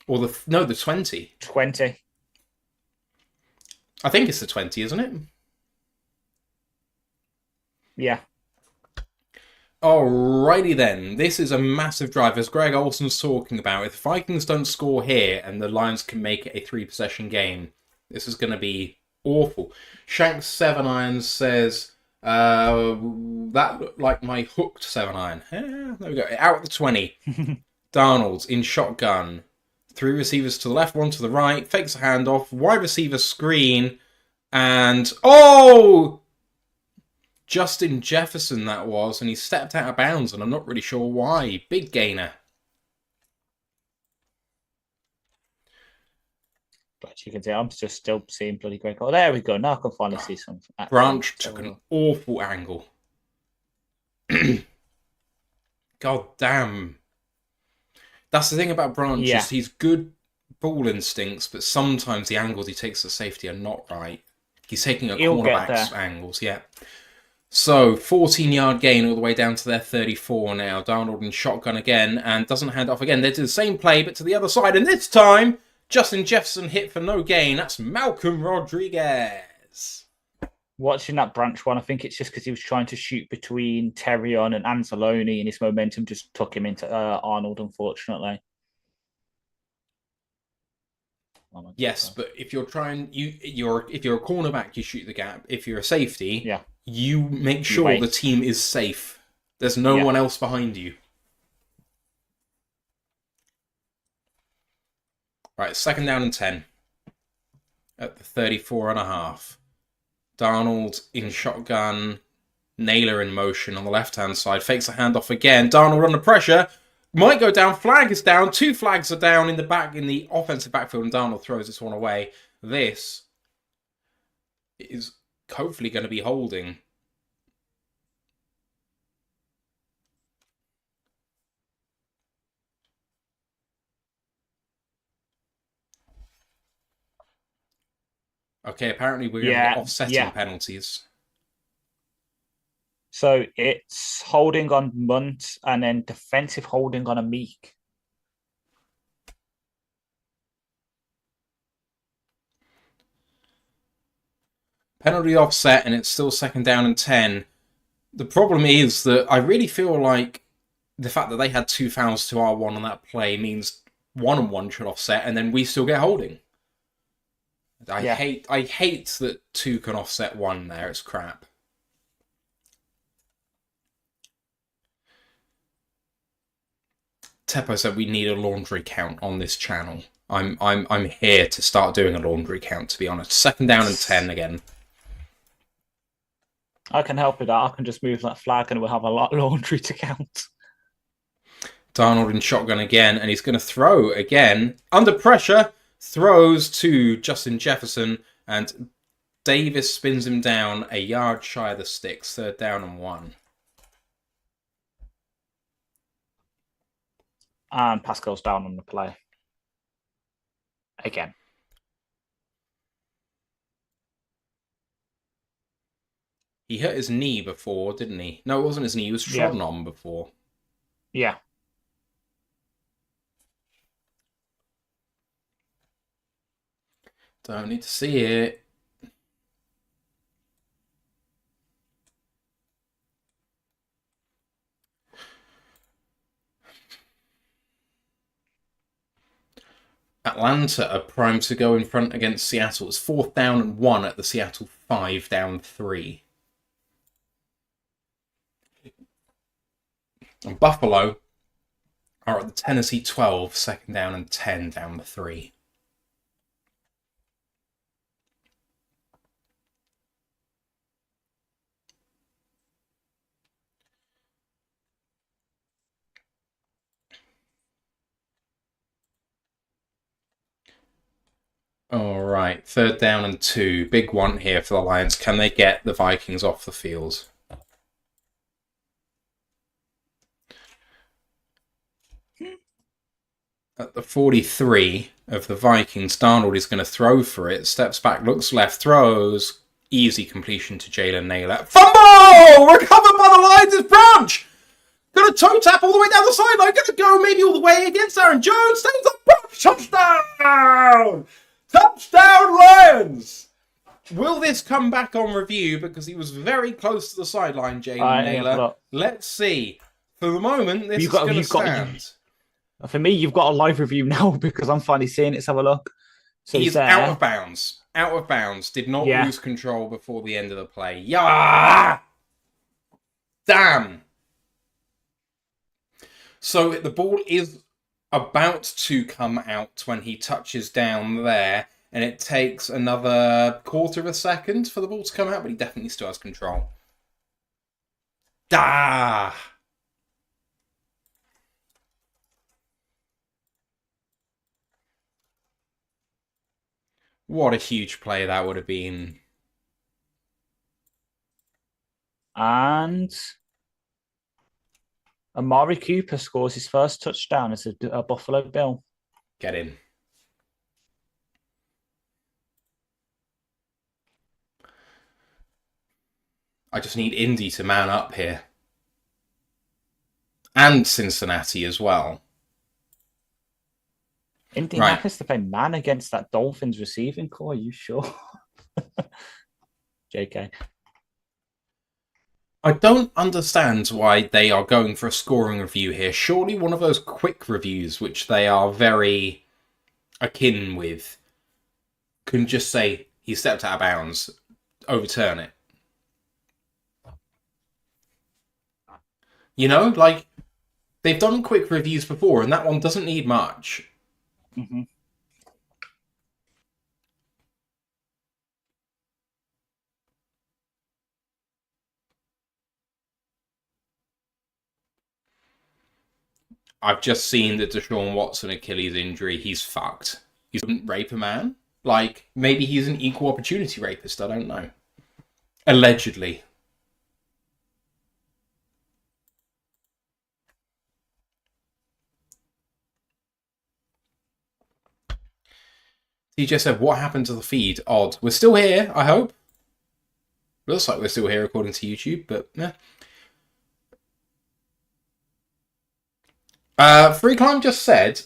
Or the 20. 20. I think it's the 20, isn't it? Yeah. Alrighty then. This is a massive drive, as Greg Olson's talking about. If the Vikings don't score here and the Lions can make it a 3-possession game, this is going to be Awful. Shanks 7-iron says, that looked like my hooked 7-iron. There we go. Out at the 20. Darnold's in shotgun. 3 receivers to the left, 1 to the right. Fakes a handoff. Wide receiver screen. And, Justin Jefferson that was. And he stepped out of bounds, and I'm not really sure why. Big gainer. But you can see I'm just still seeing bloody great. Oh, there we go. Now I can finally see something. Branch took an awful angle. God damn. That's the thing about Branch. Yeah. He's good ball instincts, but sometimes the angles he takes to safety are not right. He's taking a cornerback's angles, yeah. So, 14-yard gain all the way down to their 34 now. Darnold in shotgun again, and doesn't hand off again. They do the same play, but to the other side, and this time, Justin Jefferson hit for no gain. That's Malcolm Rodriguez. Watching that Branch one, I think it's just because he was trying to shoot between Terrion and Anzalone, and his momentum just took him into Arnold, unfortunately. Oh, yes, but if you're trying, if you're a cornerback, you shoot the gap. If you're a safety, you make sure the team is safe. There's no one else behind you. Right, 2nd down and 10 at the 34.5. Darnold in shotgun. Naylor in motion on the left-hand side. Fakes a handoff again. Darnold under pressure. Might go down. Flag is down. 2 flags are down in the offensive backfield, and Darnold throws this one away. This is hopefully going to be holding. Okay, apparently we're going to get offsetting penalties. So it's holding on Munt and then defensive holding on a Meek. Penalty offset, and it's still 2nd down and 10. The problem is that I really feel like the fact that they had 2 fouls to R1 on that play means 1 and 1 should offset, and then we still get holding. I hate that 2 can offset 1 there. It's crap. Teppo said we need a laundry count on this channel. I'm here to start doing a laundry count, to be honest. 2nd down and 10 again. I can help with that. I can just move that flag and we'll have a lot of laundry to count. Darnold in shotgun again, and he's going to throw again. Under pressure, throws to Justin Jefferson, and Davis spins him down a yard shy of the sticks. 3rd down and 1. And Pascal's down on the play. Again. He hurt his knee before, didn't he? No, it wasn't his knee. He was trodden on before. Yeah. Don't need to see it. Atlanta are primed to go in front against Seattle. It's 4th down and 1 at the Seattle 5 down 3. And Buffalo are at the Tennessee 12, 2nd down and 10 down the 3. All right, 3rd down and 2. Big one here for the Lions. Can they get the Vikings off the field? At the 43 of the Vikings, Darnold is going to throw for it. Steps back, looks left, throws. Easy completion to Jalen Naylor. Fumble! Recovered by the Lions is Branch! Gonna toe tap all the way down the sideline. Gonna go maybe all the way against Aaron Jones. Stands up. Branch! Touchdown! Touchdown, Lions! Will this come back on review? Because he was very close to the sideline, Jalen Naylor. Let's see. For the moment, this is going to stand. For me, you've got a live review now because I'm finally seeing it. Let's have a look. So he's out of bounds. out of bounds. Did not Yeah. lose control before the end of the play. Yeah! Damn! So the ball is about to come out when he touches down there, and it takes another quarter of a second for the ball to come out, but he definitely still has control. Ah! What a huge play that would have been. And Amari Cooper scores his first touchdown as a Buffalo Bill. Get in. I just need Indy to man up here. And Cincinnati as well. Indianapolis to play man against that Dolphins receiving core, are you sure? JK. I don't understand why they are going for a scoring review here. Surely one of those quick reviews, which they are very akin with, can just say, he stepped out of bounds, overturn it. You know, like, they've done quick reviews before, and that one doesn't need much. Mm-hmm. I've just seen the Deshaun Watson Achilles injury. He's fucked. He wouldn't rape a man. Like, maybe he's an equal opportunity rapist. I don't know. Allegedly. TJ said, what happened to the feed? Odd. We're still here, I hope. Looks like we're still here according to YouTube, but yeah. Free Climb just said,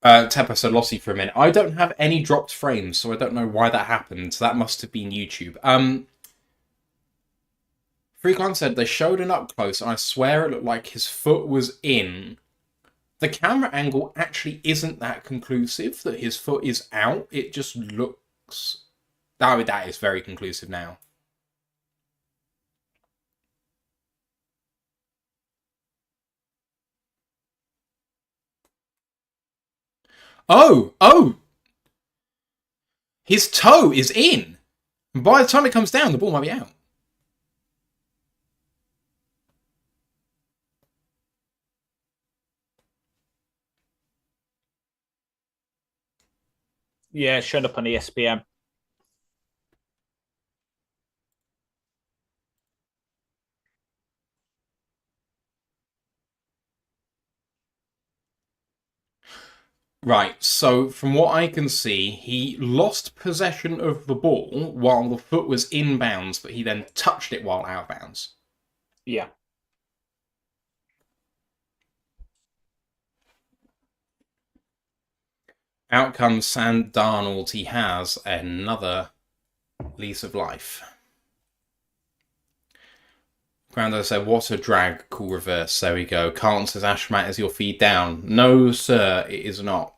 Tepper said Lossy for a minute. I don't have any dropped frames, so I don't know why that happened. That must have been YouTube. Free Climb said they showed an up close, and I swear it looked like his foot was in. The camera angle actually isn't that conclusive that his foot is out. It just looks... that is very conclusive now. Oh! His toe is in. And by the time it comes down, the ball might be out. Yeah, it's shown up on ESPN. Right, so from what I can see, he lost possession of the ball while the foot was in bounds, but he then touched it while out of bounds. Yeah. Out comes Sam Darnold. He has another lease of life. Grando said, what a drag, cool reverse. There we go. Carlton says, Ashmat, is your feed down? No, sir, it is not.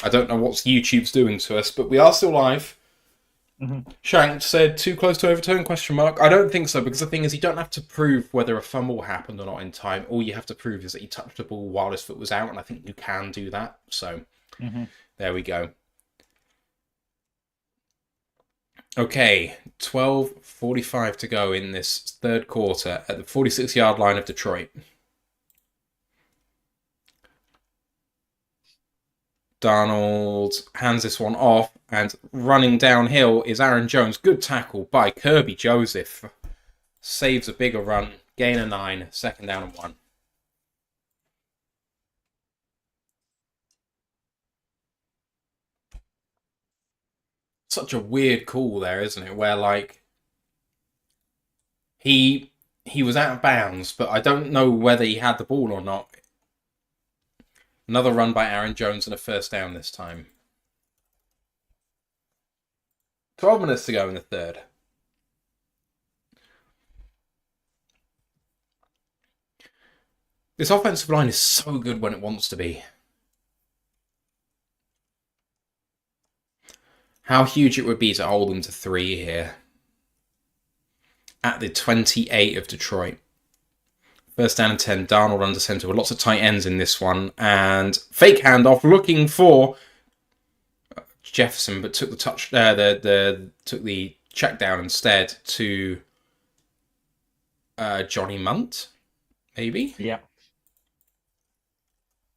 I don't know what YouTube's doing to us, but we are still live. Mm-hmm. Shank said, too close to overturn, question mark. I don't think so, because the thing is, you don't have to prove whether a fumble happened or not in time. All you have to prove is that he touched the ball while his foot was out, and I think you can do that. So, There we go. Okay, 12:45 to go in this third quarter at the 46-yard line of Detroit. Darnold hands this one off, and running downhill is Aaron Jones. Good tackle by Kirby Joseph. Saves a bigger run. Gain of 9. Second down and 1. Such a weird call there, isn't it? Where, like, he was out of bounds, but I don't know whether he had the ball or not. Another run by Aaron Jones and a first down this time. 12 minutes to go in the third. This offensive line is so good when it wants to be. How huge it would be to hold them to 3 here. At the 28 of Detroit. First down and 10, Darnold under center with lots of tight ends in this one. And fake handoff looking for Jefferson, but took the took the check down instead to Johnny Munt, maybe? Yeah.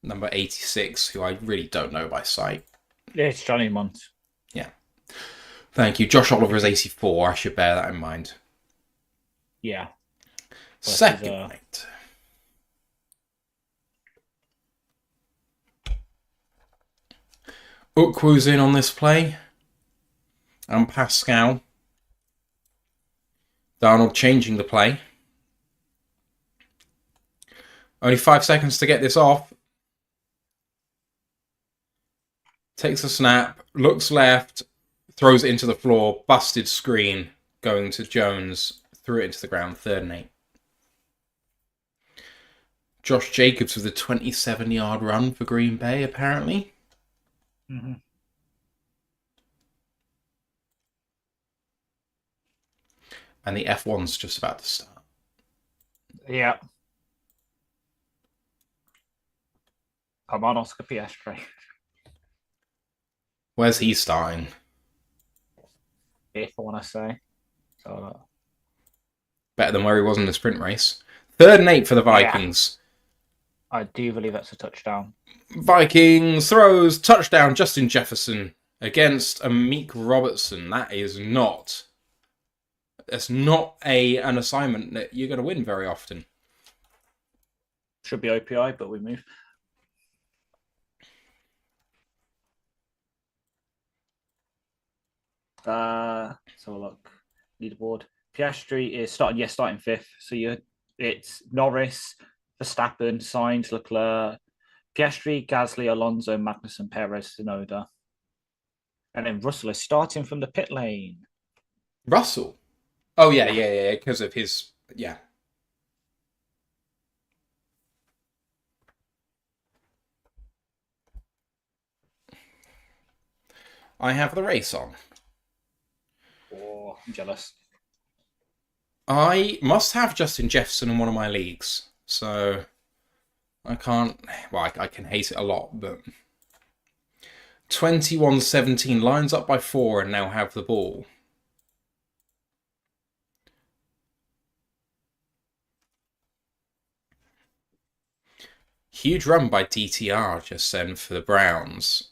Number 86, who I really don't know by sight. It's Johnny Munt. Yeah. Thank you. Josh Oliver is 84. I should bear that in mind. Yeah. Second night. Ukwu's in on this play. And Pascal. Darnold changing the play. Only 5 seconds to get this off. Takes a snap, looks left, throws it into the floor, busted screen, going to Jones, threw it into the ground, 3rd and 8. Josh Jacobs with a 27-yard run for Green Bay, apparently. Mm-hmm. And the F1's just about to start. Yeah. Come on, Oscar Piastri. Where's he starting? If I want to say. So, Better than where he was in the sprint race. 3rd and 8 for the Vikings. I do believe that's a touchdown. Vikings throws, touchdown, Justin Jefferson against Amik Robertson. That's not an assignment that you're going to win very often. Should be OPI, but we move. So look, leaderboard. Piastri is starting 5th. So it's Norris, Verstappen, Sainz, Leclerc, Piastri, Gasly, Alonso, Magnussen, Perez, Tsunoda. And then Russell is starting from the pit lane. Russell? Oh, yeah, because of his... Yeah. I have the race on. Oh, I'm jealous. I must have Justin Jefferson in one of my leagues, so I can't... Well, I can hate it a lot, but... 21-17, lines up by 4 and now have the ball. Huge run by DTR just then for the Browns.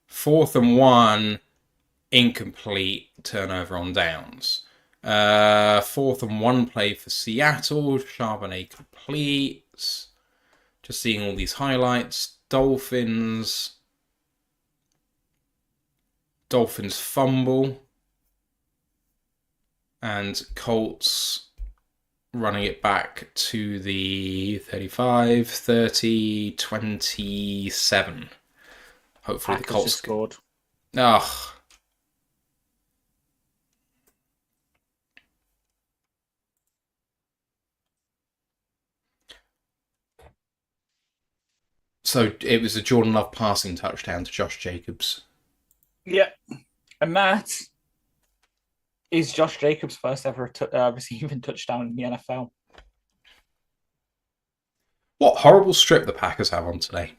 4th and 1, incomplete, turnover on downs. 4th and 1 play for Seattle, Charbonnet completes. Just seeing all these highlights. Dolphins fumble. And Colts running it back to the 35, 30, 27. Hopefully Packers the Colts just scored. Ugh. So it was a Jordan Love passing touchdown to Josh Jacobs. Yeah. And Matt is Josh Jacobs' first ever receiving touchdown in the NFL. What horrible strip the Packers have on today.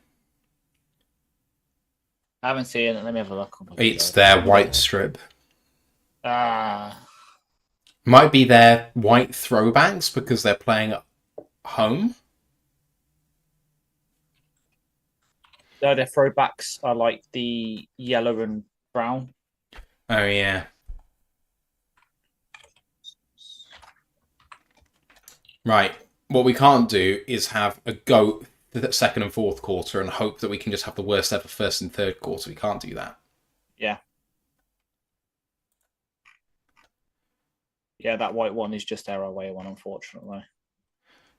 I haven't seen it. Let me have a look. It's their white strip. Ah. Might be their white throwbacks because they're playing at home. No, their throwbacks are like the yellow and brown. Oh, yeah. Right. What we can't do is have a goat the 2nd and 4th quarter and hope that we can just have the worst ever 1st and 3rd quarter. We can't do that. Yeah. Yeah, that white one is just their away one, unfortunately.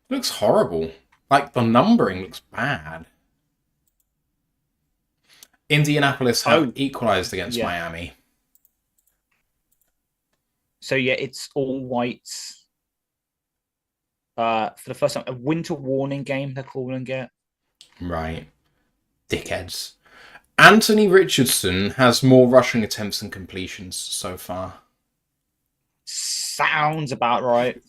It looks horrible. Like, the numbering looks bad. Indianapolis have equalized against Miami. So, yeah, it's all whites. For the first time, a winter warning game, they're calling it. Right. Dickheads. Anthony Richardson has more rushing attempts than completions so far. Sounds about right.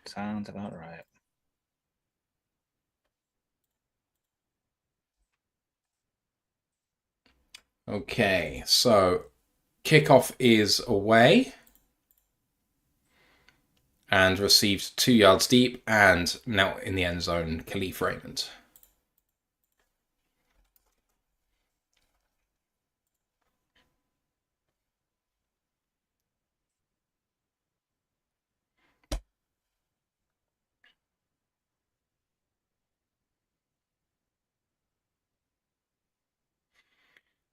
Sounds about right. Okay, so kickoff is away and received 2 yards deep and now in the end zone, Khalif Raymond.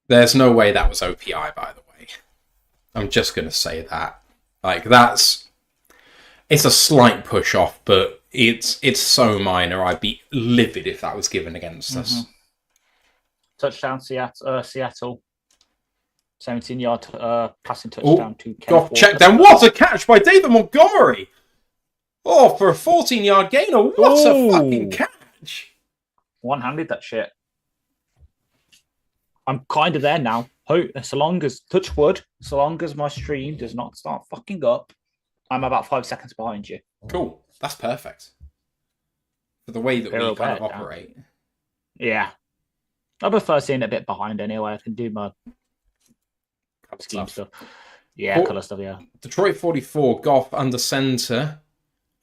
There's no way that was OPI, by the way. I'm just going to say that. Like, it's a slight push off, but it's so minor. I'd be livid if that was given against us. Touchdown, Seattle. 17-yard passing touchdown to Kenneth Goff check down. What a catch by David Montgomery! Oh, for a 14-yard gainer. What a fucking catch! One-handed that shit. I'm kind of there now. So long as, touch wood, so long as my stream does not start fucking up, I'm about 5 seconds behind you. Cool. That's perfect. For the way that we kind of operate. Yeah. I prefer seeing it a bit behind anyway. I can do my scheme stuff. Yeah, colour stuff, yeah. Detroit 44, Goff under center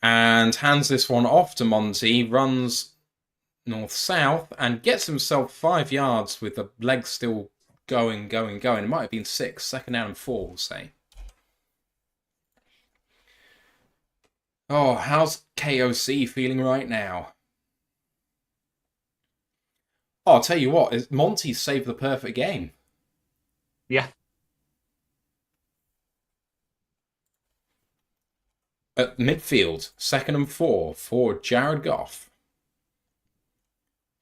and hands this one off to Monty, runs north-south and gets himself 5 yards with the legs still going. It might have been 6, second down and 4, we'll say. Oh, how's KOC feeling right now? Oh, I'll tell you what, Monty saved the perfect game. Yeah. At midfield, 2nd and 4 for Jared Goff.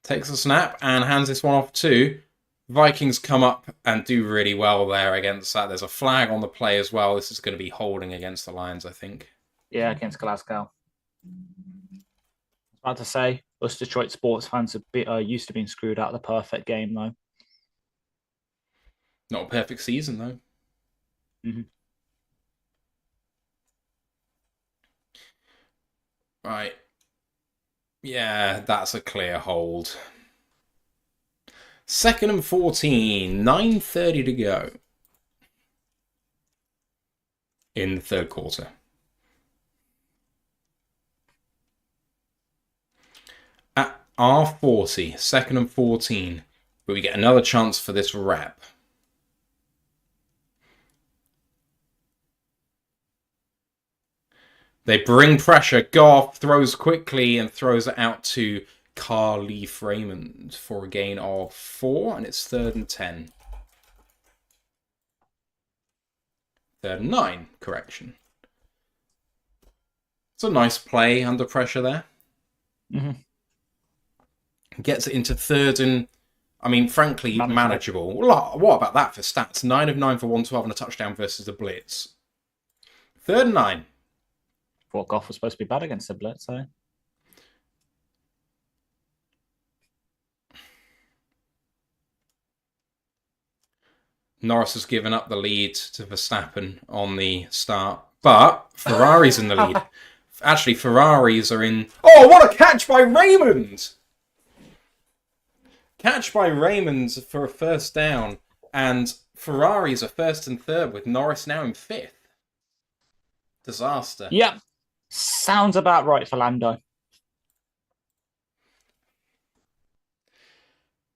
Takes a snap and hands this one off too. Vikings come up and do really well there against that. There's a flag on the play as well. This is going to be holding against the Lions, I think. Yeah, against Glasgow. I was about to say, us Detroit sports fans are used to being screwed out of the perfect game, though. Not a perfect season, though. Mm-hmm. Right. Yeah, that's a clear hold. 2nd and 14, 9:30 to go in the third quarter. At R40, 2nd and 14, but we get another chance for this rep. They bring pressure. Goff throws quickly and throws it out to Khalif Raymond for a gain of 4, and it's 3rd and 10. 3rd and 9, correction. It's a nice play under pressure there. Mm-hmm. Gets it into 3rd and, I mean, frankly, manageable. What about that for stats? 9 of 9 for 112 and a touchdown versus the Blitz. 3rd and 9. Thought Goff was supposed to be bad against the Blitz, eh? Norris has given up the lead to Verstappen on the start, but Ferrari's in the lead. Actually, Ferraris are in... Oh, what a catch by Raymond! Catch by Raymond for a first down, and Ferraris are 1st and 3rd with Norris now in 5th. Disaster. Yep. Sounds about right for Lando.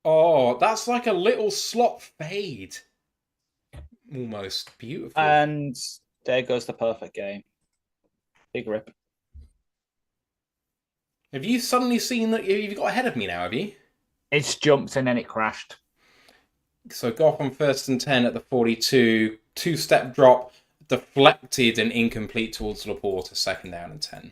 Oh, that's like a little slot fade. Almost beautiful. And there goes the perfect game. Big rip. Have you suddenly seen that you've got ahead of me now, have you? It's jumped and then it crashed. So Goff on 1st and 10 at the 42. 2-step drop, deflected and incomplete towards Laporte, 2nd down and 10.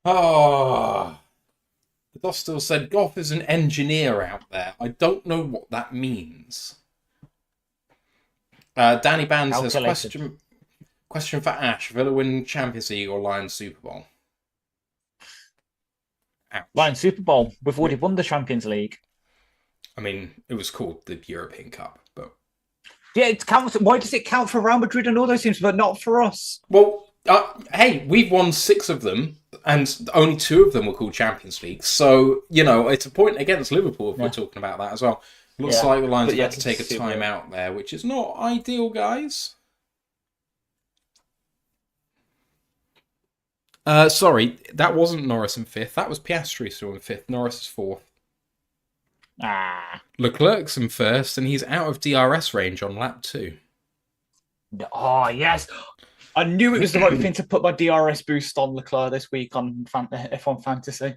Oh, the Dostal said, Goff is an engineer out there. I don't know what that means. Danny Band says, question for Ash. Villa win Champions League or Lions Super Bowl? Ouch. Lions Super Bowl. We've already won the Champions League. I mean, it was called the European Cup, but... Yeah, it counts. Why does it count for Real Madrid and all those teams, but not for us? Well, hey, we've won 6 of them, and only 2 of them were called Champions League. So, it's a point against Liverpool if we're talking about that as well. Looks like the Lions had to take a time out there, which is not ideal, guys. Sorry, that wasn't Norris in 5th. That was Piastri still in 5th. Norris is 4th. Leclerc's in 1st, and he's out of DRS range on lap 2. Oh, yes. I knew it was the right thing to put my DRS boost on Leclerc this week on F1 Fantasy.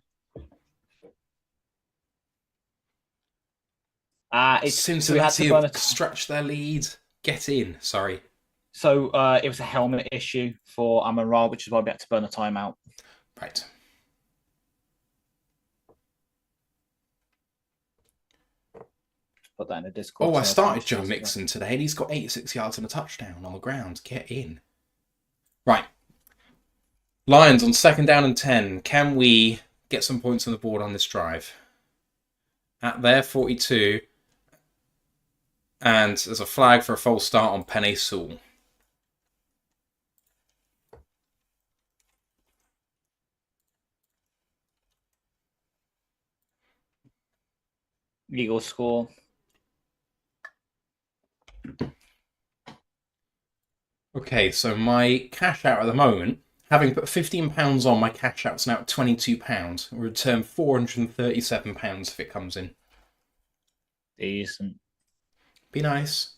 Cincinnati have stretched their lead. Get in, sorry. So it was a helmet issue for Amon-Ra, which is why we had to burn a timeout. Right. Put that in the Discord. Oh, I started Joe Mixon today, and he's got 86 yards and a touchdown on the ground. Get in. Right. Lions on 2nd down and 10. Can we get some points on the board on this drive? At their 42. And there's a flag for a false start on Penny Sewell. Eagles score. Okay, so my cash out at the moment, having put £15 on, my cash out's now at £22. I'll return £437 if it comes in. Decent. Be nice.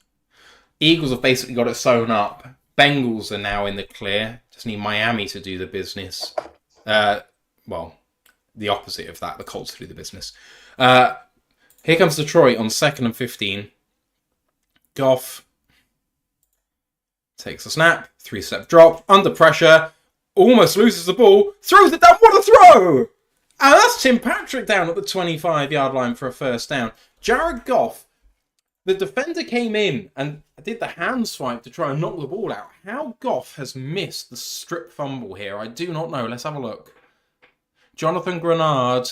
Eagles have basically got it sewn up. Bengals are now in the clear. Just need Miami to do the business. Well, the opposite of that. The Colts to do the business. Here comes Detroit on 2nd and 15. Goff takes a snap. 3-step drop. Under pressure. Almost loses the ball. Throws it down. What a throw! And that's Tim Patrick down at the 25-yard line for a first down. Jared Goff. The defender came in and did the hand swipe to try and knock the ball out. How Goff has missed the strip fumble here, I do not know. Let's have a look. Jonathan Grenard.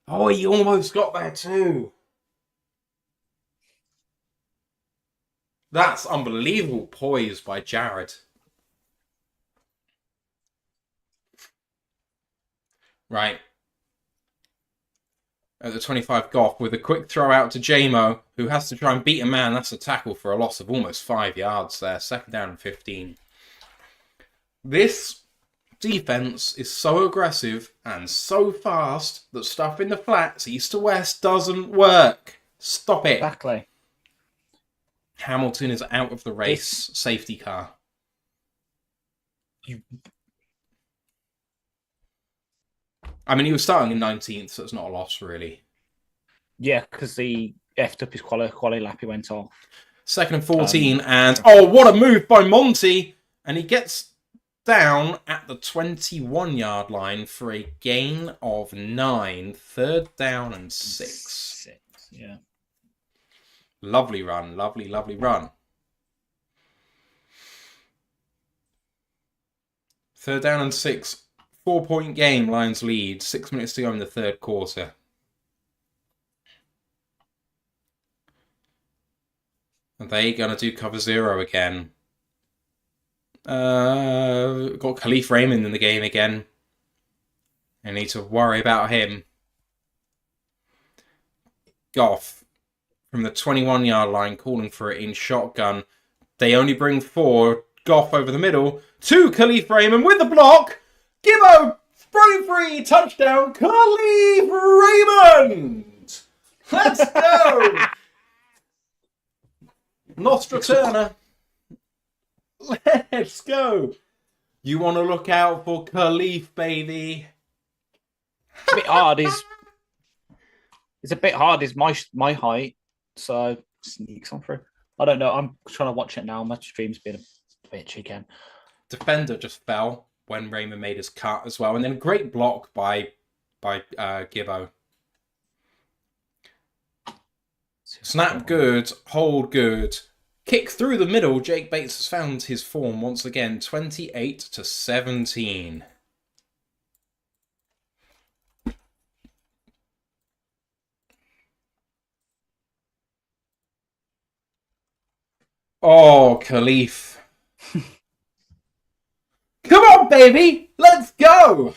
Oh, he almost got there too. That's unbelievable poise by Jared. Right. At the 25, Goff with a quick throw out to Jamo, who has to try and beat a man. That's a tackle for a loss of almost 5 yards there. 2nd down and 15. This defense is so aggressive and so fast that stuff in the flats, east to west, doesn't work. Stop it. Exactly. Hamilton is out of the race. Safety car. I mean, he was starting in 19th, so it's not a loss, really. Yeah, because he effed up his quali lap, he went off. 2nd and 14, and oh, what a move by Monty! And he gets down at the 21-yard line for a gain of 9. 3rd down and 6. Yeah. Lovely run, lovely, lovely run. 3rd down and 6. 4-point game, Lions lead. 6 minutes to go in the 3rd quarter. Are they going to do cover 0 again? Got Khalif Raymond in the game again. I need to worry about him. Goff from the 21-yard line calling for it in shotgun. They only bring 4. Goff over the middle to Khalif Raymond with the block. Gibbo, sprung free, touchdown, Khalif Raymond. Let's go. Nostra Turner. Let's go. You want to look out for Khalif, baby. It's a bit hard. It's a bit hard. Is my height, so sneaks on through. I don't know. I'm trying to watch it now. My stream's been a bitch again. Defender just fell when Raymond made his cut as well, and then a great block by Gibbo. Snap good, hold good. Kick through the middle. Jake Bates has found his form once again. 28-17. Oh, Khalif. Come on, baby. Let's go.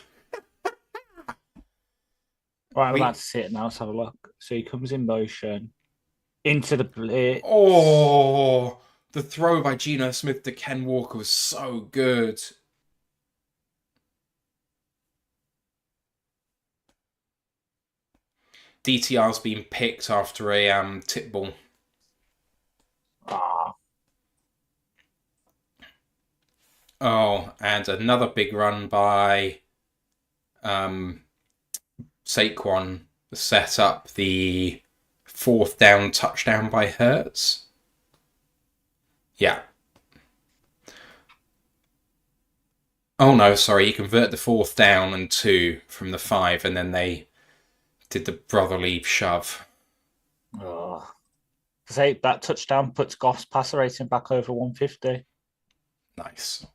Right, I'm about to see it now. Let's have a look. So he comes in motion into the blitz. Oh, the throw by Geno Smith to Ken Walker was so good. DTR's been picked after a tip ball. Oh, and another big run by Saquon set up the 4th down touchdown by Hurts. Yeah. Oh no, sorry, he converted the 4th down and 2 from the 5, and then they did the brotherly shove. Oh. Say that touchdown puts Goff's passer rating back over 150. Nice.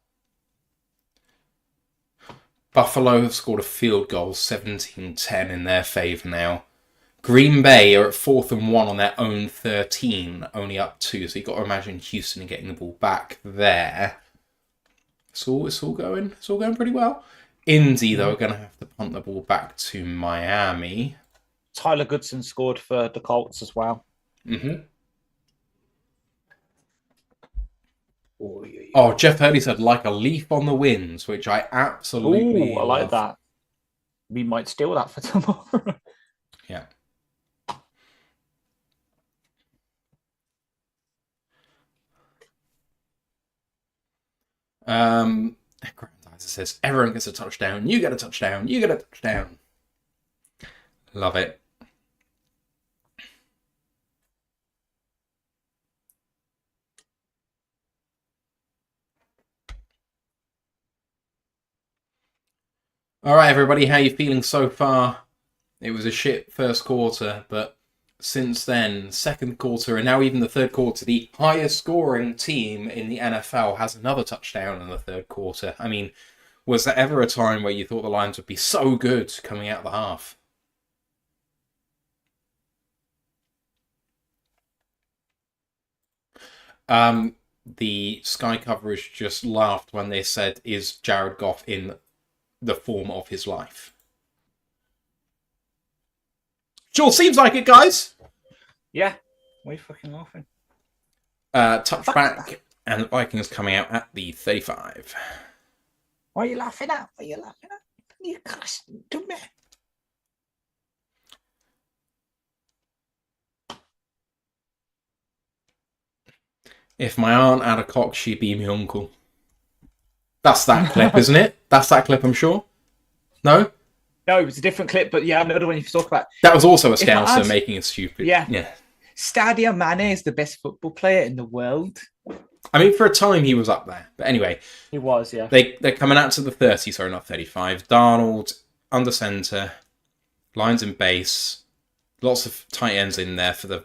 Buffalo have scored a field goal, 17-10 in their favour now. Green Bay are at 4th and 1 on their own 13, only up 2. So you've got to imagine Houston getting the ball back there. It's all going pretty well. Indy, though, are going to have to punt the ball back to Miami. Tyler Goodson scored for the Colts as well. Mm-hmm. Oh, Jeff Hurley said, like a leaf on the wind, which I absolutely I like that. We might steal that for tomorrow. Yeah. Grandizer says, everyone gets a touchdown. You get a touchdown. You get a touchdown. Love it. All right, everybody, how you feeling so far? It was a shit first quarter, but since then, second quarter, and now even the third quarter, the highest scoring team in the NFL has another touchdown in the third quarter. I mean, was there ever a time where you thought the Lions would be so good coming out of the half? The Sky coverage just laughed when they said, is Jared Goff in the form of his life? Sure seems like it, guys. Yeah, we're fucking laughing. Touchback, and the Vikings coming out at the 35. What are you laughing at? You cussed to me. If my aunt had a cock, she'd be my uncle. That's that clip, isn't it? That's that clip, I'm sure. No? No, it was a different clip, but yeah, another one you talk about. That was also a Scouser making it stupid. Yeah. Stadio Mane is the best football player in the world. I mean, for a time he was up there. But anyway. He was, yeah. They're coming out to the 30, sorry, not 35. Darnold under centre. Lions in base. Lots of tight ends in there for the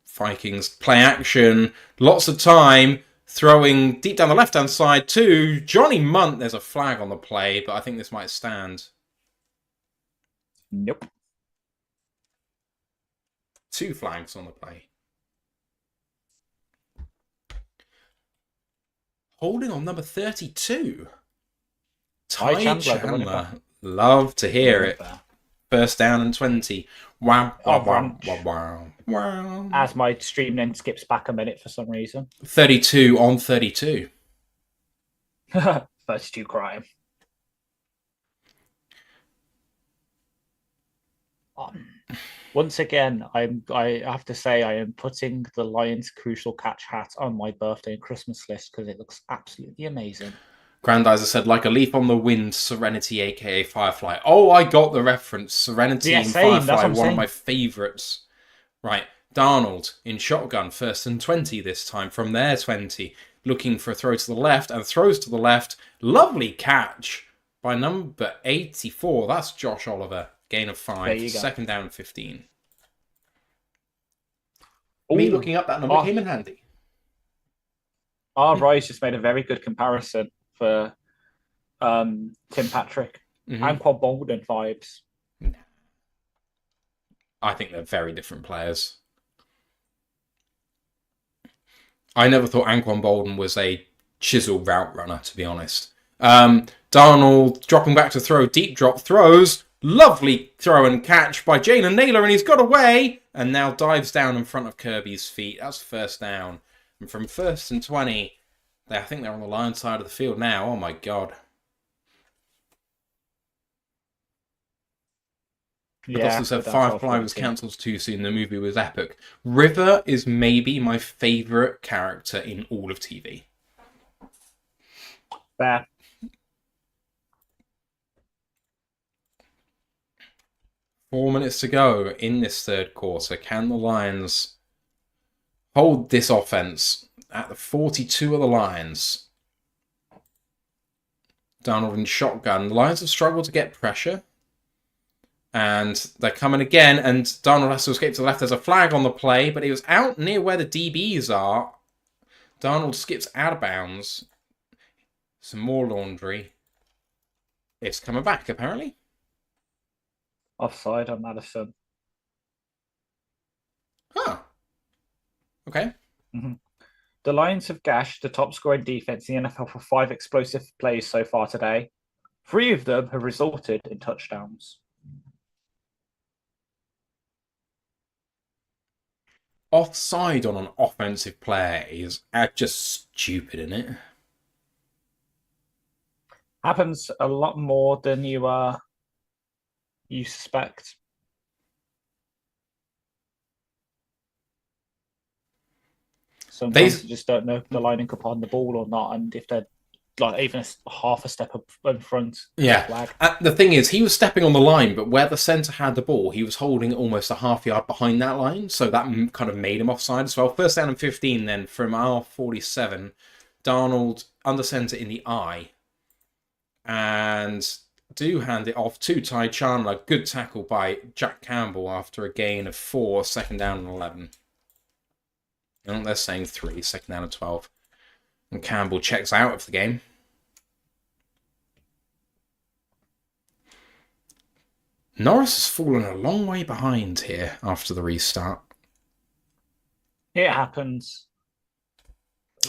Vikings. Play action. Lots of time. Throwing deep down the left-hand side to Johnny Munt. There's a flag on the play, but I think this might stand. Nope. 2 flags on the play. Holding on number 32. Ty Chandler. Love to hear it. First down and 20. Wow, wow, wow, wow, wow, wow. As my stream then skips back a minute for some reason. 32 on 32. 32 crime. Once again, I have to say I am putting the Lions Crucial Catch hat on my birthday and Christmas list because it looks absolutely amazing. Grandizer said, like a leaf on the wind, Serenity, aka Firefly. Oh, I got the reference. Serenity and Firefly, one of my favourites. Right, Darnold in shotgun, 1st and 20 this time from their 20. Looking for a throw to the left and throws to the left. Lovely catch by number 84. That's Josh Oliver. Gain of 5. 2nd down 15. Me Oh, looking up that number our, came in handy. our Rise just made a very good comparison for Tim Patrick. Mm-hmm. Anquan Bolden vibes. I think they're very different players. I never thought Anquan Bolden was a chisel route runner, to be honest. Darnold dropping back to throw, deep drop throws. Lovely throw and catch by Jalen Naylor, and he's got away and now dives down in front of Kirby's feet. That's first down. And from 1st and 20, I think they're on the Lions side of the field now. Oh my God. Yeah, Augustus said down 5 was cancelled too soon. The movie was epic. River is maybe my favourite character in all of TV. Fair. Four minutes to go in this third quarter. Can the Lions hold this offense at the 42 of the Lions? Darnold in shotgun. The Lions have struggled to get pressure. And they're coming again, and Darnold has to escape to the left. There's a flag on the play, but he was out near where the DBs are. Darnold skips out of bounds. Some more laundry. It's coming back, apparently. Offside on Madison. Huh. Okay. Mm-hmm. The Lions have gashed the top scoring defense in the NFL for 5 explosive plays so far today. 3 of them have resulted in touchdowns. Offside on an offensive player is just stupid, isn't it? Happens a lot more than you suspect. Sometimes you just don't know if they're lining up on the ball or not, and if they're like even half a step up in front. Yeah. The thing is, he was stepping on the line, but where the centre had the ball, he was holding almost a half yard behind that line, so that kind of made him offside as well. First down and 15 then from our 47. Darnold under centre in the eye. And do hand it off to Ty Chandler. Good tackle by Jack Campbell after a gain of 4, second down and 11. And they're saying 3, second down and 12. And Campbell checks out of the game. Norris has fallen a long way behind here after the restart. It happens.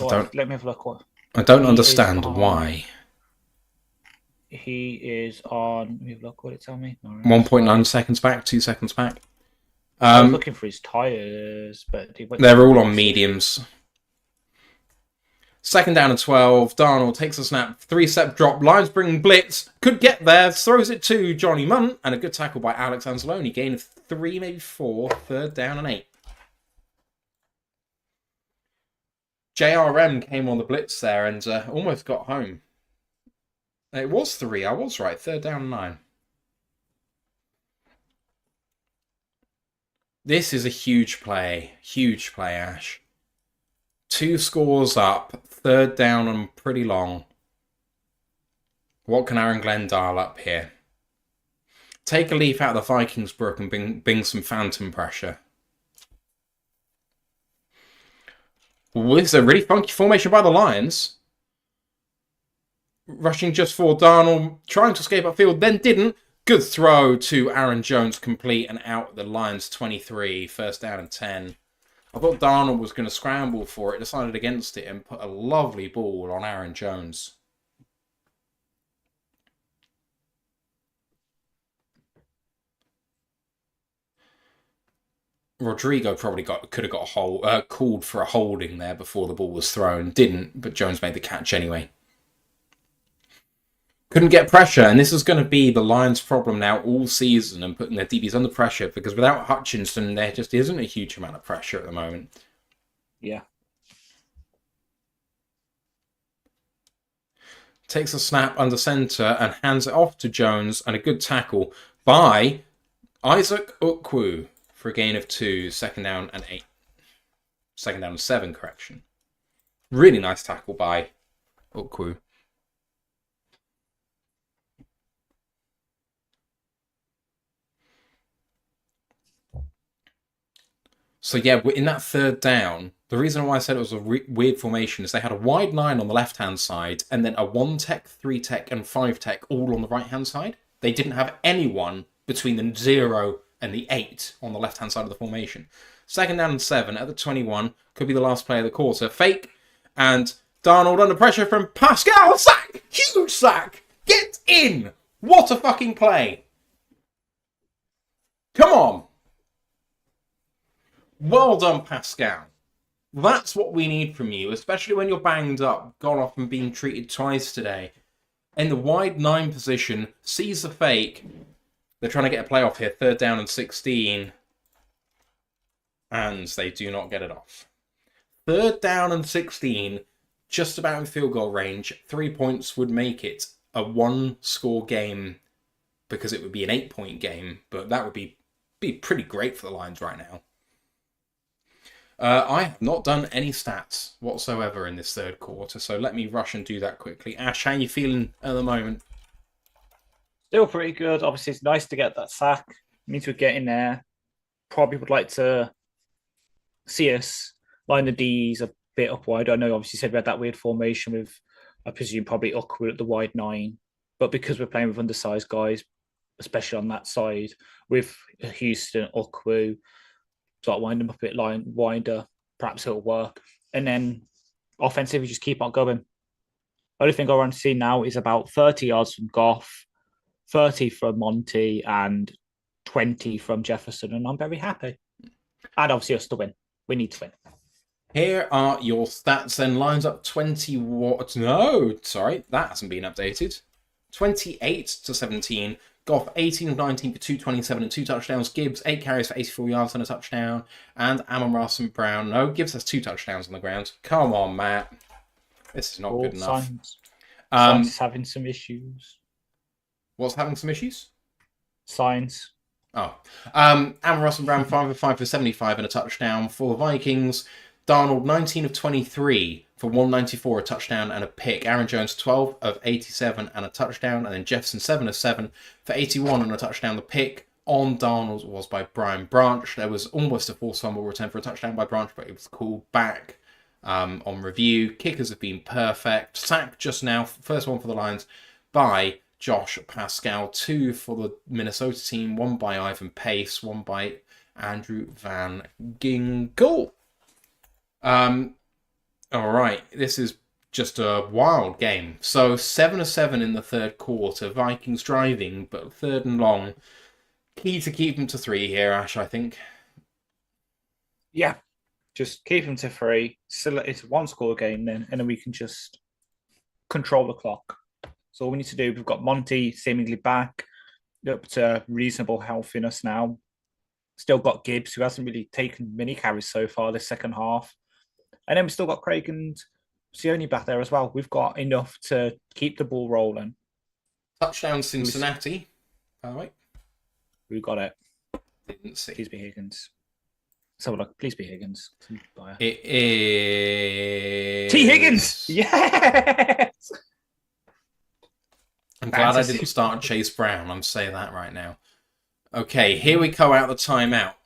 Let me have a look. I don't understand why. He is on. Let me have a look. What did it tell me? 1.9 seconds back, 2 seconds back. I was looking for his tyres, but they're all on mediums. Second down and 12. Darnold takes a snap. 3-step drop. Lions bringing blitz. Could get there. Throws it to Johnny Munt. And a good tackle by Alex Anzalone. Gain of 3, maybe 4. Third down and 8. JRM came on the blitz there and almost got home. It was 3. I was right. Third down and 9. This is a huge play. Huge play, Ash. 2 scores up. Third down and pretty long. What can Aaron Glenn dial up here? Take a leaf out of the Vikings book and bring some phantom pressure. Well, this is a really funky formation by the Lions. Rushing just for Darnold, trying to escape upfield, then didn't. Good throw to Aaron Jones, complete and out the Lions 23, first down and 10. I thought Darnold was going to scramble for it, decided against it and put a lovely ball on Aaron Jones. Rodrigo probably could have got called for a holding there before the ball was thrown. Didn't, but Jones made the catch anyway. Couldn't get pressure, and this is going to be the Lions' problem now all season and putting their DBs under pressure because without Hutchinson, there just isn't a huge amount of pressure at the moment. Yeah. Takes a snap under centre and hands it off to Jones, and a good tackle by Isaac Ukwu for a gain of 2, second down and 8. Second down and 7, correction. Really nice tackle by Ukwu. So yeah, in that third down, the reason why I said it was a weird formation is they had a wide 9 on the left-hand side, and then a 1-tech, 3-tech, and 5-tech all on the right-hand side. They didn't have anyone between the 0 and the 8 on the left-hand side of the formation. Second down and 7 at the 21, could be the last play of the quarter. Fake, and Darnold under pressure from Pascal. Sack! Huge sack! Get in! What a fucking play! Come on! Well done, Pascal. That's what we need from you, especially when you're banged up, gone off and being treated twice today. In the wide 9 position, sees the fake. They're trying to get a playoff here, third down and 16. And they do not get it off. Third down and 16, just about in field goal range. 3 points would make it a 1-score game because it would be an 8-point game, but that would be pretty great for the Lions right now. I have not done any stats whatsoever in this third quarter, so let me rush and do that quickly. Ash, how are you feeling at the moment? Still pretty good. Obviously, it's nice to get that sack. It means we're getting there. Probably would like to see us line the Ds a bit up wide. I know, obviously, you said we had that weird formation with, I presume, probably Ukwu at the wide 9. But because we're playing with undersized guys, especially on that side, with Houston, Ukwu, start winding them up a bit line wider, perhaps it'll work. And then offensively, just keep on going. Only thing I want to see now is about 30 yards from Goff, 30 from Monty, and 20 from Jefferson, and I'm very happy. And obviously us to win. We need to win. Here are your stats then. Lines up 20 what? No, sorry, that hasn't been updated. 28-17. Goff 18 of 19 for 227 and 2 touchdowns. Gibbs 8 carries for 84 yards and a touchdown. And Amon-Ra St. Brown. No, Gibbs has 2 touchdowns on the ground. Come on, Matt. This is not good enough. Science is having some issues. What's having some issues? Science. Oh. Amon-Ra St. Brown 5 of 5 for 75 and a touchdown for the Vikings. Darnold 19 of 23 for 194, a touchdown and a pick. Aaron Jones 12 of 87 and a touchdown. And then Jefferson 7 of 7 for 81 and a touchdown. The pick on Darnold was by Brian Branch. There was almost a forced fumble return for a touchdown by Branch, but it was called back on review. Kickers have been perfect. Sack just now, first one for the Lions by Josh Pascal. 2 for the Minnesota team. 1 by Ivan Pace. 1 by Andrew Van Ginkel. All right, this is just a wild game. So 7 of 7 in the third quarter. Vikings driving, but third and long. Key to keep them to 3 here, Ash, I think. Yeah, just keep them to 3. Still, it's a 1-score game then, and then we can just control the clock. So all we need to do, we've got Monty seemingly back up to reasonable healthiness now. Still got Gibbs, who hasn't really taken many carries so far this second half. And then we've still got Craig and Sione back there as well. We've got enough to keep the ball rolling. Touchdown Cincinnati. By the way. We got it. Didn't see. Please be Higgins. So look, please be Higgins. It is T. Higgins! Yes! I'm glad I didn't start Chase Brown. I'm saying that right now. Okay, here we go out the timeout.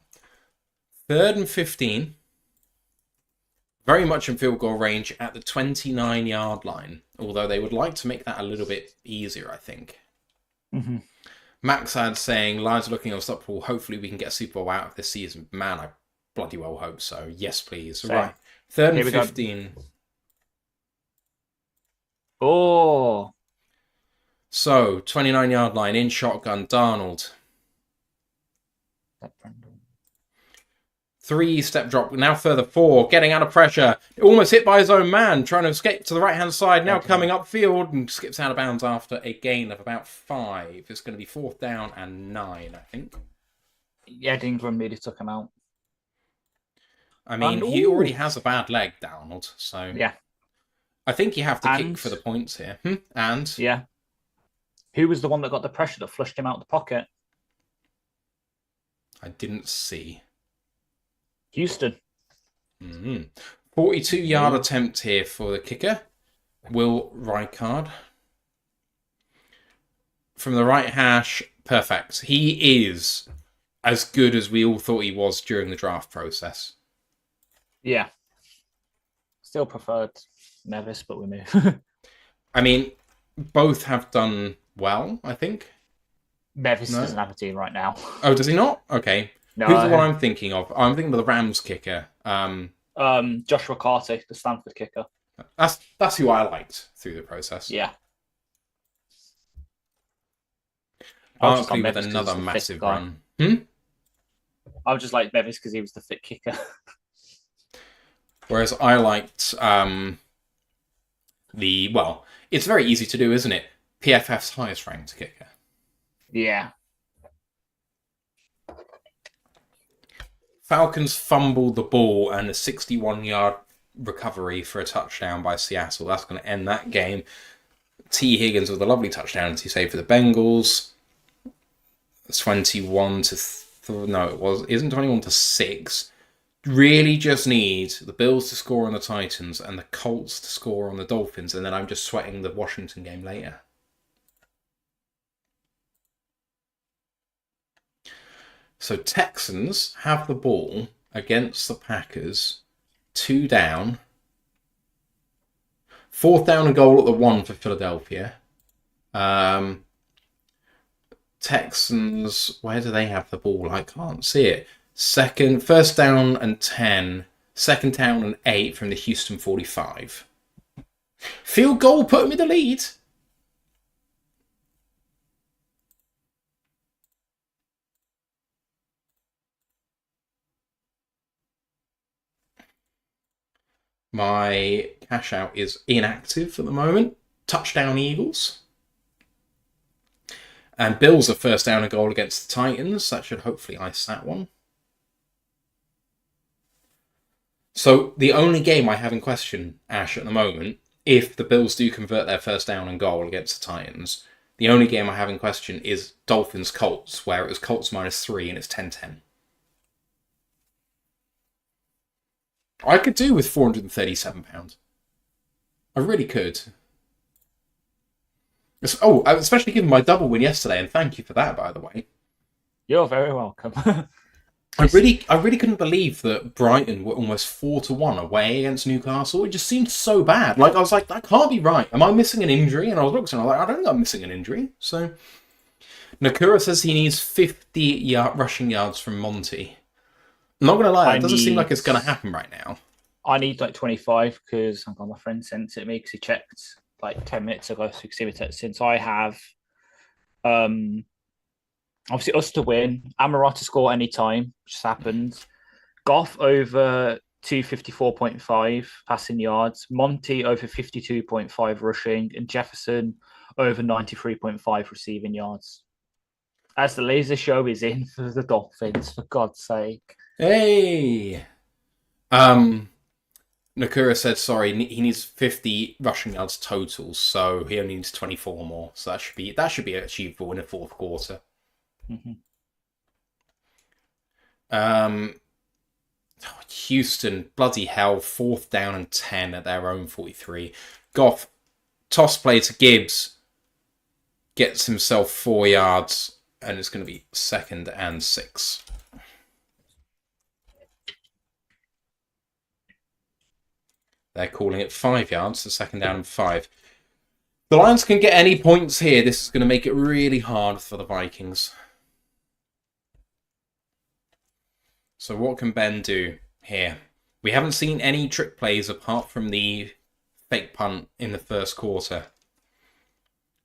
3rd and 15. Very much in field goal range at the 29-yard line. Although they would like to make that a little bit easier, I think. Mm-hmm. Maxad saying, Lions are looking unstoppable. Hopefully we can get a Super Bowl out of this season. Man, I bloody well hope so. Yes, please. Same. Right. 3rd and 15. Oh. So, 29-yard line in shotgun. Darnold. 3-step drop. Now further 4. Getting out of pressure. Almost hit by his own man. Trying to escape to the right-hand side. Now coming upfield and skips out of bounds after a gain of about 5. It's going to be 4th down and 9, I think. Yeah, Ingram really took him out. I mean, he already has a bad leg, Darnold. So yeah, I think you have to kick for the points here. And yeah, who was the one that got the pressure that flushed him out the pocket? I didn't see. Houston. 42-yard attempt here for the kicker, Will Rijkaard. From the right hash, perfect. He is as good as we all thought he was during the draft process. Yeah. Still preferred Nevis, but we move. I mean, both have done well, I think. Nevis No? doesn't have a team right now. Oh, does he not? Okay. Who's the one No. I'm thinking of? I'm thinking of the Rams kicker. Joshua Carter, the Stanford kicker. That's who I liked through the process. Yeah. Barkley with another massive run. I was just like Nevis because he was the fit kicker. Whereas I liked it's very easy to do, isn't it? PFF's highest ranked kicker. Yeah. Falcons fumbled the ball and a 61-yard recovery for a touchdown by Seattle. That's going to end that game. T. Higgins with a lovely touchdown to save for the Bengals. 21 to isn't 21 to 6. Really just need the Bills to score on the Titans and the Colts to score on the Dolphins, and then I'm just sweating the Washington game later. So Texans have the ball against the Packers. 2 down. 4th down and goal at the 1 for Philadelphia. Texans, where do they have the ball? I can't see it. 1st down and 10. 2nd down and 8 from the Houston 45. Field goal put them in the lead. My cash out is inactive at the moment. Touchdown Eagles. And Bills are 1st down and goal against the Titans. That should hopefully ice that one. So the only game I have in question, Ash, at the moment, if the Bills do convert their 1st down and goal against the Titans, the only game I have in question is Dolphins-Colts, where it was Colts -3 and it's 10-10. I could do with £437. I really could. Especially given my double win yesterday, and thank you for that, by the way. You're very welcome. I really couldn't believe that Brighton were almost 4-1 away against Newcastle. It just seemed so bad. Like, I was like, that can't be right. Am I missing an injury? And I was looking and I was like, I don't think I'm missing an injury. So, Nakura says he needs 50 rushing yards from Monty. I'm not going to lie, it doesn't seem like it's going to happen right now. I need like 25 because my friend sent it to me because he checked like 10 minutes ago. So you can see it since I have obviously us to win, Amarat to score anytime, which has happened. Goff over 254.5 passing yards, Monty over 52.5 rushing, and Jefferson over 93.5 receiving yards. As the laser show is in for the Dolphins, for God's sake. Hey! Nakura said, sorry, he needs 50 rushing yards total, so he only needs 24 more. So that should be achievable in the 4th quarter. Mm-hmm. Houston, bloody hell, 4th down and 10 at their own 43. Goff, toss play to Gibbs, gets himself 4 yards, and it's going to be 2nd and 6. They're calling it 5 yards, so 2nd down and 5. The Lions can get any points here. This is going to make it really hard for the Vikings. So what can Ben do here? We haven't seen any trick plays apart from the fake punt in the 1st quarter.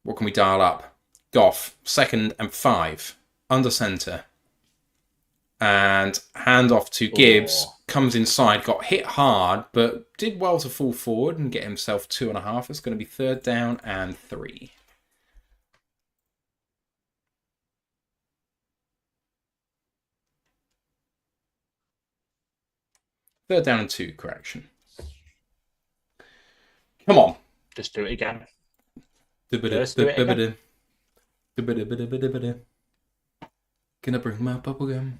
What can we dial up? Goff, 2nd and 5. Under centre. And hand off to Gibbs. Comes inside, got hit hard, but did well to fall forward and get himself 2.5. It's going to be 3rd down and 3. Third down and 2, correction. Come on. Just do it again. Gonna bring my bubblegum.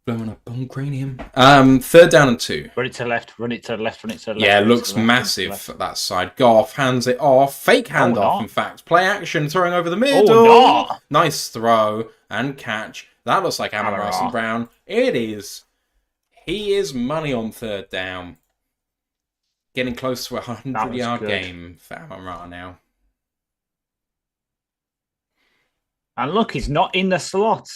Blowing up bone cranium. Third down and 2. Run it to the left, run it to the left, run it to the left. Yeah, run it looks to the left, massive at that side. Goff hands it off. Fake handoff, in fact. Play action, throwing over the middle. Oh, no. Nice throw and catch. That looks like Amon Ra St. Brown. It is. He is money on third down. Getting close to a 100-yard game for Amon Ra now. And look, he's not in the slot.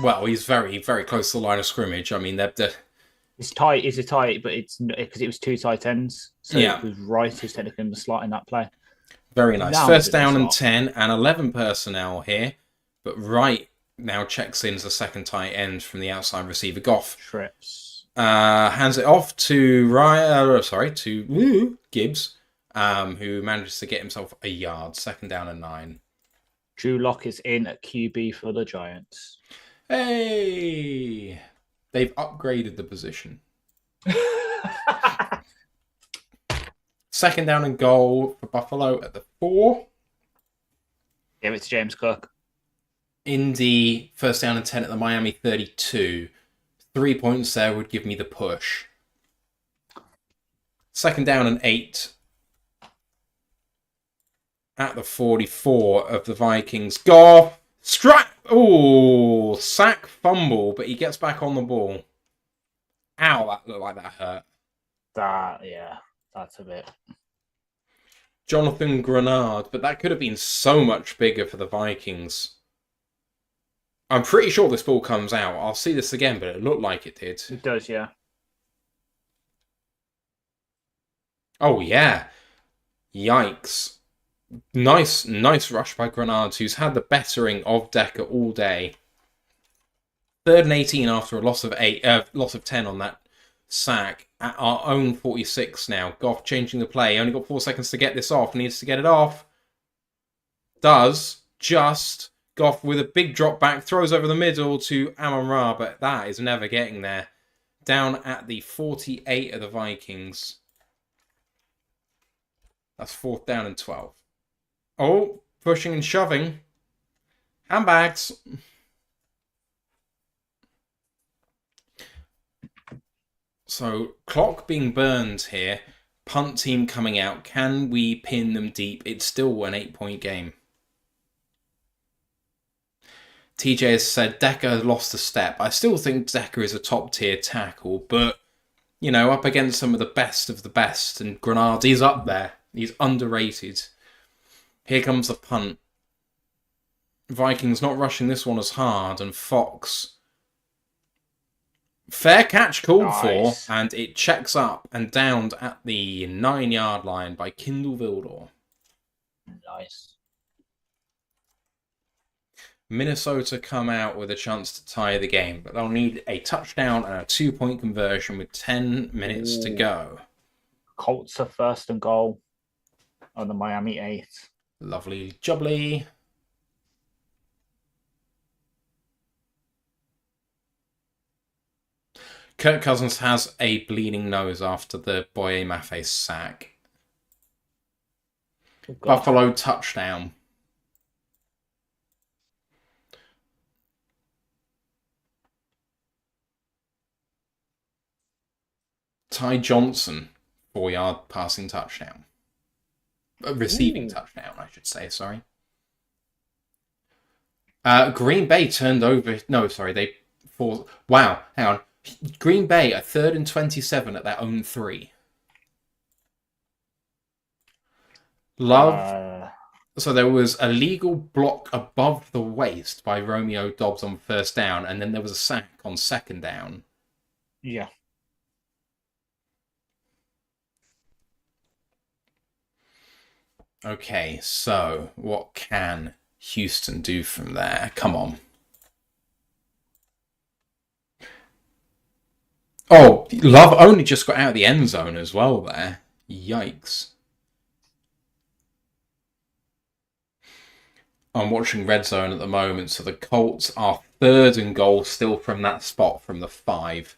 Well, he's very, very close to the line of scrimmage. I mean, it's tight. It's a tight, but it's because it was 2 tight ends. So yeah. It was right who's technically in the slot in that play. Very nice. First down and 10 and 11 personnel here. But Wright now checks in as the second tight end from the outside receiver. Goff trips. Hands it off to Gibbs, who manages to get himself a yard. Second down and 9. Drew Lock is in at QB for the Giants. Hey! They've upgraded the position. Second down and goal for Buffalo at the 4. Give it to James Cook. Indy, first down and 10 at the Miami 32. 3 points there would give me the push. Second down and 8 at the 44 of the Vikings. Goff, sack fumble, but he gets back on the ball. Ow, that looked like that hurt. That's a bit. Jonathan Grenard, but that could have been so much bigger for the Vikings. I'm pretty sure this ball comes out. I'll see this again, but it looked like it did. It does, yeah. Oh, yeah. Yikes. Nice rush by Grenard, who's had the bettering of Decker all day. Third and 18 after a loss of 10 on that sack at our own 46 now. Goff changing the play. Only got 4 seconds to get this off. Needs to get it off. Does. Just. Goff with a big drop back. Throws over the middle to Amon Ra, but that is never getting there. Down at the 48 of the Vikings. That's fourth down and 12. Oh, pushing and shoving. Handbags. So, clock being burned here. Punt team coming out. Can we pin them deep? It's still an 8-point game. TJ has said Decker lost a step. I still think Decker is a top-tier tackle, but, you know, up against some of the best, and Grenard, he's up there. He's underrated. Here comes the punt. Vikings not rushing this one as hard, and Fox. Fair catch called for, and it checks up and downed at the 9-yard line by Kindle Vildor. Nice. Minnesota come out with a chance to tie the game, but they'll need a touchdown and a 2-point conversion with 10 minutes to go. Colts are first and goal on the Miami 8. Lovely jubbly. Kirk Cousins has a bleeding nose after the Boye Mafe sack. Buffalo touchdown. Ty Johnson, 4-yard passing touchdown. Receiving touchdown, I should say, sorry. Green Bay turned over... No, sorry, Wow, hang on. Green Bay, a 3rd and 27 at their own 3. So there was a legal block above the waist by Romeo Dobbs on first down, and then there was a sack on second down. Yeah. Okay, so what can Houston do from there? Come on. Oh, Love only just got out of the end zone as well there. Yikes. I'm watching Red Zone at the moment, so the Colts are 3rd and goal still from that spot from the 5.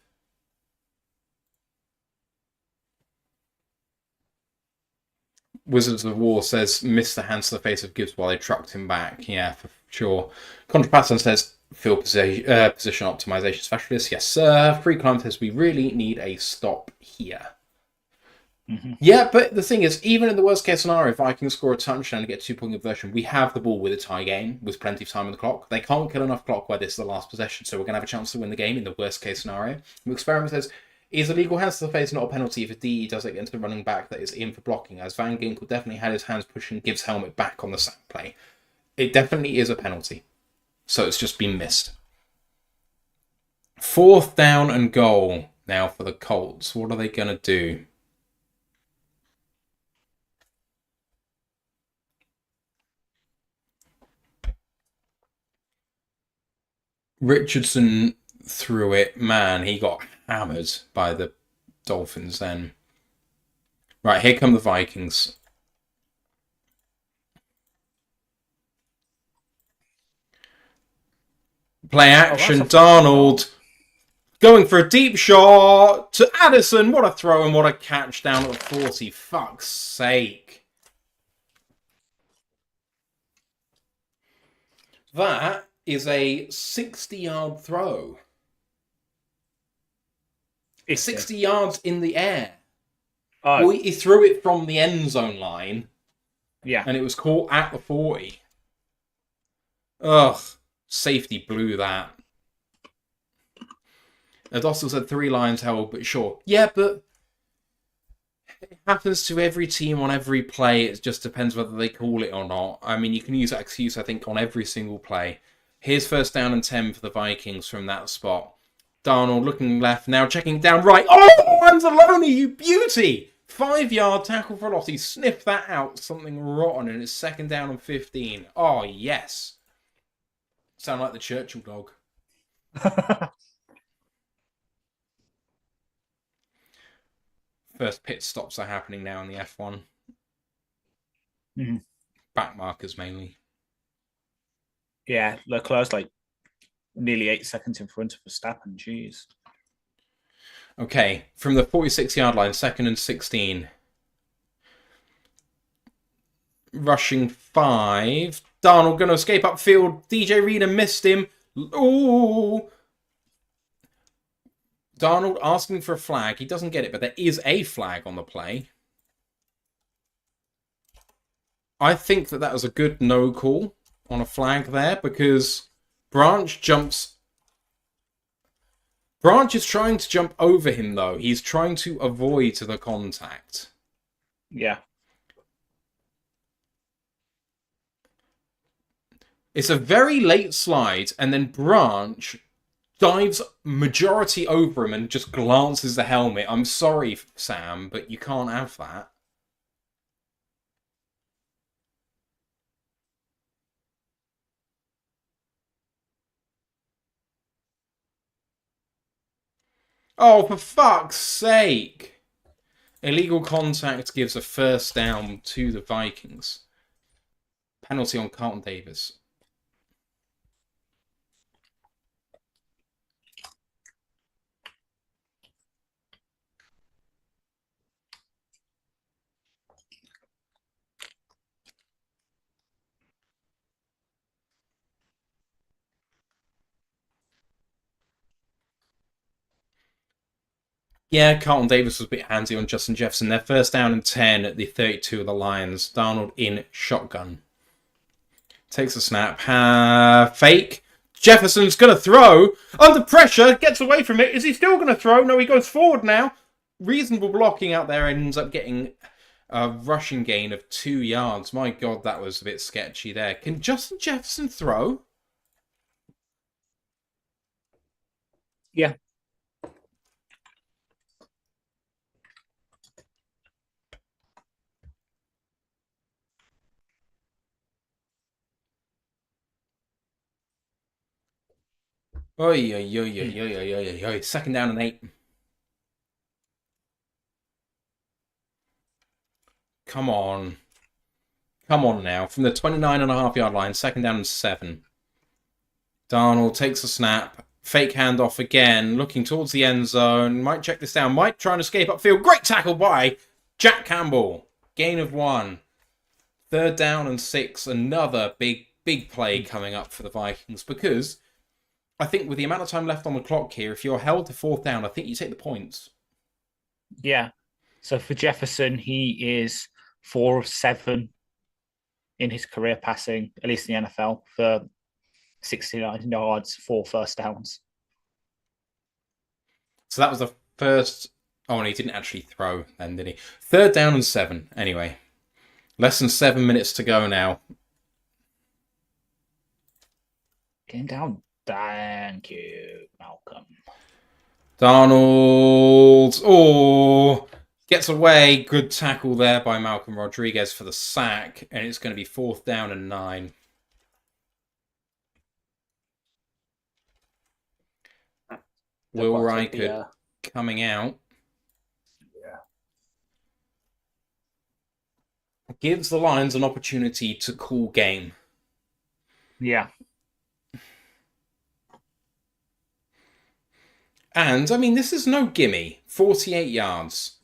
Wizards of War says, missed the hands to the face of Gibbs while they trucked him back. Yeah, for sure. Contra Patton says, Field position optimization specialist. Yes, sir. Free contest. We really need a stop here. Mm-hmm. Yeah, but the thing is, even in the worst case scenario, if I can score a touchdown and get 2-point conversion, we have the ball with a tie game with plenty of time on the clock. They can't kill enough clock where this is the last possession, so we're going to have a chance to win the game in the worst case scenario. The experiment says, is illegal hands to the face not a penalty if a DE does it against the running back that is in for blocking, as Van Ginkel definitely had his hands pushing Gibbs' helmet back on the sack play. It definitely is a penalty, so it's just been missed. 4th down and goal now for the Colts. What are they going to do? Richardson threw it. Man, he got hammered by the Dolphins then. Right, here come the Vikings. Play action, Darnold. Going for a deep shot to Addison. What a throw and what a catch down at 40. Fuck's sake. That is a 60-yard throw. It's 60 yards in the air. Oh. He threw it from the end zone line. Yeah. And it was caught at the 40. Ugh. Safety blew that. Adostel said 3 lines held, but sure. Yeah, but it happens to every team on every play. It just depends whether they call it or not. I mean, you can use that excuse, I think, on every single play. Here's 1st down and 10 for the Vikings from that spot. Darnold looking left, now checking down right. Oh, Anzalone, you beauty! 5-yard tackle for loss. He sniffed that out. Something rotten, and it's 2nd down and 15. Oh, yes. Sound like the Churchill dog. First pit stops are happening now in the F1. Mm-hmm. Back markers mainly. Yeah, Leclerc's like nearly 8 seconds in front of Verstappen. Jeez. Okay, from the 46-yard line, 2nd and 16. Rushing 5. Darnold going to escape upfield. DJ Reader missed him. Ooh. Darnold asking for a flag. He doesn't get it, but there is a flag on the play. I think that was a good no call on a flag there because Branch jumps. Branch is trying to jump over him, though. He's trying to avoid the contact. Yeah. It's a very late slide, and then Branch dives majority over him and just glances the helmet. I'm sorry, Sam, but you can't have that. Oh, for fuck's sake! Illegal contact gives a 1st down to the Vikings. Penalty on Carlton Davis. Yeah, Carlton Davis was a bit handsy on Justin Jefferson. They're 1st down and 10 at the 32 of the Lions. Darnold in shotgun. Takes a snap. Fake. Jefferson's going to throw. Under pressure. Gets away from it. Is he still going to throw? No, he goes forward now. Reasonable blocking out there. Ends up getting a rushing gain of 2 yards. My God, that was a bit sketchy there. Can Justin Jefferson throw? Yeah. Oi, oi, oi, oi, oi, oi, oi, oi. 2nd down and 8. Come on. Come on now. From the 29.5-yard line, 2nd down and 7. Darnold takes a snap. Fake handoff again. Looking towards the end zone. Might check this down. Might try and escape upfield. Great tackle by Jack Campbell. Gain of 1. 3rd down and 6. Another big play coming up for the Vikings because I think with the amount of time left on the clock here, if you're held to 4th down, I think you take the points. Yeah. So for Jefferson, he is 4 of 7 in his career passing, at least in the NFL, for 69 yards, 4 first downs. So that was the first. Oh, and he didn't actually throw then, did he? 3rd down and 7. Anyway, less than 7 minutes to go now. Getting down. Thank you, Malcolm. Donald. Oh, gets away. Good tackle there by Malcolm Rodriguez for the sack. And it's going to be 4th down and 9. Will Reichert coming out. Yeah. Gives the Lions an opportunity to call game. Yeah. And, I mean, this is no gimme. 48 yards.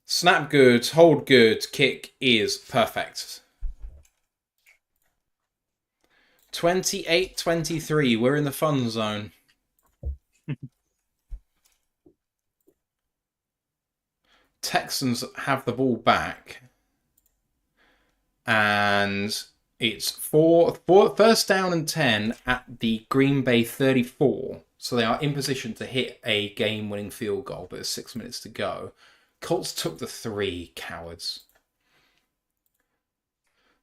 Snap good, hold good, kick is perfect. 28-23, we're in the fun zone. Texans have the ball back. And it's 1st down and 10 at the Green Bay 34. So they are in position to hit a game-winning field goal, but there's 6 minutes to go. Colts took the 3, cowards.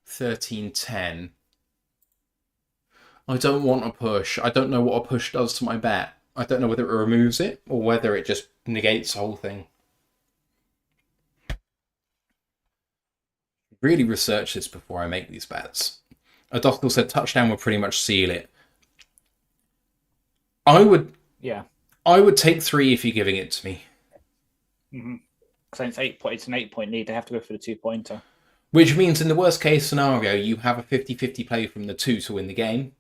13-10. I don't want a push. I don't know what a push does to my bet. I don't know whether it removes it or whether it just negates the whole thing. Really research this before I make these bets. Adoskel said touchdown would pretty much seal it. I would take 3 if you're giving it to me. Mm-hmm. Because it's an 8-point lead. They have to go for the 2-pointer. Which means in the worst case scenario, you have a 50-50 play from the 2 to win the game.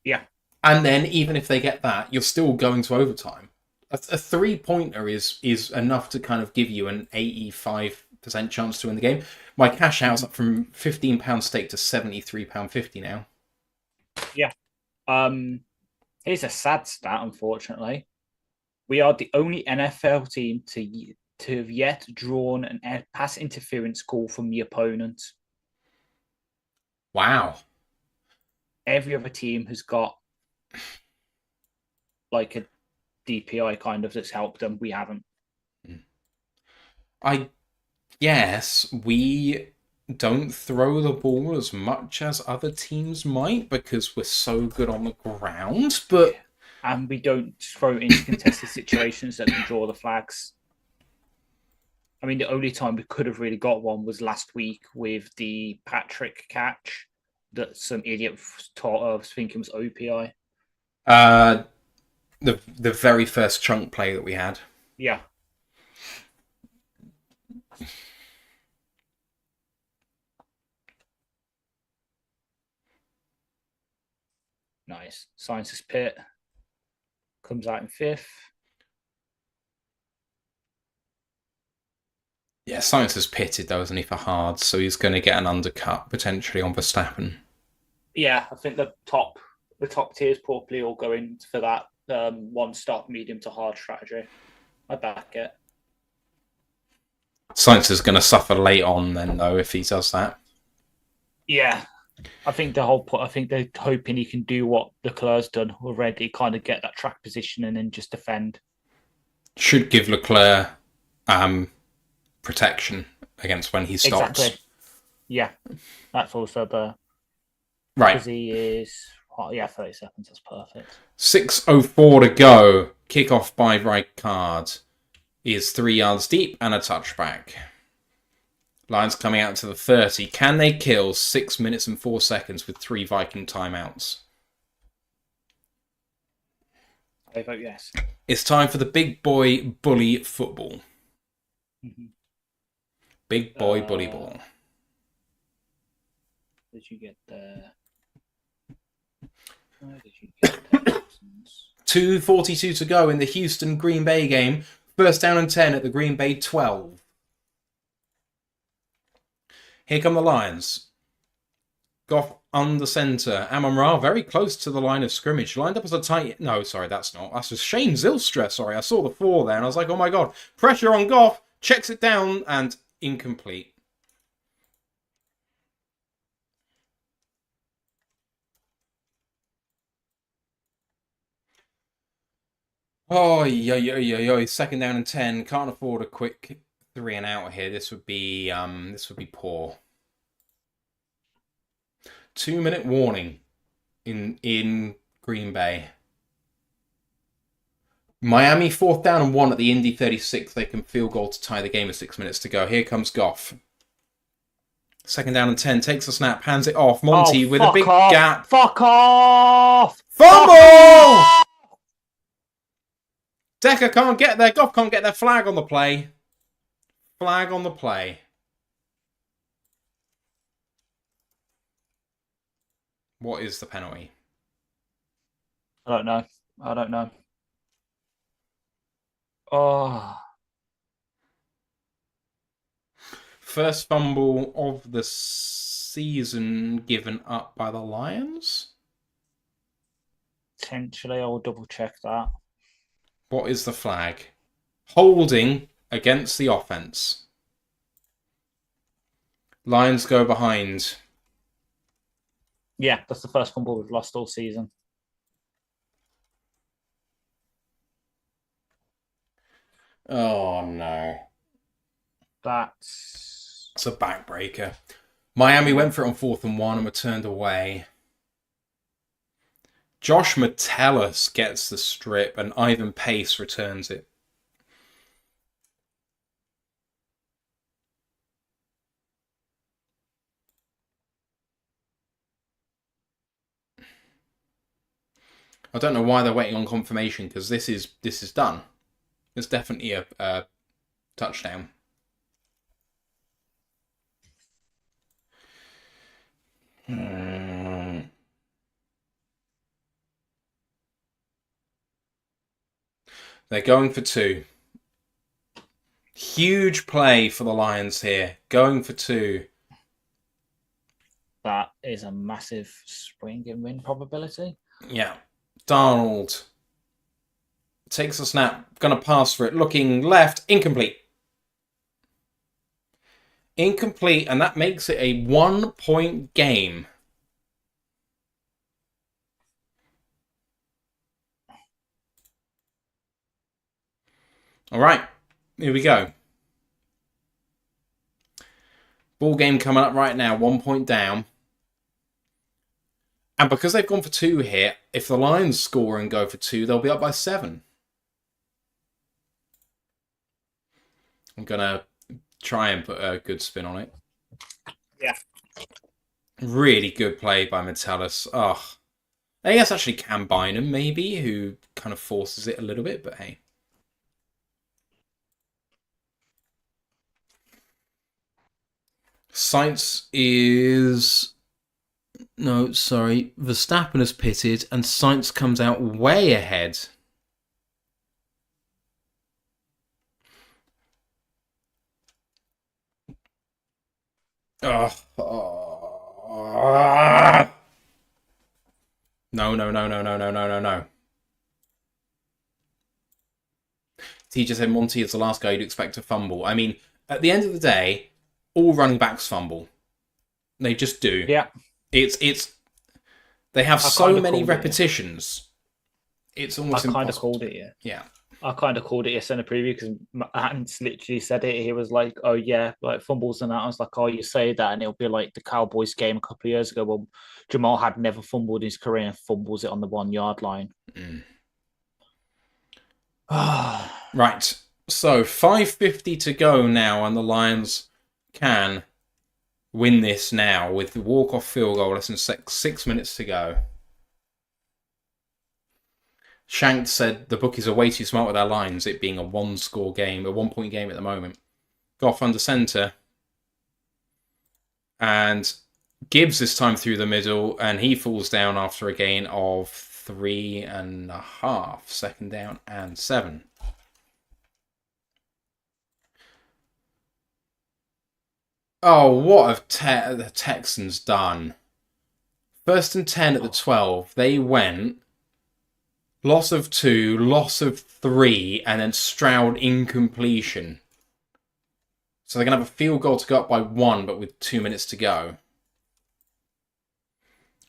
Yeah. And then even if they get that, you're still going to overtime. A 3-pointer is enough to kind of give you an 85% chance to win the game. My cash out's up from £15 stake to £73.50 now. Yeah. Here's a sad stat, unfortunately. We are the only NFL team to have yet drawn an pass interference call from the opponent. Wow. Every other team has got like a DPI kind of that's helped them. We haven't. I guess we don't throw the ball as much as other teams might because we're so good on the ground, but... And we don't throw into contested situations that can draw the flags. I mean, the only time we could have really got one was last week with the Patrick catch that some idiot taught us thinking was OPI. The very first chunk play that we had. Yeah. Nice. Science's Pit comes out in 5th. Yeah, Science is pitted though, isn't he, for hard, so he's going to get an undercut potentially on Verstappen. Yeah, I think the top tiers probably all go in for that one stop medium to hard strategy. I back it. Science is going to suffer late on then though if he does that. Yeah. I think they're hoping he can do what Leclerc's done already, kind of get that track position and then just defend. Should give Leclerc protection against when he stops. Exactly. Yeah, that's also the... Right. Because he is... 30 seconds, that's perfect. 6:04 to go. Kickoff by Rijkaard is 3 yards deep and a touchback. Lions coming out to the 30. Can they kill 6 minutes and 4 seconds with 3 Viking timeouts? I vote yes. It's time for the big boy bully football. Mm-hmm. Big boy bully ball. Did you get there? Where did you get there? 2:42 to go in the Houston Green Bay game. 1st down and 10 at the Green Bay 12. Here come the Lions. Goff under centre. Amon-Ra very close to the line of scrimmage. Lined up as a tight... No, sorry, that's not. That's just Shane Zylstra. Sorry, I saw the 4 there and I was like, oh my god. Pressure on Goff. Checks it down and incomplete. Oh, yo. Second down and 10. Can't afford a quick 3 and out here. This would be poor. 2-minute warning in Green Bay. Miami 4th down and 1 at the Indy 36. They can field goal to tie the game with 6 minutes to go. Here comes Goff. Second down and 10. Takes a snap. Hands it off. Monty with a big gap. Fuck off! Fumble! Decker can't get there. Goff can't get their flag on the play. Flag on the play. What is the penalty? I don't know. Oh. First fumble of the season given up by the Lions? Potentially, I'll double check that. What is the flag? Holding against the offense. Lions go behind. Yeah, that's the first fumble we've lost all season. Oh, no. That's a backbreaker. Miami went for it on 4th and 1 and were turned away. Josh Metellus gets the strip and Ivan Pace returns it. I don't know why they're waiting on confirmation because this is done. It's definitely a touchdown. They're going for 2. Huge play for the Lions here. Going for 2. That is a massive swing and win probability. Yeah. Darnold takes a snap. Going to pass for it. Looking left. Incomplete. Incomplete, and that makes it a 1-point game. All right, here we go. Ball game coming up right now, 1 point down. And because they've gone for 2 here, if the Lions score and go for 2, they'll be up by 7. I'm going to try and put a good spin on it. Yeah. Really good play by Metellus. Oh, I guess actually Cam Bynum, maybe, who kind of forces it a little bit, but hey. Sainz is... No, sorry. Verstappen has pitted and Sainz comes out way ahead. No. TJ said Monty is the last guy you'd expect to fumble. I mean, at the end of the day, all running backs fumble. They just do. Yeah. It's they have so many repetitions. It's almost impossible. I kind of called it, yeah. I kind of called it yesterday in the preview because Hans literally said it. He was like, "Oh yeah, like fumbles and that." I was like, "Oh, you say that, and it'll be like the Cowboys game a couple of years ago. Well, Jamal had never fumbled in his career and fumbles it on the 1 yard line." Right. So 5:50 to go now, and the Lions can win this now with the walk-off field goal. Less than 6 minutes to go. Shank said the bookies are way too smart with their lines, it being a 1-score game, a 1-point game at the moment. Goff under centre. And Gibbs this time through the middle, and he falls down after a gain of 3.5. Second down and 7. Oh, what have the Texans done? First and 10 at the 12. They went loss of 2, loss of 3, and then Stroud incompletion. So they're going to have a field goal to go up by 1, but with 2 minutes to go.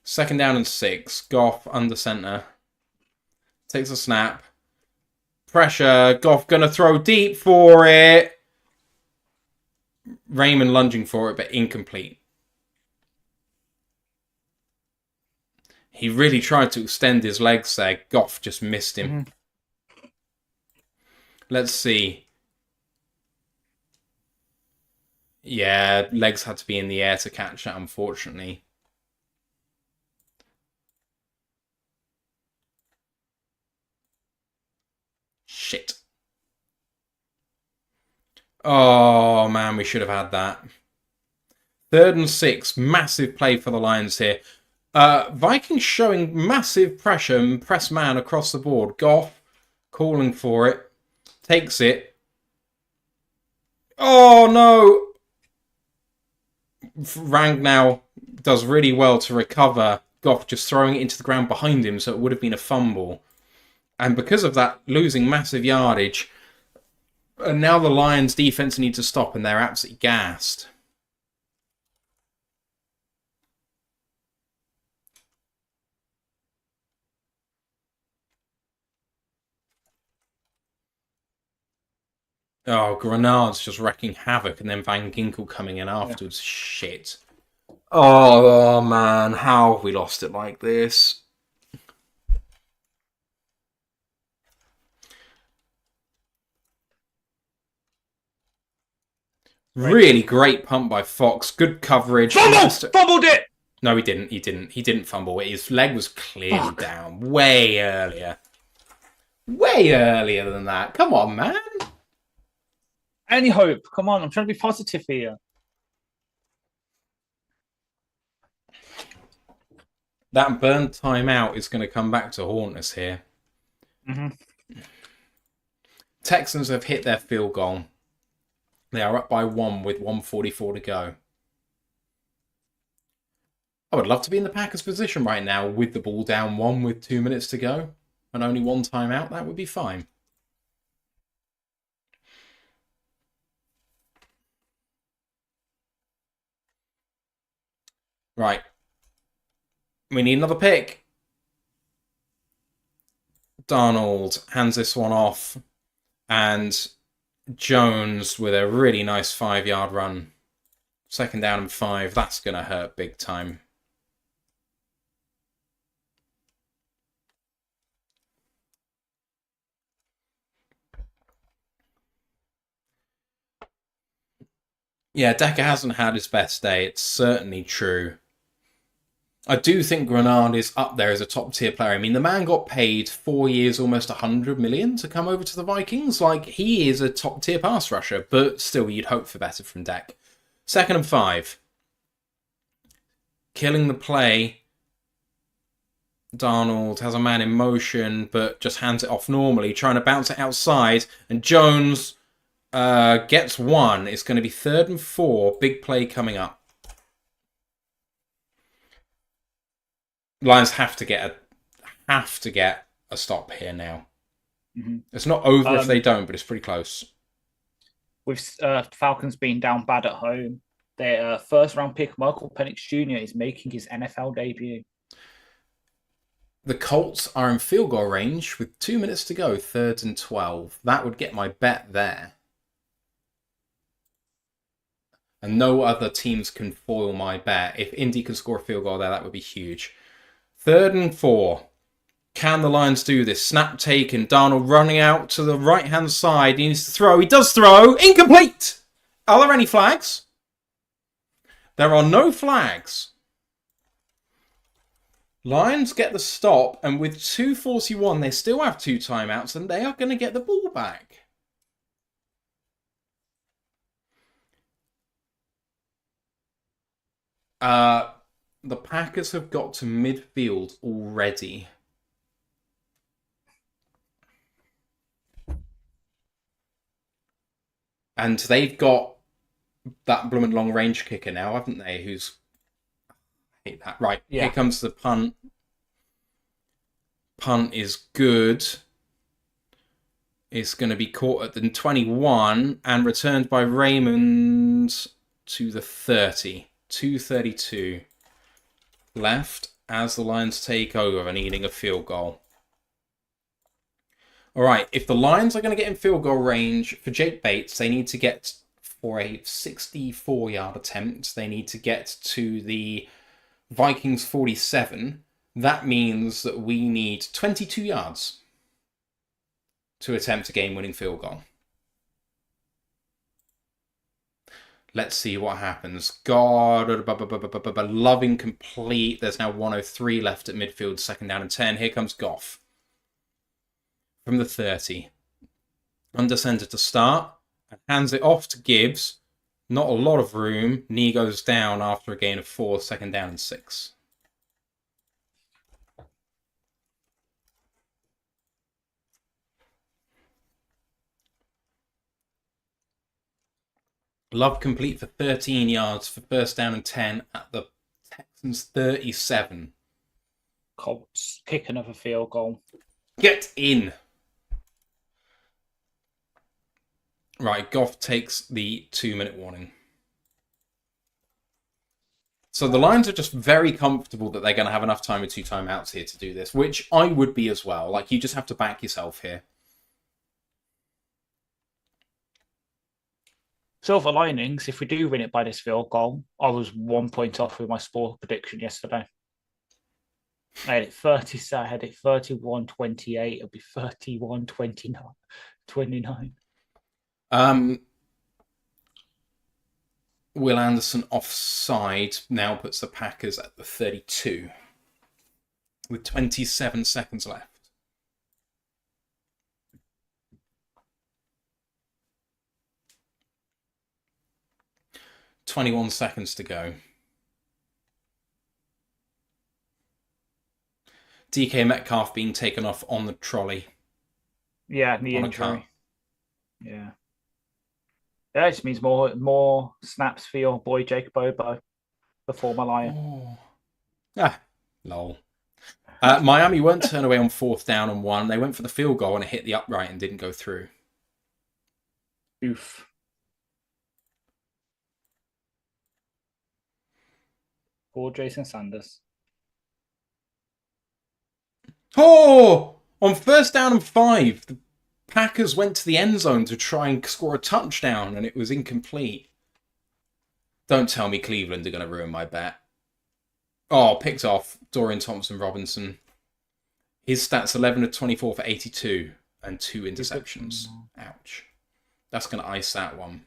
Second down and 6. Goff under center. Takes a snap. Pressure. Goff going to throw deep for it. Raymond lunging for it, but incomplete. He really tried to extend his legs there. Goff just missed him. Mm-hmm. Let's see. Yeah, legs had to be in the air to catch that, unfortunately. Shit. Oh, man, we should have had that. 3rd and 6. Massive play for the Lions here. Vikings showing massive pressure and press man across the board. Goff calling for it. Takes it. Oh, no. Rangnow does really well to recover. Goff just throwing it into the ground behind him, so it would have been a fumble. And because of that, losing massive yardage. And now the Lions' defense need to stop, and they're absolutely gassed. Oh, Grenard's just wrecking havoc, and then Van Ginkel coming in afterwards. Yeah. Shit. Oh, man. How have we lost it like this? Really great punt by Fox. Good coverage. Fumbled it! No, he didn't. He didn't fumble it. His leg was clearly down way earlier. Way earlier than that. Come on, man. Any hope? Come on, I'm trying to be positive here. That burned timeout is going to come back to haunt us here. Mm-hmm. Texans have hit their field goal. They are up by 1 with 1:44 to go. I would love to be in the Packers' position right now with the ball down 1 with 2 minutes to go and only 1 timeout. That would be fine. Right. We need another pick. Darnold hands this one off. And Jones with a really nice 5-yard run. 2nd down and 5. That's going to hurt big time. Yeah, Decker hasn't had his best day. It's certainly true. I do think Grenard is up there as a top-tier player. I mean, the man got paid 4 years, almost $100 million to come over to the Vikings. Like, he is a top-tier pass rusher, but still, you'd hope for better from Dak. 2nd and 5. Killing the play. Darnold has a man in motion, but just hands it off normally, trying to bounce it outside. And Jones gets 1. It's going to be 3rd and 4. Big play coming up. Lions have to get a stop here now. Mm-hmm. It's not over if they don't, but it's pretty close. With Falcons being down bad at home, their 1st-round pick, Michael Penix Jr., is making his NFL debut. The Colts are in field goal range with 2 minutes to go, 3rd and 12. That would get my bet there. And no other teams can foil my bet. If Indy can score a field goal there, that would be huge. 3rd and 4. Can the Lions do this? Snap taken. Darnold running out to the right-hand side. He needs to throw. He does throw. Incomplete! Are there any flags? There are no flags. Lions get the stop, and with 2:41, they still have 2 timeouts, and they are going to get the ball back. The Packers have got to midfield already. And they've got that blooming long-range kicker now, haven't they? Who's hate that. Right, Yeah. here comes the punt. Punt is good. It's going to be caught at the 21 and returned by Raymond to the 30. 2:32 left as the Lions take over, needing a field goal. All right, if the Lions are going to get in field goal range for Jake Bates, they need to get, for a 64-yard attempt, they need to get to the Vikings 47. That means that we need 22 yards to attempt a game-winning field goal. Let's see what happens. God, loving complete. There's now 1:03 left at midfield, 2nd down and 10. Here comes Goff from the 30. Under center to start. And hands it off to Gibbs. Not a lot of room. Knee goes down after a gain of 4, 2nd down and 6. Love complete for 13 yards for 1st down and 10 at the Texans 37. Colts kick another field goal. Get in. Right, Goff takes the 2-minute warning. So the Lions are just very comfortable that they're going to have enough time with 2 timeouts here to do this, which I would be as well. Like, you just have to back yourself here. Silver linings, if we do win it by this field goal, I was 1 point off with my score prediction yesterday. I had it 30, I had it 31-28. It'll be 31-29. Will Anderson offside now puts the Packers at the 32 with 27 seconds left. "21 seconds to go. DK Metcalf being taken off on the trolley. Yeah, the injury. Yeah. Yeah, it just means more snaps for your boy Jacob Obo, the former Lion. Oh. Lol. Miami won't turn away on 4th down and 1. They went for the field goal and it hit the upright and didn't go through. Oof. Poor Jason Sanders. Oh! On 1st down and 5, the Packers went to the end zone to try and score a touchdown, and it was incomplete. Don't tell me Cleveland are going to ruin my bet. Oh, picked off Dorian Thompson-Robinson. His stats 11 of 24 for 82 and 2 interceptions. Ouch. That's going to ice that one.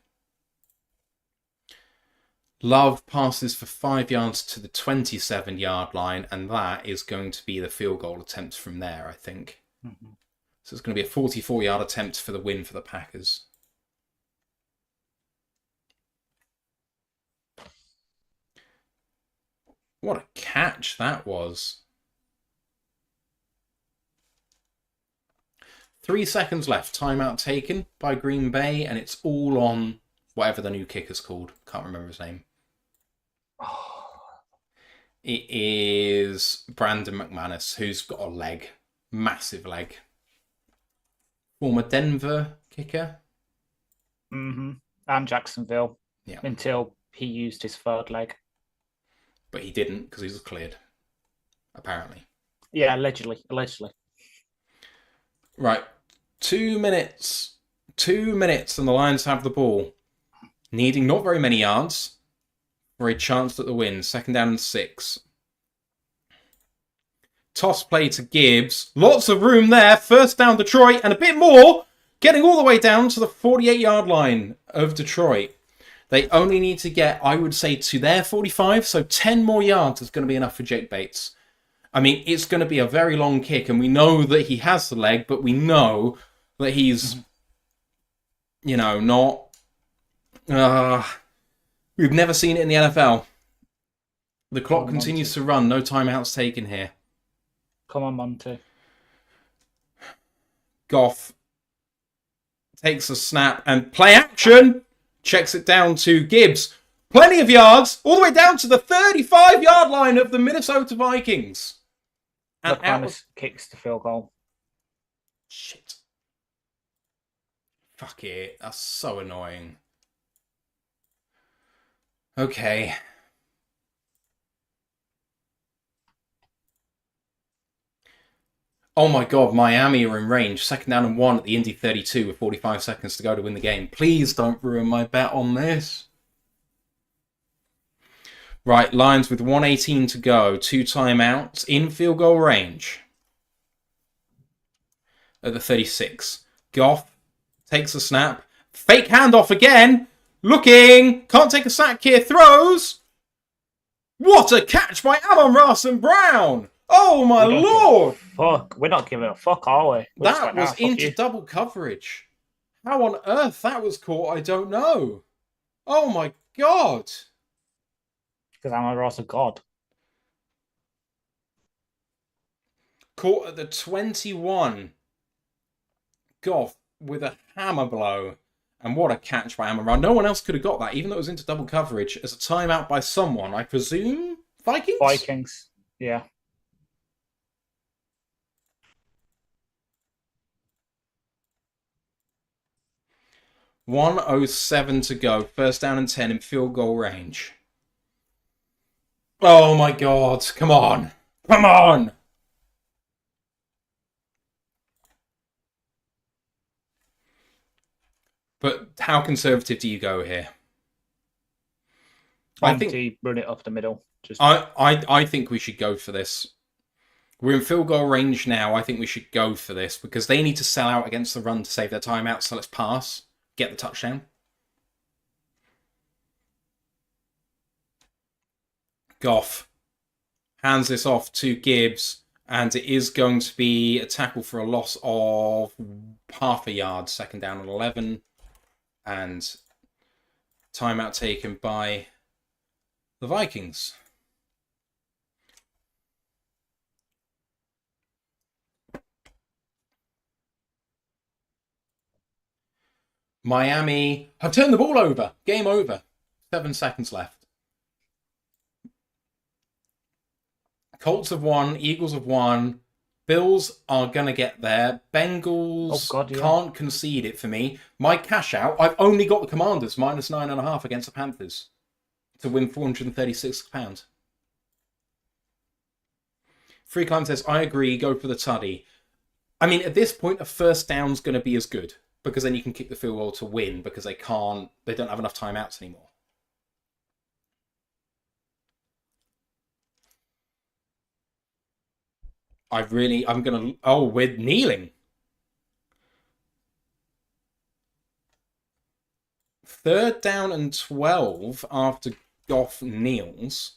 Love passes for 5 yards to the 27-yard line, and that is going to be the field goal attempt from there, I think. Mm-hmm. So it's going to be a 44-yard attempt for the win for the Packers. What a catch that was. 3 seconds left. Timeout taken by Green Bay, and it's all on whatever the new kicker's called. Can't remember his name. It is Brandon McManus, who's got a leg. Massive leg. Former Denver kicker. Mm-hmm. And Jacksonville. Yeah. Until he used his 3rd leg. But he didn't because he was cleared. Apparently. Yeah, allegedly. Right. 2 minutes. 2 minutes and the Lions have the ball. Needing not very many yards for a chance at the win. 2nd down and 6. Toss play to Gibbs. Lots of room there. 1st down Detroit and a bit more. Getting all the way down to the 48-yard line of Detroit. They only need to get, I would say, to their 45. So 10 more yards is going to be enough for Jake Bates. I mean, it's going to be a very long kick. And we know that he has the leg. But we know that he's, not... we've never seen it in the NFL. The clock continues to run. No timeouts taken here. Come on, Monty. Goff takes a snap and play action. Checks it down to Gibbs. Plenty of yards, all the way down to the 35-yard line of the Minnesota Vikings. And McManus kicks the field goal. Shit. Fuck it. That's so annoying. Okay. Oh my god, Miami are in range. 2nd down and 1 at the Indy 32 with 45 seconds to go to win the game. Please don't ruin my bet on this. Right, Lions with 1:18 to go. 2 timeouts in field goal range. At the 36. Goff takes a snap. Fake handoff again. Looking. Can't take a sack here. Throws. What a catch by Amon-Ra St. Brown. Oh my lord. Fuck. We're not giving a fuck, are we? That was into double coverage. How on earth that was caught, I don't know. Oh my god. Because Amon-Ra's a god. Caught at the 21. Goff with a hammer blow. And what a catch by Amon-Ra. No one else could have got that, even though it was into double coverage, as a timeout by someone. I presume Vikings? Vikings, yeah. .107 to go. 1st down and 10 in field goal range. Oh my god. Come on. Come on. But how conservative do you go here? I think run it up the middle. I think we should go for this. We're in field goal range now. I think we should go for this because they need to sell out against the run to save their timeout. So let's pass. Get the touchdown. Goff hands this off to Gibbs. And it is going to be a tackle for a loss of half a yard. 2nd down and 11. And timeout taken by the Vikings. Miami have turned the ball over. Game over. 7 seconds left. Colts have won. Eagles have won. Bills are going to get there. Bengals can't concede it for me. My cash out, I've only got the Commanders -9.5 against the Panthers to win £436. Free Climb says, I agree, go for the tutty. I mean, at this point, a 1st down's going to be as good because then you can kick the field goal to win because they don't have enough timeouts anymore. We're kneeling. 3rd down and 12 after Goff kneels.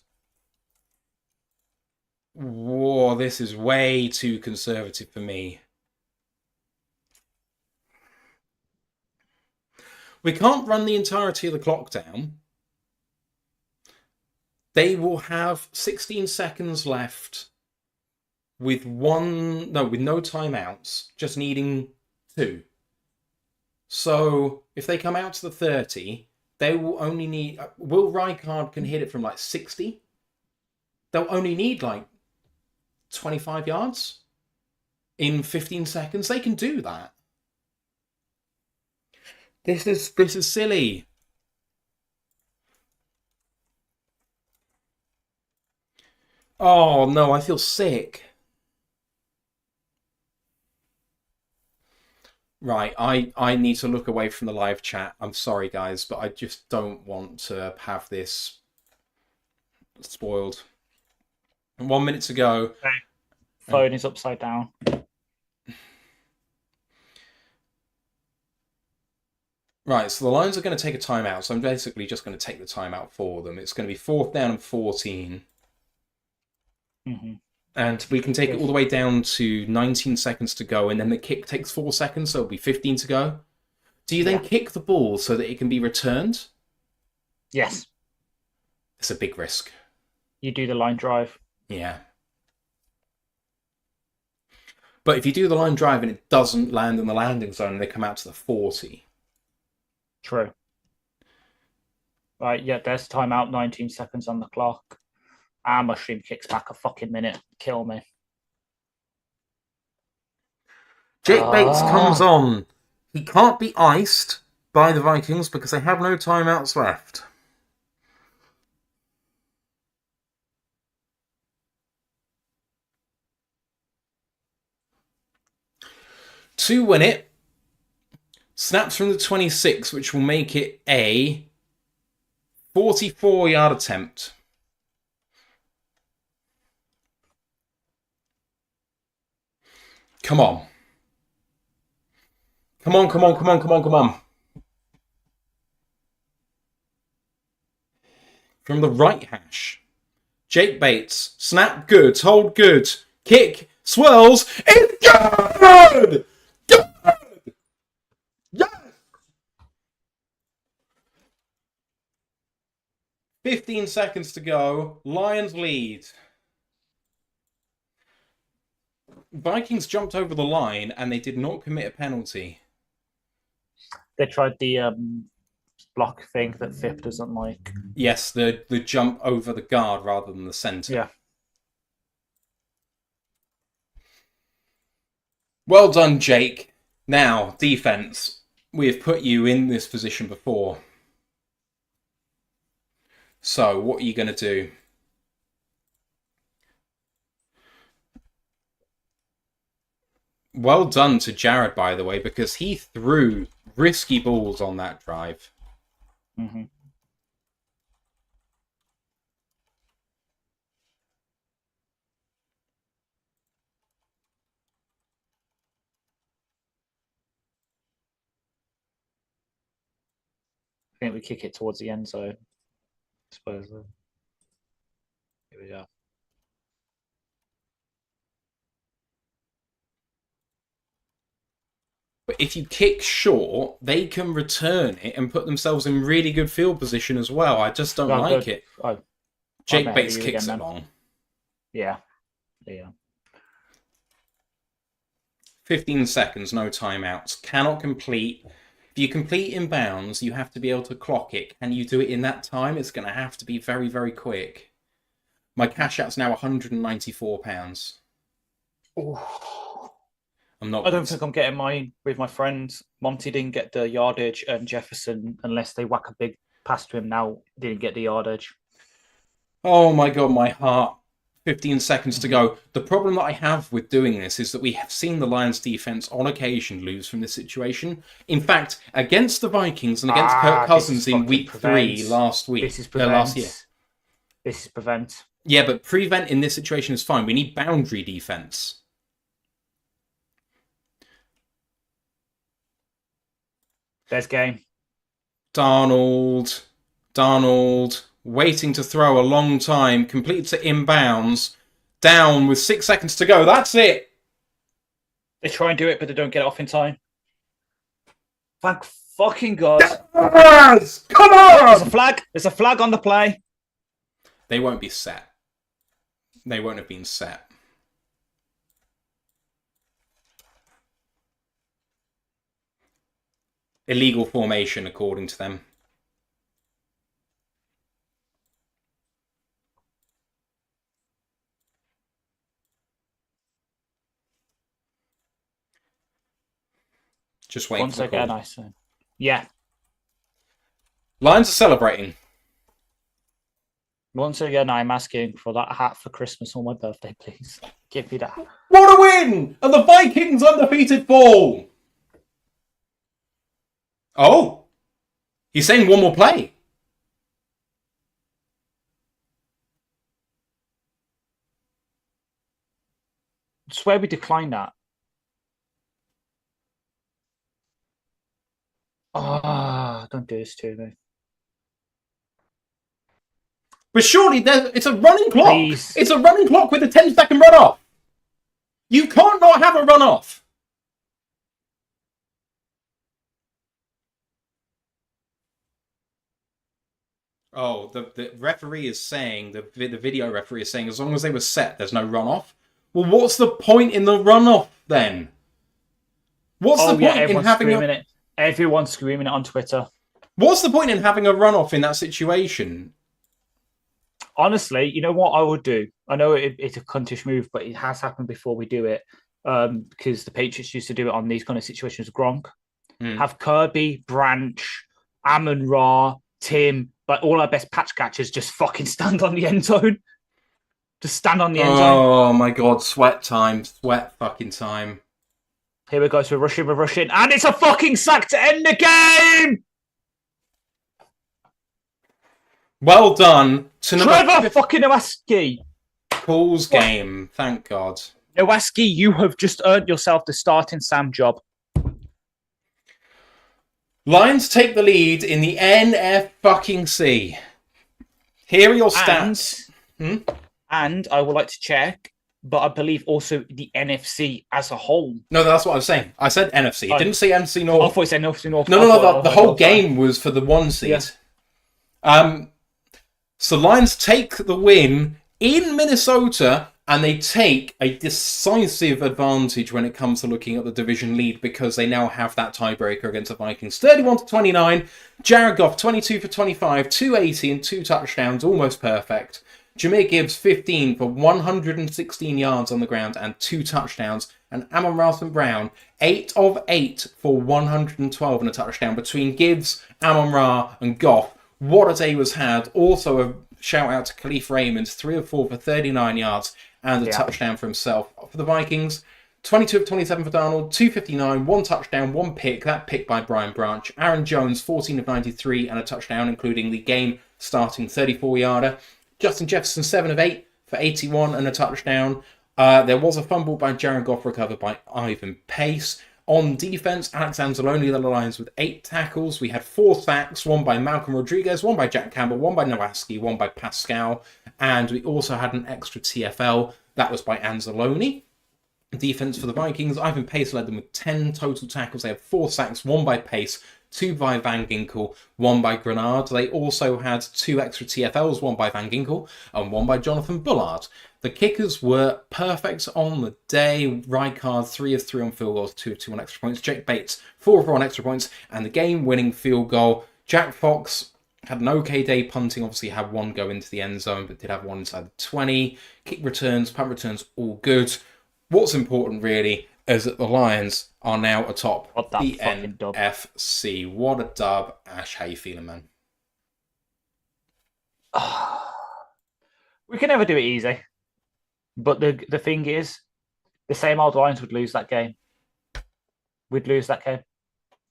Whoa, this is way too conservative for me. We can't run the entirety of the clock down. They will have 16 seconds left. With no timeouts, just needing 2. So if they come out to the 30, they will only need. Will Rijkaard can hit it from like 60. They'll only need like 25 yards in 15 seconds. They can do that. This is silly. Oh no, I feel sick. Right, I need to look away from the live chat. I'm sorry, guys, but I just don't want to have this spoiled. 1 minute to go. Phone is upside down. Right, so the Lions are going to take a timeout, so I'm basically just going to take the timeout for them. It's going to be 4th down and 14. Mm-hmm. And we can take it all the way down to 19 seconds to go, and then the kick takes 4 seconds, so it'll be 15 to go. Do you then kick the ball so that it can be returned? Yes. It's a big risk. You do the line drive. Yeah. But if you do the line drive and it doesn't land in the landing zone and they come out to the 40. True. Right, yeah, there's timeout, 19 seconds on the clock. And Mushroom kicks back a fucking minute. Kill me. Jake Bates comes on. He can't be iced by the Vikings because they have no timeouts left. To win it, snaps from the 26, which will make it a 44-yard attempt. Come on. Come on, come on, come on, come on, come on. From the right hash. Jake Bates. Snap good. Hold good. Kick. Swirls. It's good! Good! Yes! 15 seconds to go. Lions lead. Vikings jumped over the line and they did not commit a penalty. They tried the block thing that Fip doesn't like. Yes, the jump over the guard rather than the centre. Yeah. Well done, Jake. Now, defence. We have put you in this position before. So, what are you going to do? Well done to Jared, by the way, because he threw risky balls on that drive. Mm-hmm. I think we kick it towards the end zone. I suppose. Here we go. But if you kick short, they can return it and put themselves in really good field position as well. I just don't like it. Jake Bates kicks it long. Yeah. Yeah. 15 seconds, no timeouts. Cannot complete. If you complete in bounds, you have to be able to clock it. Can you do it in that time? It's going to have to be very, very quick. My cash out's now £194. Ooh. I'm not. I don't think I'm getting mine with my friends. Monty didn't get the yardage, and Jefferson, unless they whack a big pass to him now, didn't get the yardage. Oh my god, my heart. 15 seconds to go. The problem that I have with doing this is that we have seen the Lions defense on occasion lose from this situation. In fact, against the Vikings and against Kirk Cousins in week 3 last week. This is prevent. Last year. This is prevent. Yeah, but prevent in this situation is fine. We need boundary defense. There's game. Darnold, waiting to throw a long time, completes it inbounds, down with 6 seconds to go. That's it. They try and do it, but they don't get it off in time. Thank fucking God. Yes! Come on! There's a flag. There's a flag on the play. They won't be set. They won't have been set. Illegal formation, according to them. Just wait Once for the call. again, I say. Yeah. Lions are celebrating. Once again, I'm asking for that hat for Christmas or my birthday, please. Give me that. What a win! And the Vikings undefeated fall. Oh, he's saying one more play. I swear we declined that. Don't do this to me. But surely it's a running clock. Please. It's a running clock with a 10-second runoff. You can't not have a runoff. Oh, the referee is saying, the video referee is saying, as long as they were set, there's no runoff. Well, what's the point in the runoff then? What's the point in having it? Everyone's screaming it on Twitter. What's the point in having a runoff in that situation? Honestly, you know what I would do? I know it's a cuntish move, but it has happened before we do it. Because the Patriots used to do it on these kind of situations. Gronk, have Kirby, Branch, Amon Ra, Tim, like all our best patch catchers just fucking stand on the end zone. Just stand on the end zone. Oh my god, sweat time. Sweat fucking time. Here we go, so we're rushing, and it's a fucking sack to end the game! Well done to Trevor fucking Nowaski. Poole's game, thank God. Nowaski, you have just earned yourself the starting Sam job. Lions take the lead in the NFC. Here are your stats. And I would like to check, but I believe also the NFC as a whole. No, that's what I was saying. I said NFC. It didn't say NFC North. I thought you said NFC North. No, the whole game was for the 1 seed. Yeah. So Lions take the win in Minnesota, and they take a decisive advantage when it comes to looking at the division lead because they now have that tiebreaker against the Vikings. 31-29. Jared Goff, 22 for 25, 280 and 2 touchdowns, almost perfect. Jahmyr Gibbs, 15 for 116 yards on the ground and 2 touchdowns. And Amon-Ra St. Brown, 8 of 8 for 112 and a touchdown. Between Gibbs, Amon-Ra and Goff, what a day was had. Also a shout out to Khalif Raymond, 3 of 4 for 39 yards and a touchdown for himself. For the Vikings, 22 of 27 for Darnold, 259, 1 touchdown, 1 pick. That pick by Brian Branch. Aaron Jones, 14 of 93 and a touchdown, including the game-starting 34-yarder. Justin Jefferson, 7 of 8 for 81 and a touchdown. There was a fumble by Jared Goff recovered by Ivan Pace. On defense, Alex Anzalone led the Lions with 8 tackles. We had 4 sacks, 1 by Malcolm Rodriguez, 1 by Jack Campbell, 1 by Nowaski, 1 by Pascal. And we also had an extra TFL. That was by Anzalone. Defense for the Vikings, Ivan Pace led them with 10 total tackles. They had 4 sacks, 1 by Pace, 2 by Van Ginkel, 1 by Grenard. They also had 2 extra TFLs, 1 by Van Ginkel and 1 by Jonathan Bullard. The kickers were perfect on the day. Rijkaard, 3 of 3 on field goals, 2 of 2 on extra points. Jake Bates, 4 of 4 on extra points, and the game-winning field goal. Jack Fox had an okay day punting, obviously had 1 go into the end zone, but did have 1 inside the 20. Kick returns, punt returns, all good. What's important, really, is that the Lions are now atop the NFC. What a dub. Ash, how you feeling, man? We can never do it easy. But the thing is, the same old Lions would lose that game. We'd lose that game.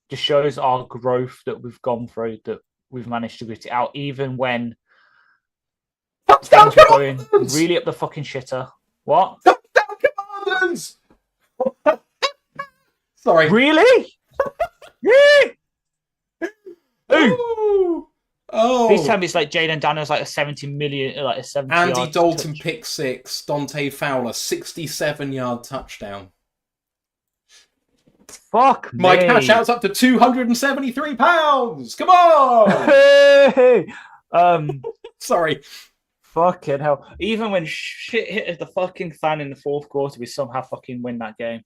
Just shows our growth that we've gone through, that we've managed to grit it out, even when things were going really up the fucking shitter. What? Touchdown Commanders! Sorry. Really? Ooh. Oh. This time it's like Jaden Daniels, like a 70 million, like a 70. Andy Dalton pick 6, Dante Fowler 67-yard touchdown. Fuck me. My cash out's up to £273. Come on. Hey. Sorry. Fucking hell. Even when shit hit the fucking fan in the 4th quarter, we somehow fucking win that game.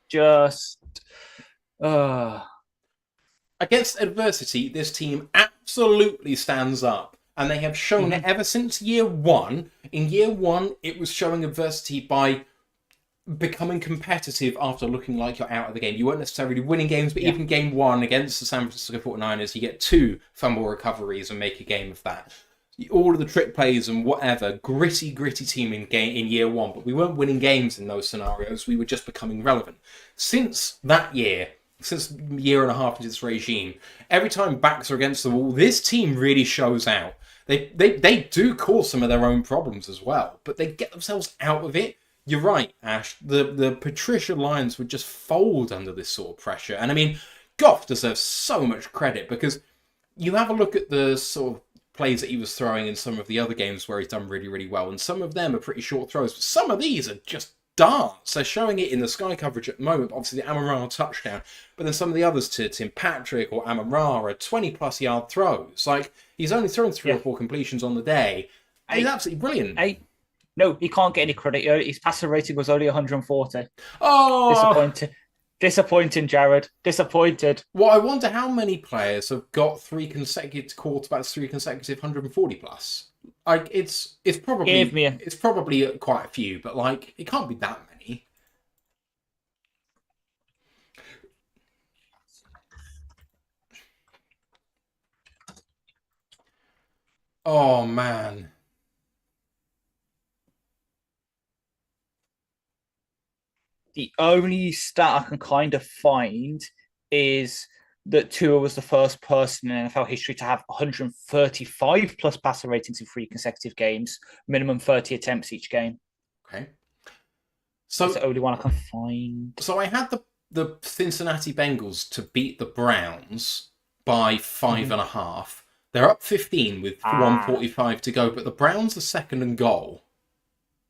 Just Against adversity, this team absolutely stands up. And they have shown it ever since year 1. In year 1, it was showing adversity by becoming competitive after looking like you're out of the game. You weren't necessarily winning games, but even game 1 against the San Francisco 49ers, you get 2 fumble recoveries and make a game of that. All of the trick plays and whatever, gritty team in year 1, but we weren't winning games in those scenarios. We were just becoming relevant. Since that year, since a year and a half into this regime, every time backs are against the wall, this team really shows out. They do cause some of their own problems as well, but they get themselves out of it. You're right, Ash. The Patricia Lions would just fold under this sort of pressure. And I mean, Goff deserves so much credit because you have a look at the sort of plays that he was throwing in some of the other games where he's done really, really well. And some of them are pretty short throws, but some of these are just darts. They're showing it in the sky coverage at the moment. Obviously, the Amon-Ra touchdown, but then some of the others to Tim Patrick or Amon-Ra are 20-plus yard throws. Like, he's only thrown 3 or 4 completions on the day. He's absolutely brilliant. No, he can't get any credit. His passer rating was only 140. Oh! Disappointing. Disappointing, Jared. Disappointed. Well, I wonder how many players have got three consecutive quarterbacks, three consecutive 140 plus. Like it's Give probably me a. it's probably quite a few, but like it can't be that many. Oh man. The only stat I can kind of find is that Tua was the first person in NFL history to have 135 plus passer ratings in 3 consecutive games, minimum 30 attempts each game. Okay. That's the So only one I can find. I had the Cincinnati Bengals to beat the Browns by 5.5. They're up 15 with Ah. 145 to go, but the Browns are second and goal.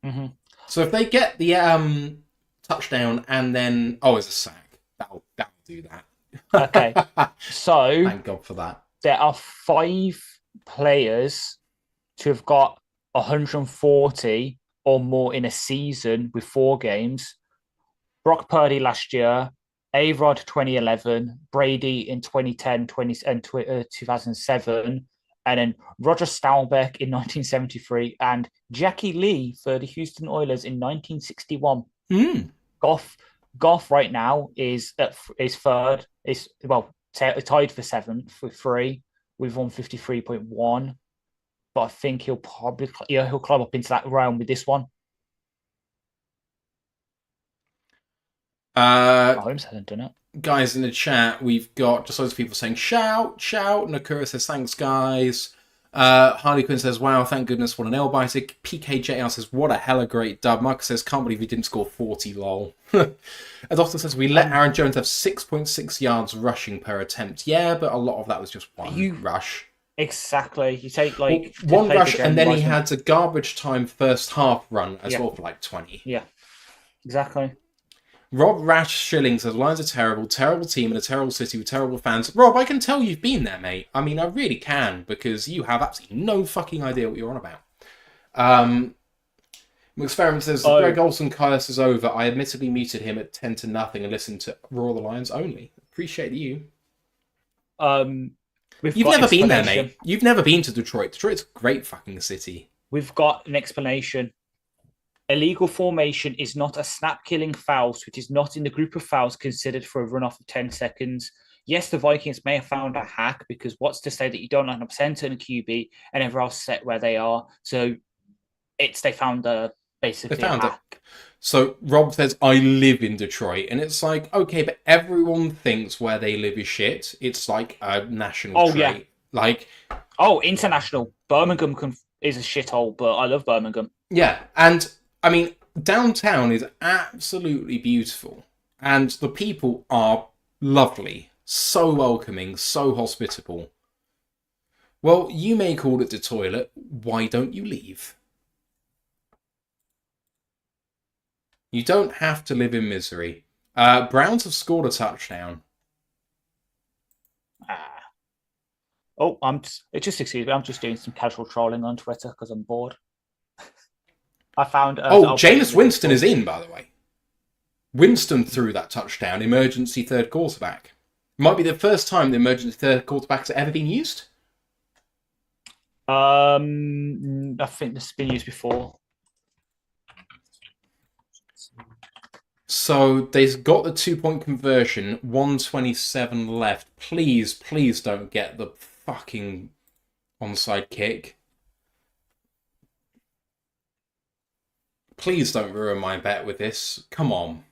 Mm-hmm. So if they get the touchdown and then it's a sack, that'll do Okay. that. So Thank God for that. there are 5 players to have got 140 or more in a season with 4 games. Brock Purdy last year, A-Rod 2011, Brady in 2010, 2007, and then Roger Staubach in 1973, and Jackie Lee for the Houston Oilers in 1961. Goff right now is third. Is tied for seventh with 3 with 153.1. But I think he'll probably he'll climb up into that realm with this one. Mahomes hasn't done it. Guys in the chat, we've got just loads of people saying shout. Nakura says thanks, guys. Harley Quinn says wow, thank goodness, what an L biter. PKJR says what a hella great dub. Marcus says can't believe he didn't score 40, lol. Adopter says we let Aaron Jones have 6.6 yards rushing per attempt. Yeah, but a lot of that was just one rush. Exactly. You take like one rush, and then he had a garbage time first half run as well for like 20. Yeah, exactly. Rob Rash Shilling says Lions are terrible team and a terrible city with terrible fans. Rob, I can tell you've been there, mate. I mean, I really can, because you have absolutely no fucking idea what you're on about. Experiment says Greg Olson curse is over. I admittedly muted him at 10-0 and listened to Roar the Lions only. Appreciate you. You've never been there, mate. You've never been to Detroit. Detroit's a great fucking city. We've got an explanation. Illegal formation is not a snap-killing foul, so it is not in the group of fouls considered for a runoff of 10 seconds. Yes, the Vikings may have found a hack, because what's to say that you don't line up center and QB and everyone else set where they are? So they found basically a hack. It. So Rob says, I live in Detroit. And it's like, okay, but everyone thinks where they live is shit. It's like a national trait. Yeah. International. Birmingham is a shithole, but I love Birmingham. Yeah, and I mean, downtown is absolutely beautiful, and the people are lovely, so welcoming, so hospitable. Well, you may call it the toilet. Why don't you leave? You don't have to live in misery. Browns have scored a touchdown. I'm just doing some casual trolling on Twitter because I'm bored. I found. Jameis Winston is in, by the way. Winston threw that touchdown, emergency third quarterback. Might be the first time the emergency third quarterback's ever been used. I think this has been used before. So they've got the 2-point conversion, 1:27 left. Please don't get the fucking onside kick. Please don't ruin my bet with this. Come on.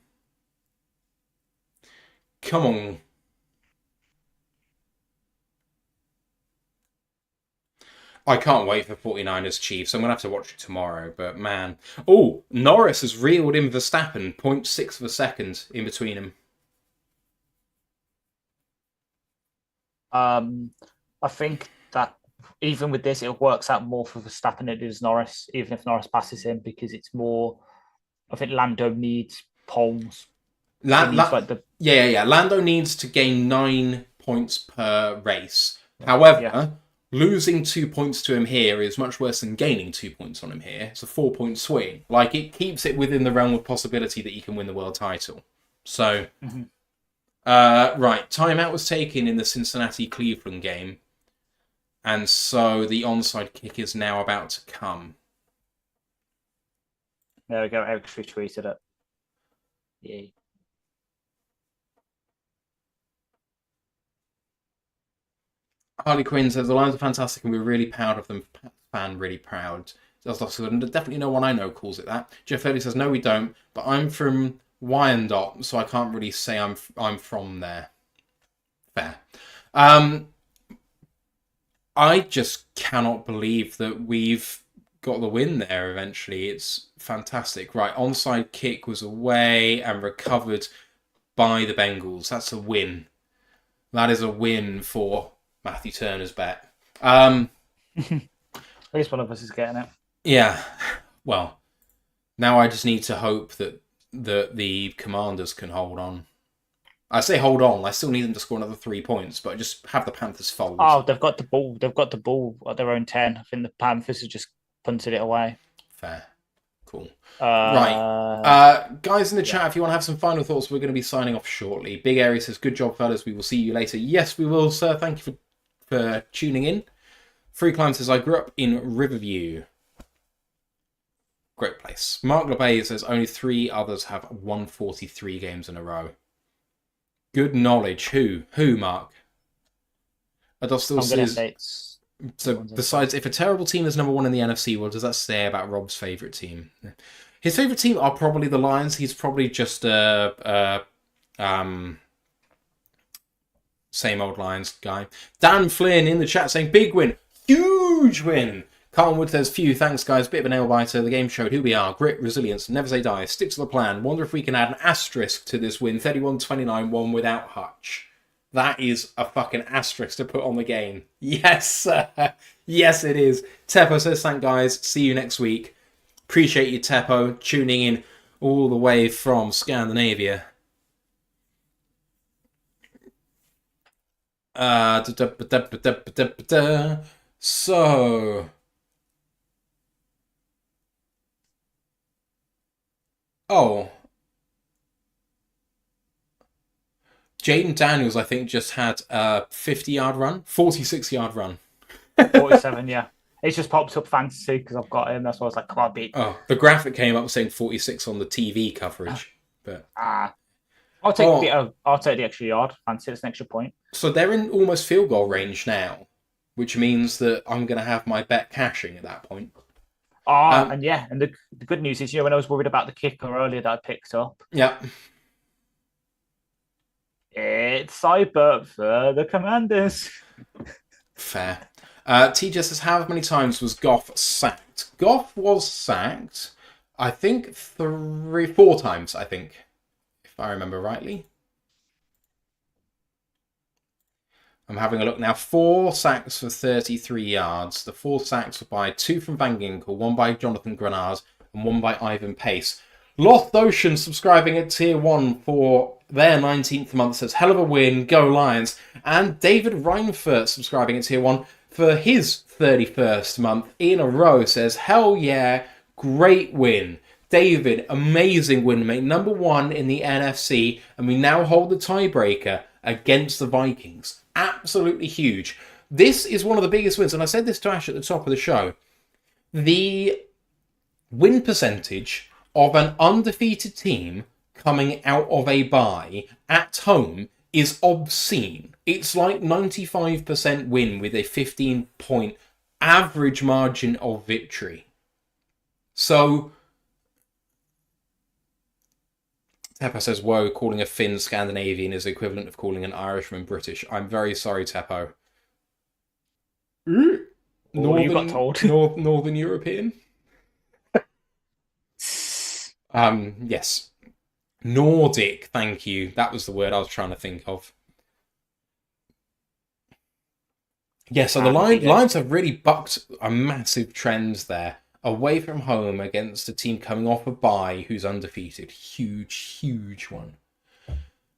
I can't wait for 49ers Chiefs. I'm going to have to watch it tomorrow, but man. Oh, Norris has reeled in Verstappen, 0.6 of a second in between him. I think that even with this, it works out more for Verstappen than it does Norris, even if Norris passes him, because it's more. I think Lando needs poles. Lando needs to gain 9 points per race. However, losing 2 points to him here is much worse than gaining 2 points on him here. It's a 4-point swing. Like, it keeps it within the realm of possibility that he can win the world title. So, Right, timeout was taken in the Cincinnati-Cleveland game. And so the onside kick is now about to come. There we go. Eric retweeted it. Yay. Harley Quinn says the Lions are fantastic and we're really proud of them. Fan really proud. Definitely no one I know calls it that. Jeff Early says no, we don't. But I'm from Wyandotte, so I can't really say I'm from there. Fair. I just cannot believe that we've got the win there eventually. It's fantastic. Right, onside kick was away and recovered by the Bengals. That's a win. That is a win for Matthew Turner's bet. At least one of us is getting it. Yeah. Well, now I just need to hope that the Commanders can hold on. I say hold on. I still need them to score another 3 points, but just have the Panthers fold. Oh, they've got the ball. They've got the ball at their own 10. I think the Panthers have just punted it away. Fair. Cool. Right. Guys in the chat, if you want to have some final thoughts, we're going to be signing off shortly. Big Area says, good job, fellas. We will see you later. Yes, we will, sir. Thank you for tuning in. Free Climb says, I grew up in Riverview. Great place. Mark LeBay says, only 3 others have 143 games in a row. Good knowledge. Who, Mark? Adolf still says... So, besides, if a terrible team is number 1 in the NFC, what does that say about Rob's favourite team? His favourite team are probably the Lions. He's probably just same old Lions guy. Dan Flynn in the chat saying, big win. Huge win. Carlton Wood says, phew, thanks guys. Bit of a nail biter. The game showed who we are. Grit, resilience, never say die. Stick to the plan. Wonder if we can add an asterisk to this win. 31-29, won without Hutch. That is a fucking asterisk to put on the game. Yes, sir. Yes, it is. Teppo says, thank guys. See you next week. Appreciate you, Teppo, tuning in all the way from Scandinavia. So... Oh. Jaden Daniels, I think, just had a 50-yard run, 46-yard run. 47, yeah. It's just popped up fantasy because I've got him. That's why I was like, come on, beat. Oh, the graphic came up saying 46 on the TV coverage. But I'll take the extra yard. Fancy, it's an extra point. So they're in almost field goal range now, which means that I'm going to have my bet cashing at that point. And the good news is, when I was worried about the kicker earlier that I picked up. Yeah. It's Cyber for the Commanders. Fair. TJ says, how many times was Goff sacked? Goff was sacked, I think, 4 times, I think, if I remember rightly. I'm having a look now. 4 sacks for 33 yards. The 4 sacks were by 2 from Van Ginkel, 1 by Jonathan Grenard, and 1 by Ivan Pace. Lost Ocean subscribing at Tier 1 for their 19th month says, hell of a win, go Lions. And David Reinfurt subscribing at Tier 1 for his 31st month in a row says, hell yeah, great win. David, amazing win, mate. Number 1 in the NFC, and we now hold the tiebreaker against the Vikings. Absolutely huge. This is one of the biggest wins, and I said this to Ash at the top of the show. The win percentage of an undefeated team coming out of a bye at home is obscene. It's like 95% win with a 15-point average margin of victory. So, Teppo says, whoa, calling a Finn Scandinavian is the equivalent of calling an Irishman British. I'm very sorry, Teppo. You got told. Northern European? Yes. Nordic, thank you. That was the word I was trying to think of. Yeah, so the Lions have really bucked a massive trend there. Away from home against a team coming off a bye who's undefeated. Huge one.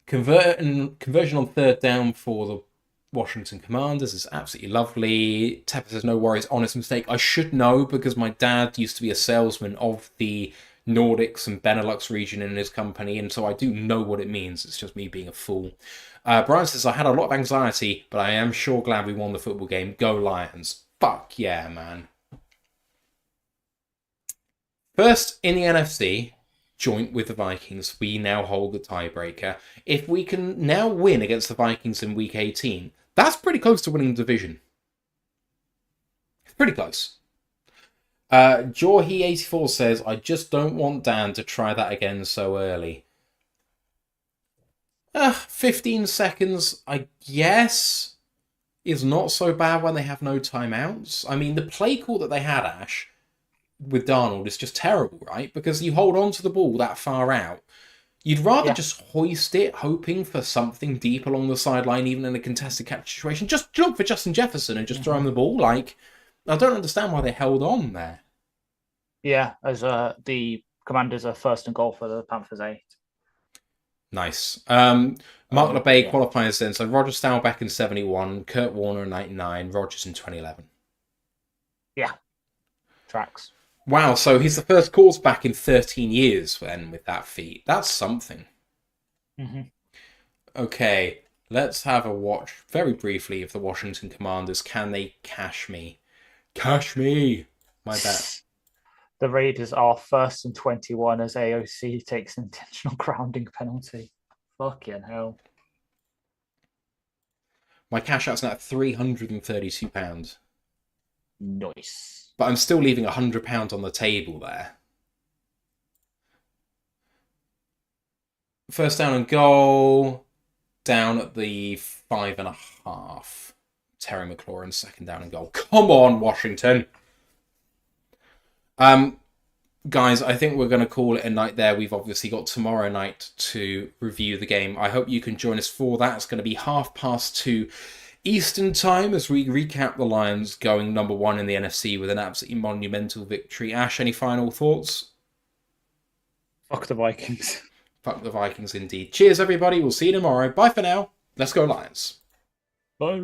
Conversion on 3rd down for the Washington Commanders is absolutely lovely. Tepper says, no worries, honest mistake. I should know because my dad used to be a salesman of the Nordics and Benelux region in his company, and so I do know what it means. It's just me being a fool. Brian says, I had a lot of anxiety, but I am sure glad we won the football game. Go Lions. Fuck yeah, man. First in the NFC, joint with the Vikings, we now hold the tiebreaker. If we can now win against the Vikings in Week 18, that's pretty close to winning the division. It's pretty close. Jorhi84 says, I just don't want Dan to try that again so early. 15 seconds, I guess, is not so bad when they have no timeouts. I mean, the play call that they had, Ash, with Darnold is just terrible, right? Because you hold on to the ball that far out. You'd rather just hoist it, hoping for something deep along the sideline, even in a contested catch situation. Just look for Justin Jefferson and just throw him the ball. Like, I don't understand why they held on there. Yeah, as the Commanders are first and goal for the Panthers 8. Nice. Mark LeBay qualifies then. So Roger Staubach in 71, Kurt Warner in 99, Rogers in 2011. Yeah. Tracks. Wow, so he's the first quarterback in 13 years then with that feat. That's something. Mm-hmm. Okay, let's have a watch very briefly of the Washington Commanders. Can they cash me? Cash me! My bet. The Raiders are first and 21 as AOC takes an intentional grounding penalty. Fucking hell. My cash out's now at £332. Nice. But I'm still leaving £100 on the table there. First down and goal. Down at the 5.5. Terry McLaurin, second down and goal. Come on, Washington! Guys, I think we're going to call it a night there. We've obviously got tomorrow night to review the game. I hope you can join us for that. It's going to be 2:30 Eastern time as we recap the Lions going number 1 in the NFC with an absolutely monumental victory. Ash, any final thoughts? Fuck the Vikings. Fuck the Vikings indeed. Cheers, everybody. We'll see you tomorrow. Bye for now. Let's go, Lions. Bye.